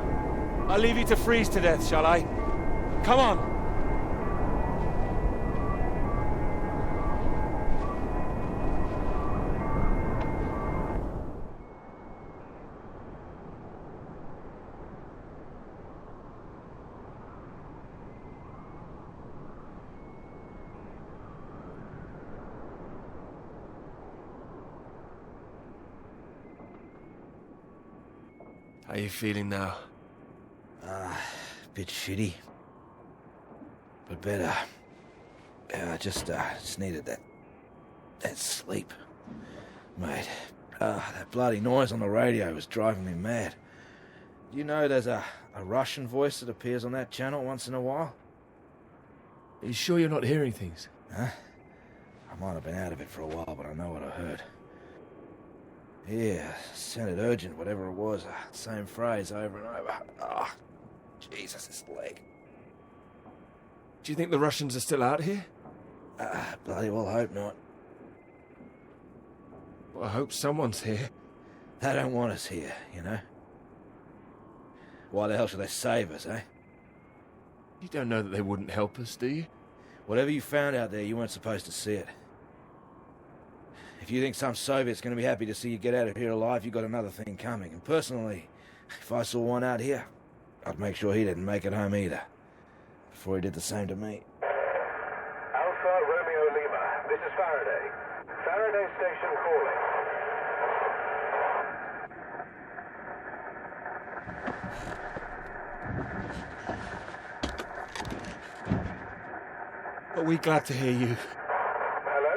I'll leave you to freeze to death, shall I? Come on. How are you feeling now? Bit shitty. But better. I just needed that sleep. Mate, that bloody noise on the radio was driving me mad. You know there's a Russian voice that appears on that channel once in a while? Are you sure you're not hearing things? Huh? I might have been out of it for a while, but I know what I heard. Yeah, sounded urgent, whatever it was. Same phrase over and over. Oh, Jesus, this leg. Do you think the Russians are still out here? Bloody well hope not. Well, I hope someone's here. They don't want us here, you know? Why the hell should they save us, eh? You don't know that they wouldn't help us, do you? Whatever you found out there, you weren't supposed to see it. If you think some Soviet's going to be happy to see you get out of here alive, you got another thing coming. And personally, if I saw one out here, I'd make sure he didn't make it home either. Before he did the same to me. Alpha Romeo Lima, this is Faraday. Faraday Station calling. Are we glad to hear you? Hello?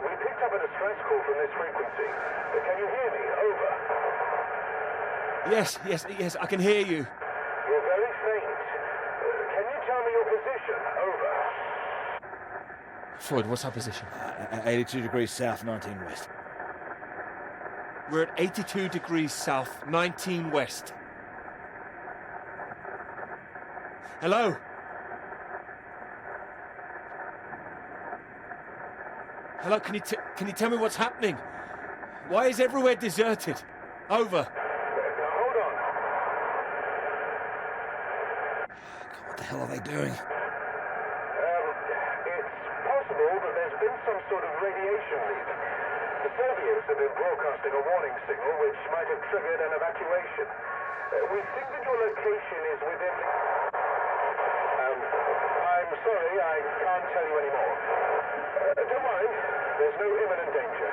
We picked up a distress call from this frequency. Can you hear me? Over. Yes, I can hear you. You're very faint. Can you tell me your position? Over. Floyd, what's our position? 82 degrees south, 19 west. We're at 82 degrees south, 19 west. Hello? Hello, can you tell me what's happening? Why is everywhere deserted? Over. Hold on. God, what the hell are they doing? It's possible that there's been some sort of radiation leak. The Soviets have been broadcasting a warning signal which might have triggered an evacuation. We think that your location is within the... I'm sorry, I can't tell you anymore. Don't worry, there's no imminent danger.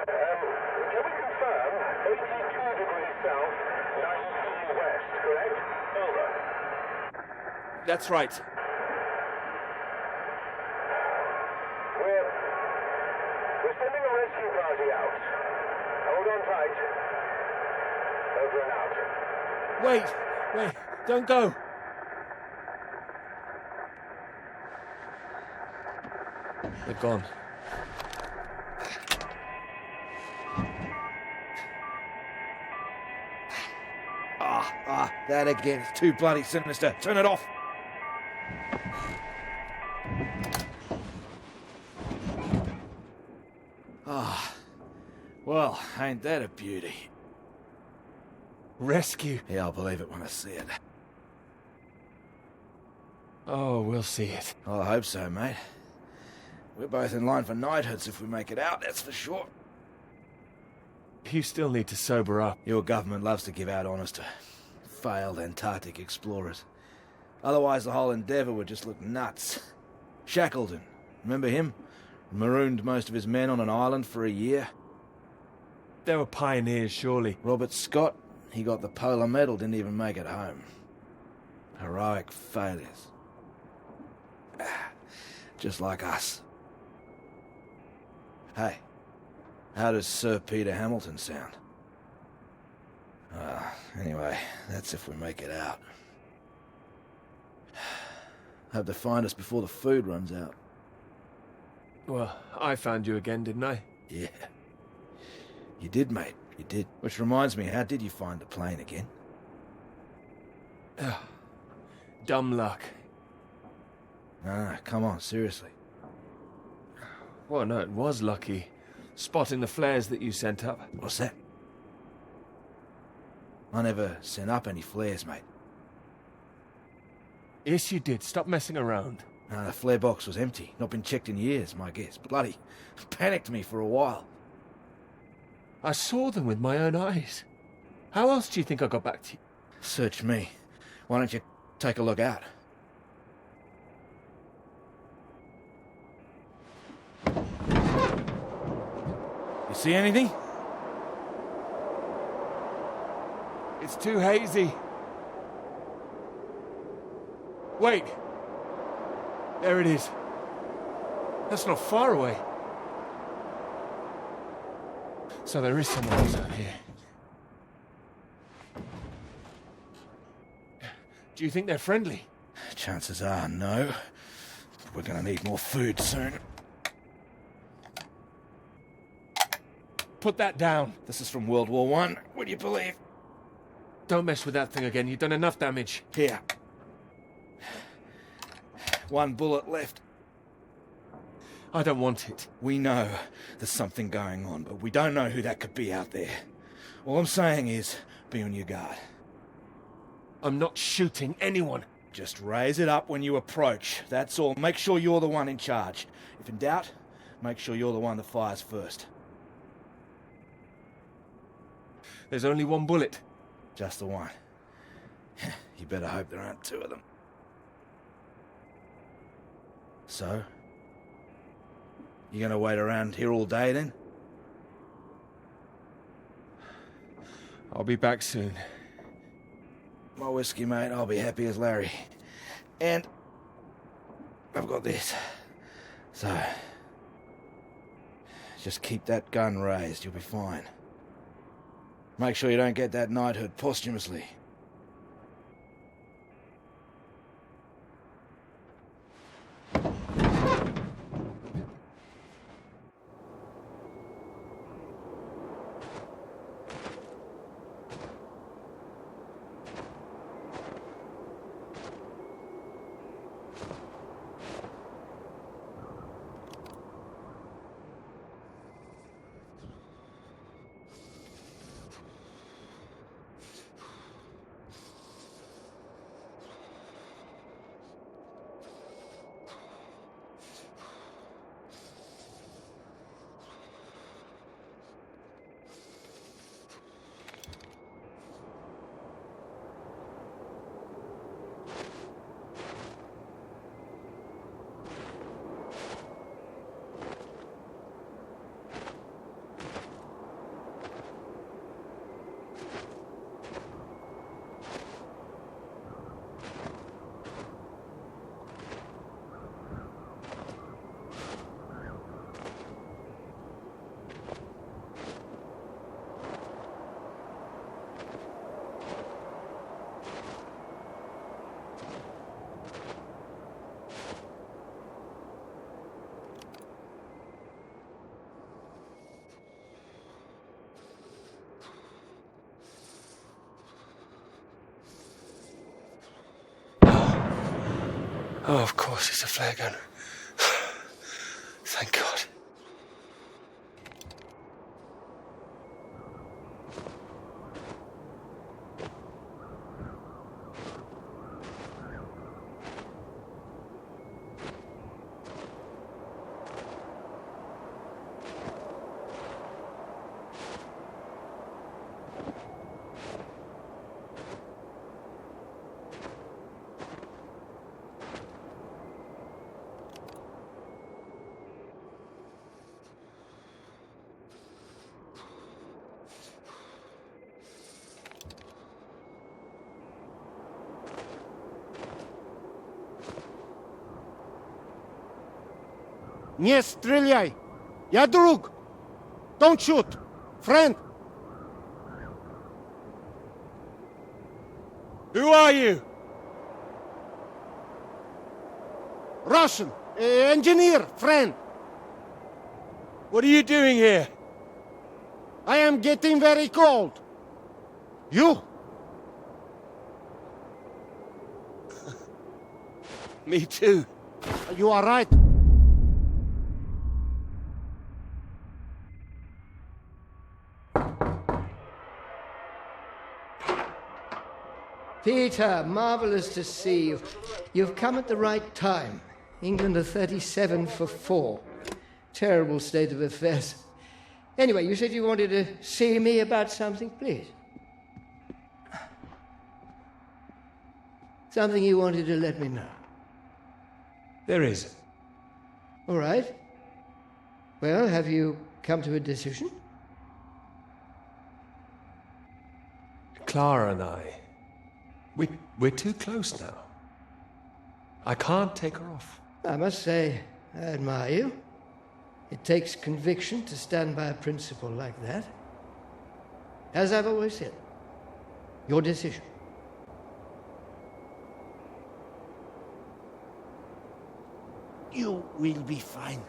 Can we confirm 82 degrees south, 19 west, correct? Over. That's right. We're sending a rescue party out. Hold on tight. Over and out. Wait, don't go. They're gone. That again. It's too bloody sinister. Turn it off. Well, ain't that a beauty? Rescue. Yeah, I'll believe it when I see it. Oh, we'll see it. Well, I hope so, mate. We're both in line for knighthoods if we make it out, that's for sure. You still need to sober up. Your government loves to give out honours to failed Antarctic explorers. Otherwise, the whole endeavour would just look nuts. Shackleton, remember him? Marooned most of his men on an island for a year. They were pioneers, surely. Robert Scott, he got the polar medal, didn't even make it home. Heroic failures. Just like us. Hey, How does Sir Peter Hamilton sound? Anyway, that's if we make it out. Hope they find us before the food runs out. Well, I found you again, didn't I? Yeah. You did, mate. You did. Which reminds me, how did you find the plane again? Dumb luck. Nah, come on, seriously. Well, no, it was lucky. Spotting the flares that you sent up. What's that? I never sent up any flares, mate. Yes, you did. Stop messing around. Nah, the flare box was empty. Not been checked in years, my guess. Bloody panicked me for a while. I saw them with my own eyes. How else do you think I got back to you? Search me. Why don't you take a look out? You see anything? It's too hazy. Wait. There it is. That's not far away. So there is someone else out here. Do you think they're friendly? Chances are no. We're gonna need more food soon. Put that down. This is from World War I. Would you believe? Don't mess with that thing again. You've done enough damage. Here. One bullet left. I don't want it. We know there's something going on, but we don't know who that could be out there. All I'm saying is, be on your guard. I'm not shooting anyone. Just raise it up when you approach. That's all. Make sure you're the one in charge. If in doubt, make sure you're the one that fires first. There's only one bullet. Just the one. You better hope there aren't two of them. So? You gonna wait around here all day then? I'll be back soon. My whiskey, mate. I'll be happy as Larry. And I've got this. So, just keep that gun raised. You'll be fine. Make sure you don't get that knighthood posthumously. Oh, of course, it's a flare gun. Thank God. Nie strzeляй! Я друг! Don't shoot! Friend! Who are you? Russian! Engineer! Friend! What are you doing here? I am getting very cold. You? Me too. You are right. Peter, marvelous to see you. You've come at the right time. England are 37 for 4. Terrible state of affairs. Anyway, you said you wanted to see me about something, please. Something you wanted to let me know. There is. All right. Well, have you come to a decision? Clara and I, we're too close now. I can't take her off. I must say, I admire you. It takes conviction to stand by a principle like that. As I've always said, your decision. You will be fine.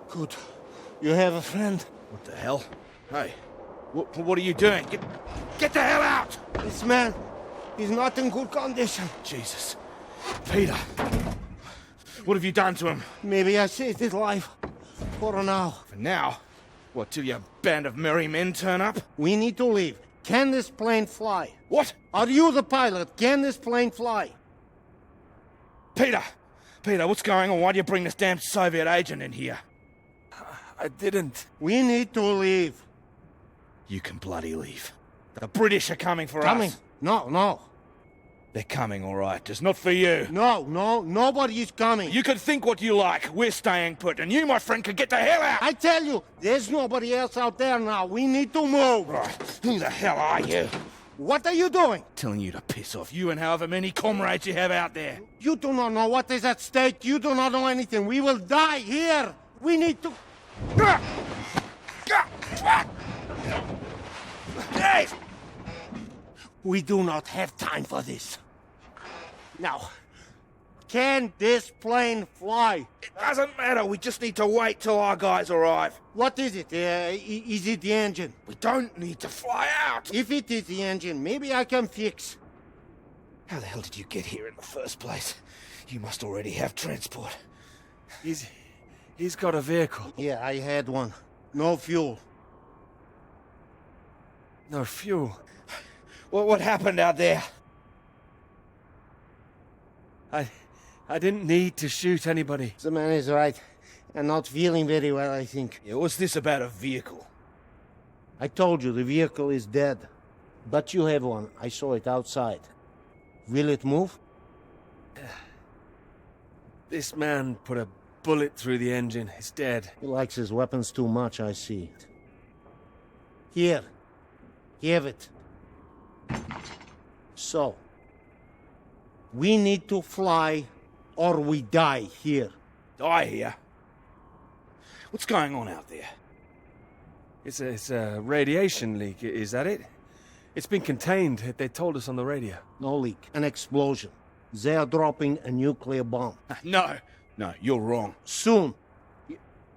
Good. You have a friend. What the hell? Hey, what are you doing? Get the hell out! This man, he's not in good condition. Jesus. Peter, what have you done to him? Maybe I saved his life. For now. For now? What, till your band of merry men turn up? We need to leave. Can this plane fly? What? Are you the pilot? Can this plane fly? Peter, what's going on? Why do you bring this damn Soviet agent in here? I didn't. We need to leave. You can bloody leave. The British are coming for Coming? us. No. They're coming, all right. Just not for you. No, nobody is coming. You can think what you like. We're staying put, and you, my friend, can get the hell out. I tell you, there's nobody else out there now. We need to move. Right. Who the hell are you? What are you doing? Telling you to piss off. You and however many comrades you have out there. You do not know what is at stake. You do not know anything. We will die here. We need to... Hey! We do not have time for this. Now, can this plane fly? It doesn't matter. We just need to wait till our guys arrive. What is it? Is it the engine? We don't need to fly out. If it is the engine, maybe I can fix. How the hell did you get here in the first place? You must already have transport. He's got a vehicle. Yeah, I had one. No fuel. No fuel. What happened out there? I didn't need to shoot anybody. The man is right. And not feeling very well, I think. Yeah, what's this about a vehicle? I told you, the vehicle is dead. But you have one. I saw it outside. Will it move? This man put a bullet through the engine. It's dead. He likes his weapons too much, I see. Here. Have it. So, we need to fly or we die here. Die here? What's going on out there? It's a radiation leak, is that it? It's been contained, they told us on the radio. No leak, an explosion. They are dropping a nuclear bomb. No, you're wrong. Soon.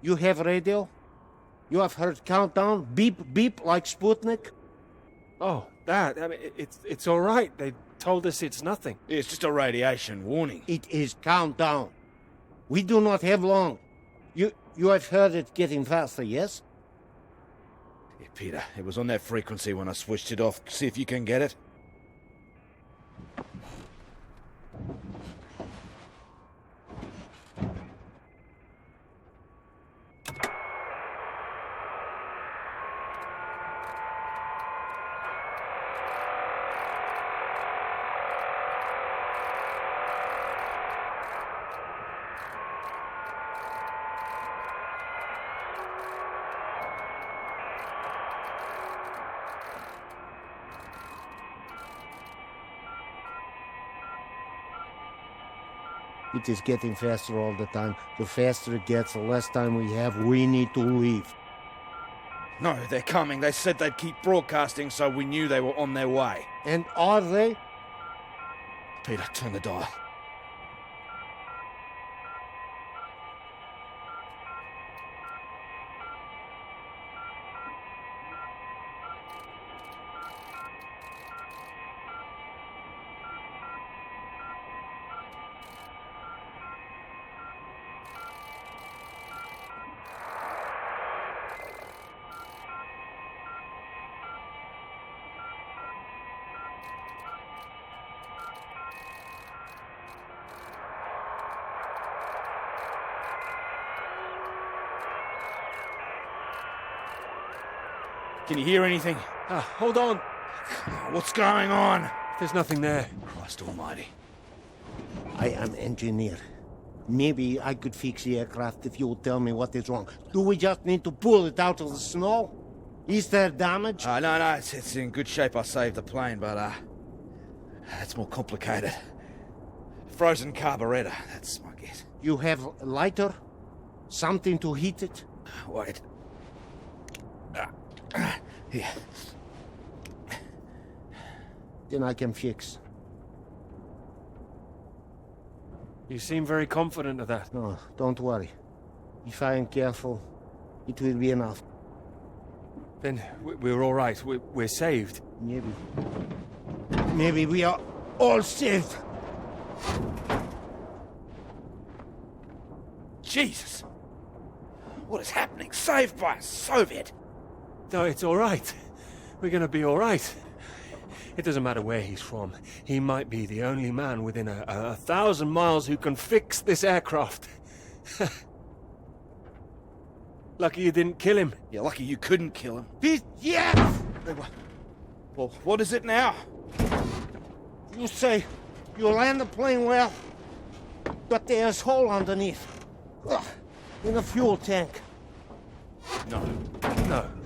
You have radio? You have heard countdown? Beep, beep, like Sputnik? Oh, that. I mean, it's all right. They told us it's nothing. It's just a radiation warning. It is countdown. We do not have long. You have heard it getting faster, yes? Yeah, Peter, it was on that frequency when I switched it off. See if you can get it. It is getting faster all the time. The faster it gets, the less time we have. We need to leave. No, they're coming. They said they'd keep broadcasting, so we knew they were on their way. And are they? Peter, turn the dial. Can you hear anything? Hold on. What's going on? There's nothing there. Christ almighty. I am engineer. Maybe I could fix the aircraft if you would tell me what is wrong. Do we just need to pull it out of the snow? Is there damage? No, it's in good shape. I saved the plane, but, it's more complicated. Frozen carburetor, that's my guess. You have a lighter? Something to heat it? Wait. Here. Then I can fix. You seem very confident of that. No, don't worry. If I am careful, it will be enough. Then we're all right. We're saved. Maybe. Maybe we are all saved. Jesus! What is happening? Saved by a Soviet! No, it's all right. We're gonna be all right. It doesn't matter where he's from. He might be the only man within 1,000 miles who can fix this aircraft. Lucky you didn't kill him. Yeah, lucky you couldn't kill him. Yes! Well, what is it now? You say you land the plane well, but there's a hole underneath. In the fuel tank.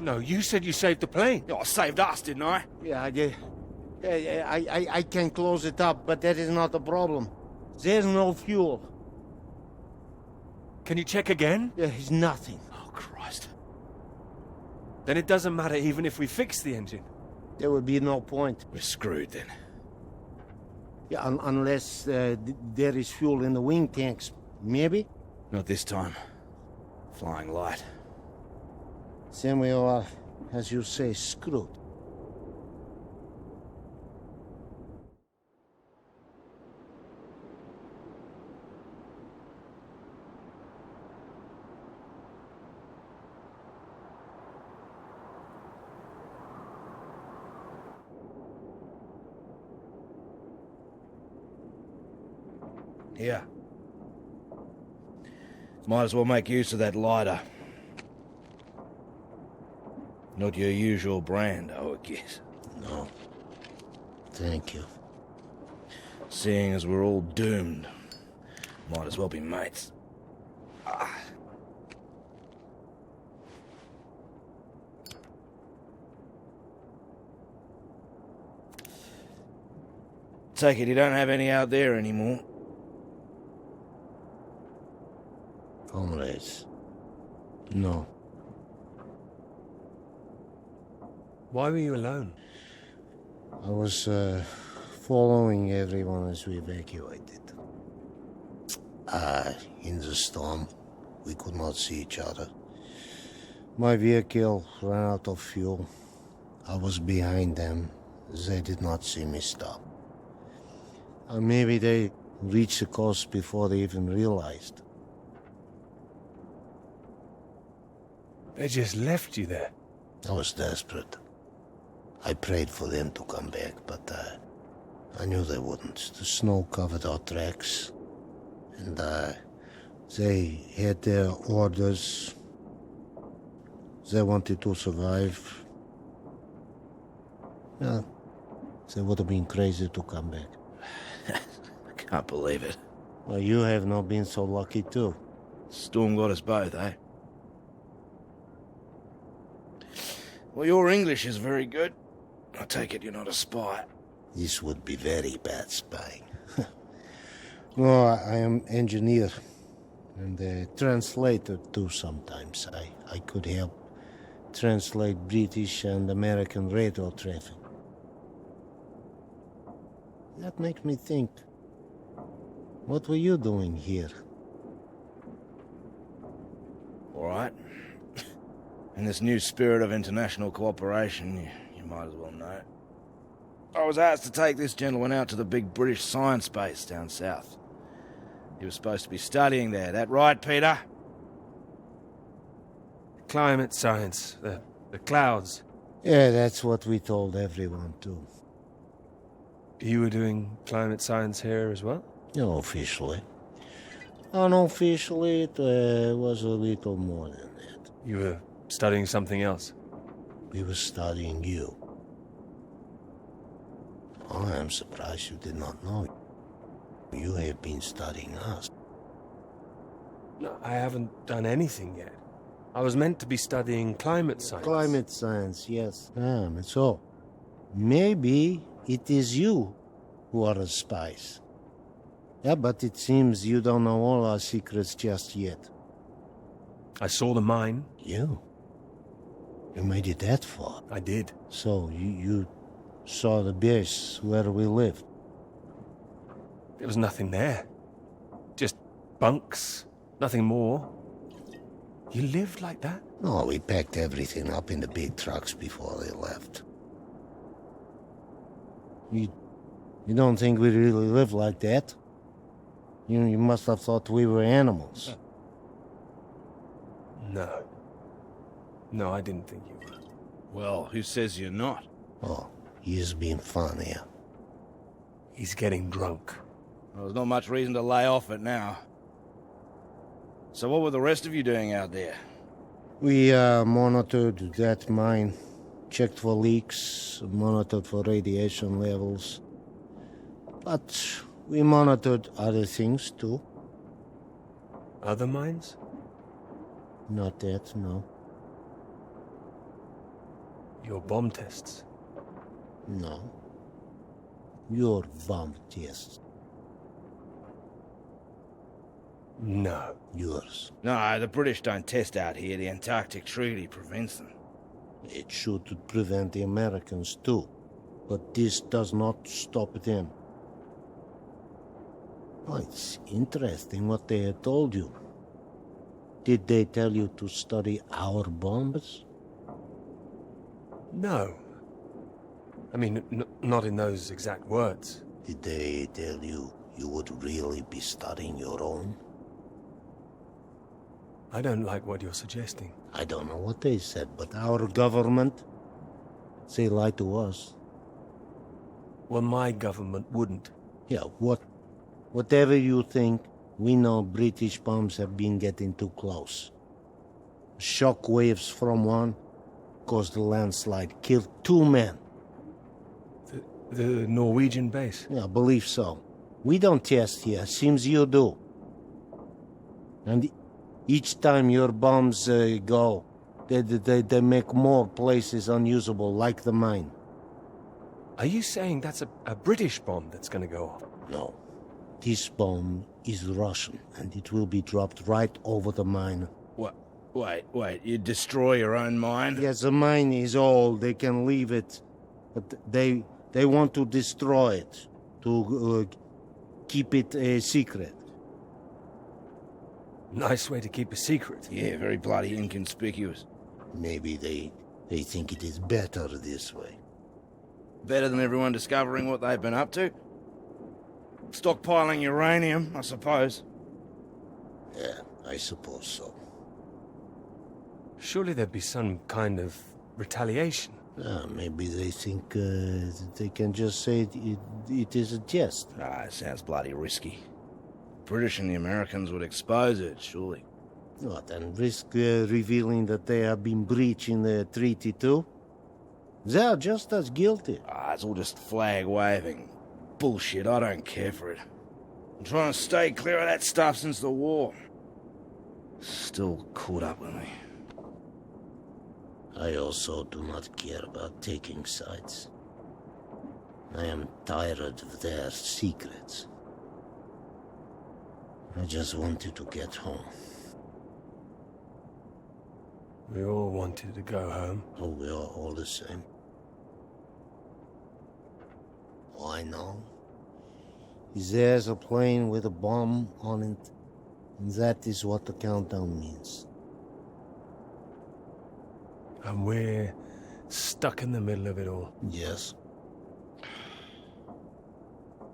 No, you said you saved the plane. Oh, I saved us, didn't I? Yeah, I did. I can close it up, but that is not the problem. There's no fuel. Can you check again? There is nothing. Oh, Christ. Then it doesn't matter even if we fix the engine. There would be no point. We're screwed then. Yeah, unless there is fuel in the wing tanks. Maybe? Not this time. Flying light. Then we are, as you say, screwed. Here. Might as well make use of that lighter. Not your usual brand, I would guess. No. Thank you. Seeing as we're all doomed, might as well be mates. Take it you don't have any out there anymore. Comrades. No. Why were you alone? I was following everyone as we evacuated. In the storm, we could not see each other. My vehicle ran out of fuel. I was behind them. They did not see me stop. Maybe they reached the coast before they even realized. They just left you there. I was desperate. I prayed for them to come back, but I knew they wouldn't. The snow covered our tracks, and they had their orders. They wanted to survive. Yeah, they would have been crazy to come back. I can't believe it. Well, you have not been so lucky, too. Storm got us both, eh? Well, your English is very good. I take it you're not a spy. This would be very bad spying. No, I am engineer and a translator too sometimes. I could help translate British and American radio traffic. That makes me think. What were you doing here? All right. In this new spirit of international cooperation, you might as well know. I was asked to take this gentleman out to the big British science base down south. He was supposed to be studying there. That right, Peter? Climate science, the clouds. Yeah, that's what we told everyone too. You were doing climate science here as well? No, officially. Unofficially, it was a little more than that. You were studying something else? We were studying you. I am surprised you did not know. You have been studying us. No, I haven't done anything yet. I was meant to be studying climate science. Climate science, yes. So, maybe it is you who are the spies. Yeah, but it seems you don't know all our secrets just yet. I saw the mine. You? You made it that far? I did. So, you saw the base where we lived? There was nothing there. Just bunks. Nothing more. You lived like that? No, we packed everything up in the big trucks before they left. You don't think we really lived like that? You must have thought we were animals. No. No, I didn't think you were. Well, who says you're not? Oh, he's being fun here. He's getting drunk. Well, there's not much reason to lay off it now. So what were the rest of you doing out there? We monitored that mine, checked for leaks, monitored for radiation levels. But we monitored other things too. Other mines? Not that, no. Your bomb tests? No. Your bomb tests. No. Yours. No, the British don't test out here. The Antarctic Treaty prevents them. It should prevent the Americans too. But this does not stop them. Oh, it's interesting what they had told you. Did they tell you to study our bombs? No. I mean, not in those exact words. Did they tell you you would really be studying your own? I don't like what you're suggesting. I don't know what they said, but our government, they lie to us. Well, my government wouldn't. Yeah, whatever you think, we know British bombs have been getting too close. Shock waves from one caused a landslide, killed 2 men. The Norwegian base? Yeah, I believe so. We don't test here, seems you do. And each time your bombs go, they make more places unusable, like the mine. Are you saying that's a British bomb that's going to go off? No. This bomb is Russian, and it will be dropped right over the mine. What? Wait, you destroy your own mine? Yes, the mine is old, they can leave it. But they want to destroy it, to keep it a secret. Nice way to keep a secret. Yeah, very bloody inconspicuous. Maybe they think it is better this way. Better than everyone discovering what they've been up to? Stockpiling uranium, I suppose. Yeah, I suppose so. Surely there'd be some kind of retaliation. Maybe they think they can just say it is a jest. It sounds bloody risky. British and the Americans would expose it, surely. What, and risk revealing that they have been breaching the treaty too? They are just as guilty. It's all just flag waving. Bullshit, I don't care for it. I'm trying to stay clear of that stuff since the war. Still caught up with me. I also do not care about taking sides. I am tired of their secrets. I just wanted to get home. We all wanted to go home. Oh, we are all the same. Why now? There's a plane with a bomb on it, and that is what the countdown means. And we're stuck in the middle of it all. Yes.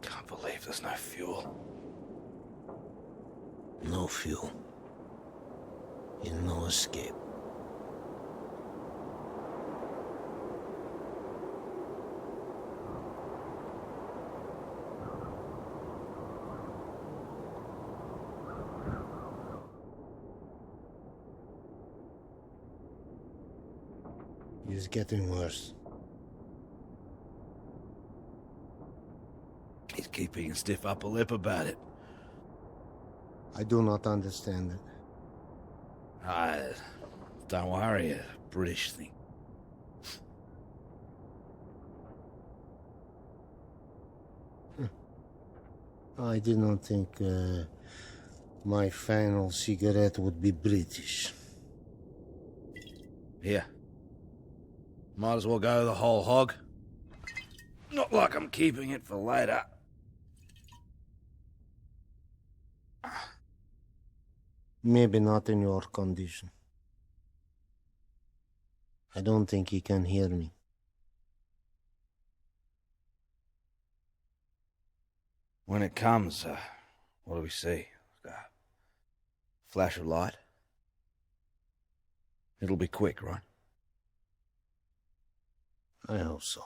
Can't believe there's no fuel. No fuel. And no escape. It's getting worse. He's keeping a stiff upper lip about it. I do not understand it. Don't worry, a British thing. I did not think my final cigarette would be British. Here. Might as well go the whole hog. Not like I'm keeping it for later. Maybe not in your condition. I don't think he can hear me. When it comes, what do we see? Flash of light? It'll be quick, right? I hope so.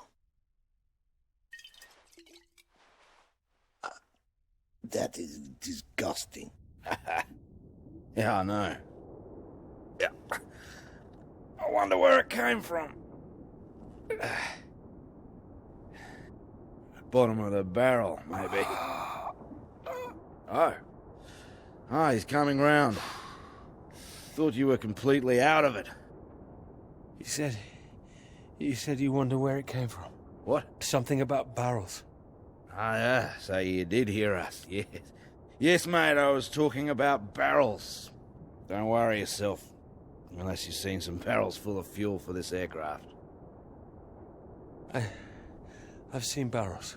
That is disgusting. Yeah, I know. Yeah. I wonder where it came from. Bottom of the barrel, maybe. Oh. Ah, he's coming round. Thought you were completely out of it. You said you wonder where it came from. What? Something about barrels. Ah, yeah, so you did hear us, yes. Yes, mate, I was talking about barrels. Don't worry yourself. Unless you've seen some barrels full of fuel for this aircraft. I've seen barrels.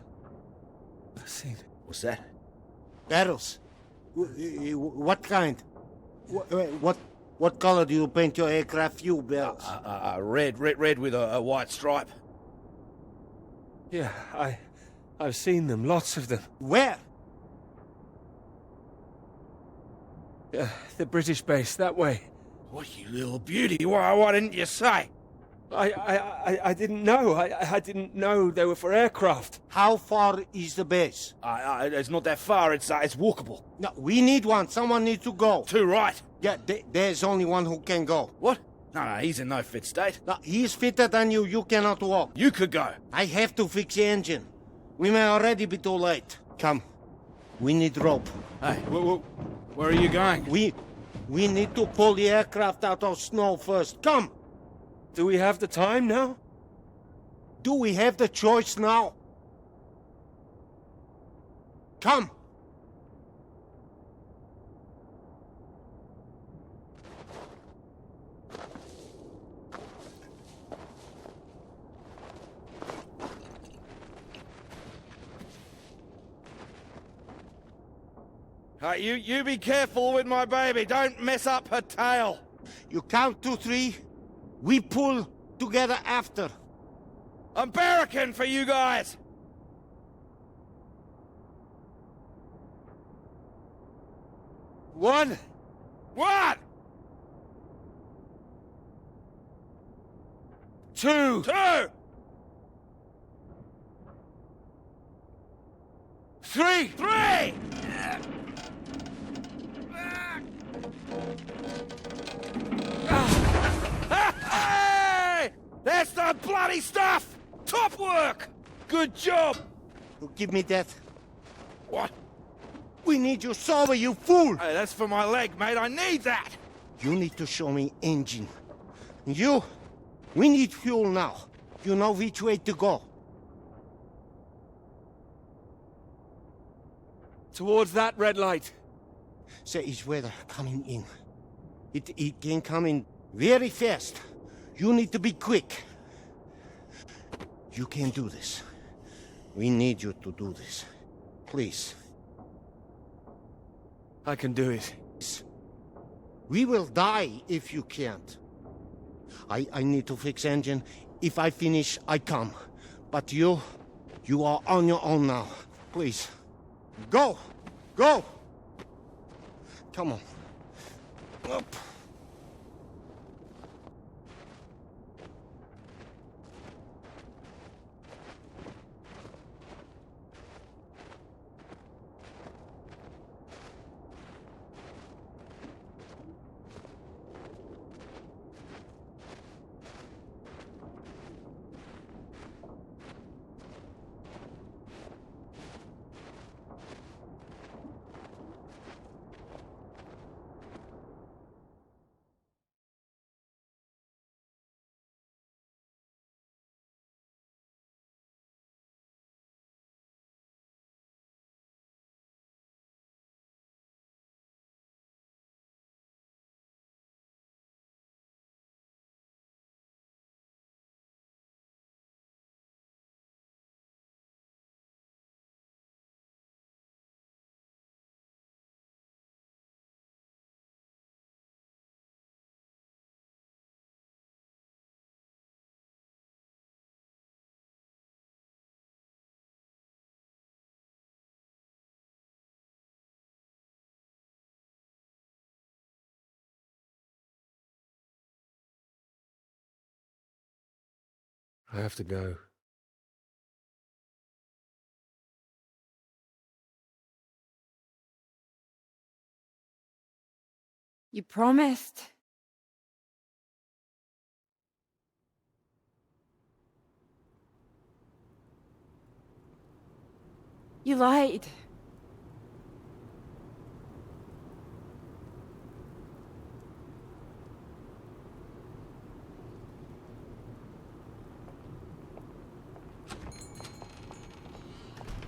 I've seen... What's that? Barrels? What kind? What color do you paint your aircraft fuel barrels? Red with a white stripe. Yeah, I've seen them, lots of them. Where? The British base, that way. What, you little beauty? Why didn't you say? I didn't know. I didn't know they were for aircraft. How far is the base? It's not that far. It's walkable. No, we need one. Someone needs to go. Too right. Yeah, there's only one who can go. What? No, he's in no fit state. No, he's fitter than you. You cannot walk. You could go. I have to fix the engine. We may already be too late. Come. We need rope. Hey, where are you going? We need to pull the aircraft out of snow first. Come! Do we have the time now? Do we have the choice now? Come! You be careful with my baby. Don't mess up her tail. You count to 3. We pull together after. I'm barracking for you guys. 1. 1. 2. 2. 3. 3. Hey! That's the bloody stuff! Top work! Good job! Give me that. What? We need your sober, you fool! Hey, that's for my leg, mate. I need that! You need to show me engine. We need fuel now. You know which way to go. Towards that red light. there is weather coming in. It can come in very fast. You need to be quick. You can do this. We need you to do this. Please. I can do it. We will die if you can't. I need to fix engine. If I finish, I come. But you are on your own now. Please. Go! Go! Come on. Up. I have to go. You promised. You lied.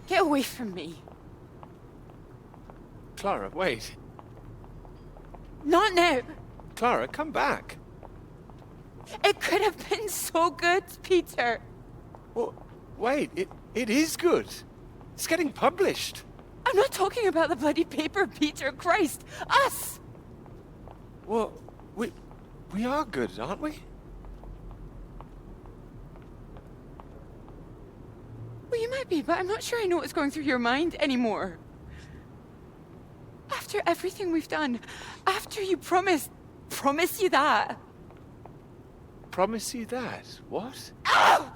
Get away from me. Clara, wait. Not now. Clara, come back. It could have been so good, Peter. Well, wait, it is good. It's getting published. I'm not talking about the bloody paper, Peter. Christ. Us! Well, we are good, aren't we? Well, you might be, but I'm not sure I know what's going through your mind anymore. After everything we've done, after you promise you that. Promise you that? What? Ow!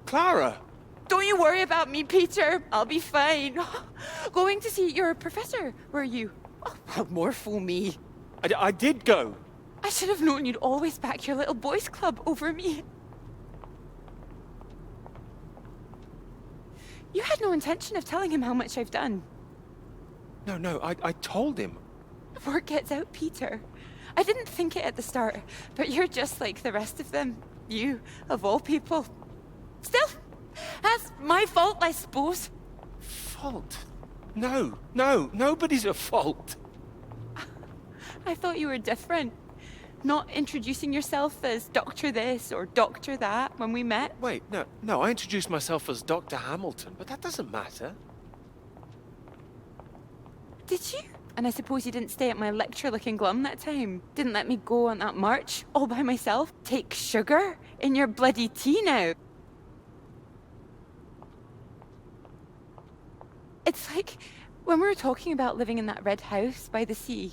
Clara! Don't you worry about me, Peter. I'll be fine. Going to see your professor, were you? Oh, well, more fool me. I did go. I should have known you'd always back your little boys club over me. You had no intention of telling him how much I've done. No, I told him. Word gets out, Peter. I didn't think it at the start, but you're just like the rest of them. You, of all people. Still, that's my fault, I suppose. Fault? No, nobody's at fault. I thought you were different. Not introducing yourself as Doctor this or Doctor that when we met. Wait, no, I introduced myself as Dr. Hamilton, but that doesn't matter. Did you? And I suppose you didn't stay at my lecture looking glum that time. Didn't let me go on that march all by myself. Take sugar in your bloody tea now. It's like when we were talking about living in that red house by the sea.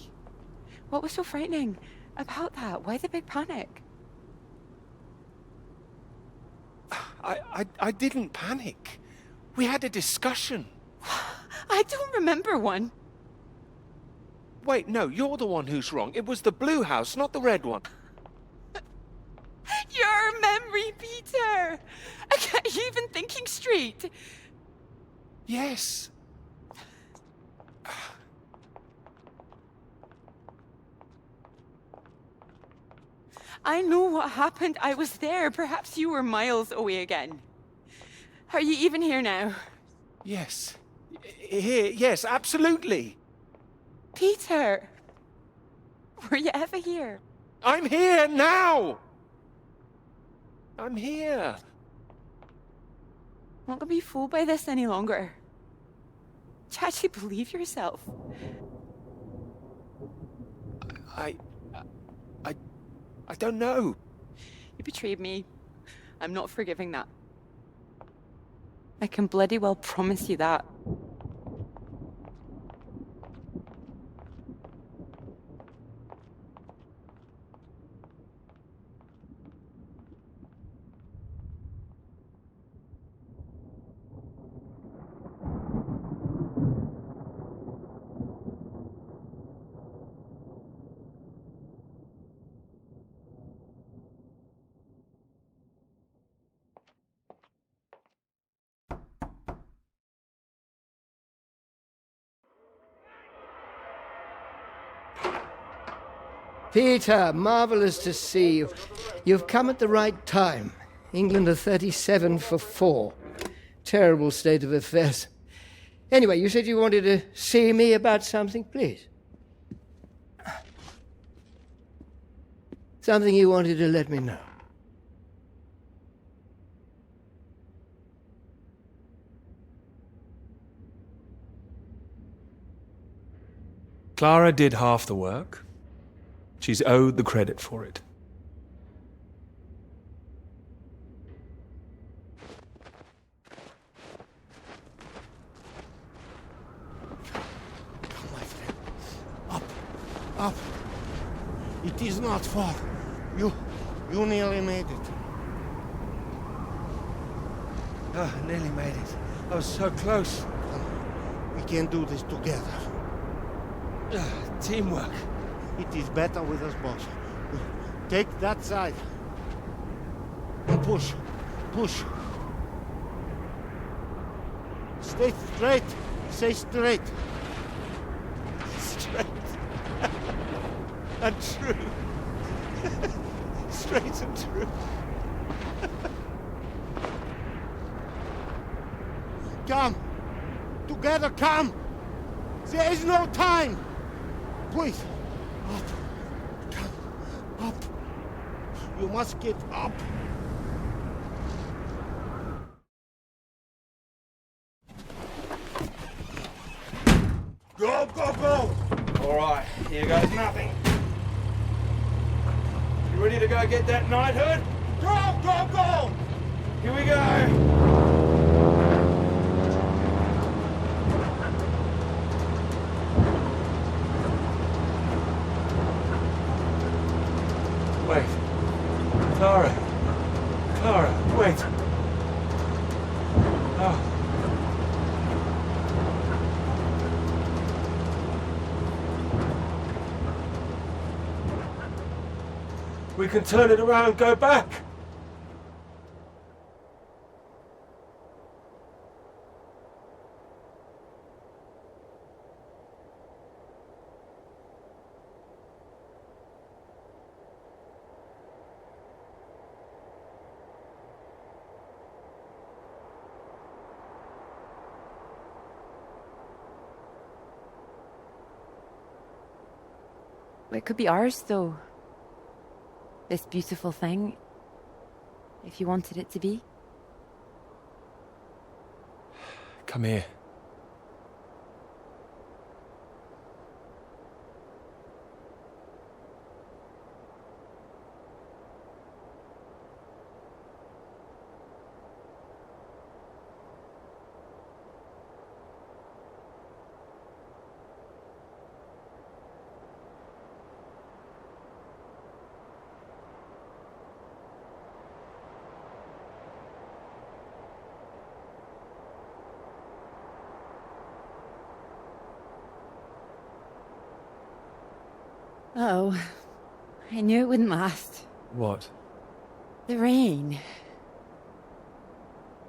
What was so frightening about that? Why the big panic? I didn't panic. We had a discussion. I don't remember one. Wait, no, you're the one who's wrong. It was the blue house, not the red one. Your memory, Peter! Are you even thinking straight? Yes. I know what happened. I was there. Perhaps you were miles away again. Are you even here now? Yes. Here, yes, absolutely. Peter! Were you ever here? I'm here now! I'm here. I'm not gonna be fooled by this any longer. Do you actually believe yourself? I don't know. You betrayed me. I'm not forgiving that. I can bloody well promise you that. Peter, marvellous to see you. You've come at the right time. England are 37 for 4. Terrible state of affairs. Anyway, you said you wanted to see me about something, please. Something you wanted to let me know. Clara did half the work. She's owed the credit for it. Come, my friend. Up, up. It is not far. You nearly made it. Ah, nearly made it. I was so close. We can do this together. Teamwork. It is better with us both. Take that side. And push. Push. Stay straight. Stay straight. Straight. And true. Straight and true. Come. Together, come. There is no time. Please. Up. Come. Up. You must get up. Go, go, go! All right, here goes nothing. You ready to go get that knighthood? Go, go, go! Here we go! Wait. Clara. Clara, wait. Oh. We can turn it around and go back. It could be ours, though. This beautiful thing. If you wanted it to be. Come here. Oh, I knew it wouldn't last. What? The rain.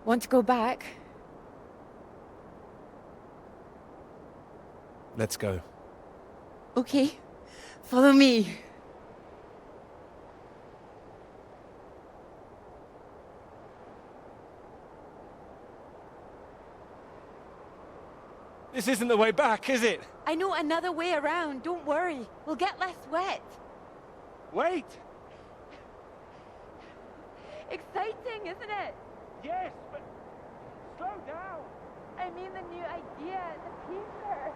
Want to go back? Let's go. Okay, follow me. This isn't the way back, is it? I know another way around. Don't worry. We'll get less wet. Wait! Exciting, isn't it? Yes, but slow down. I mean the new idea, the paper.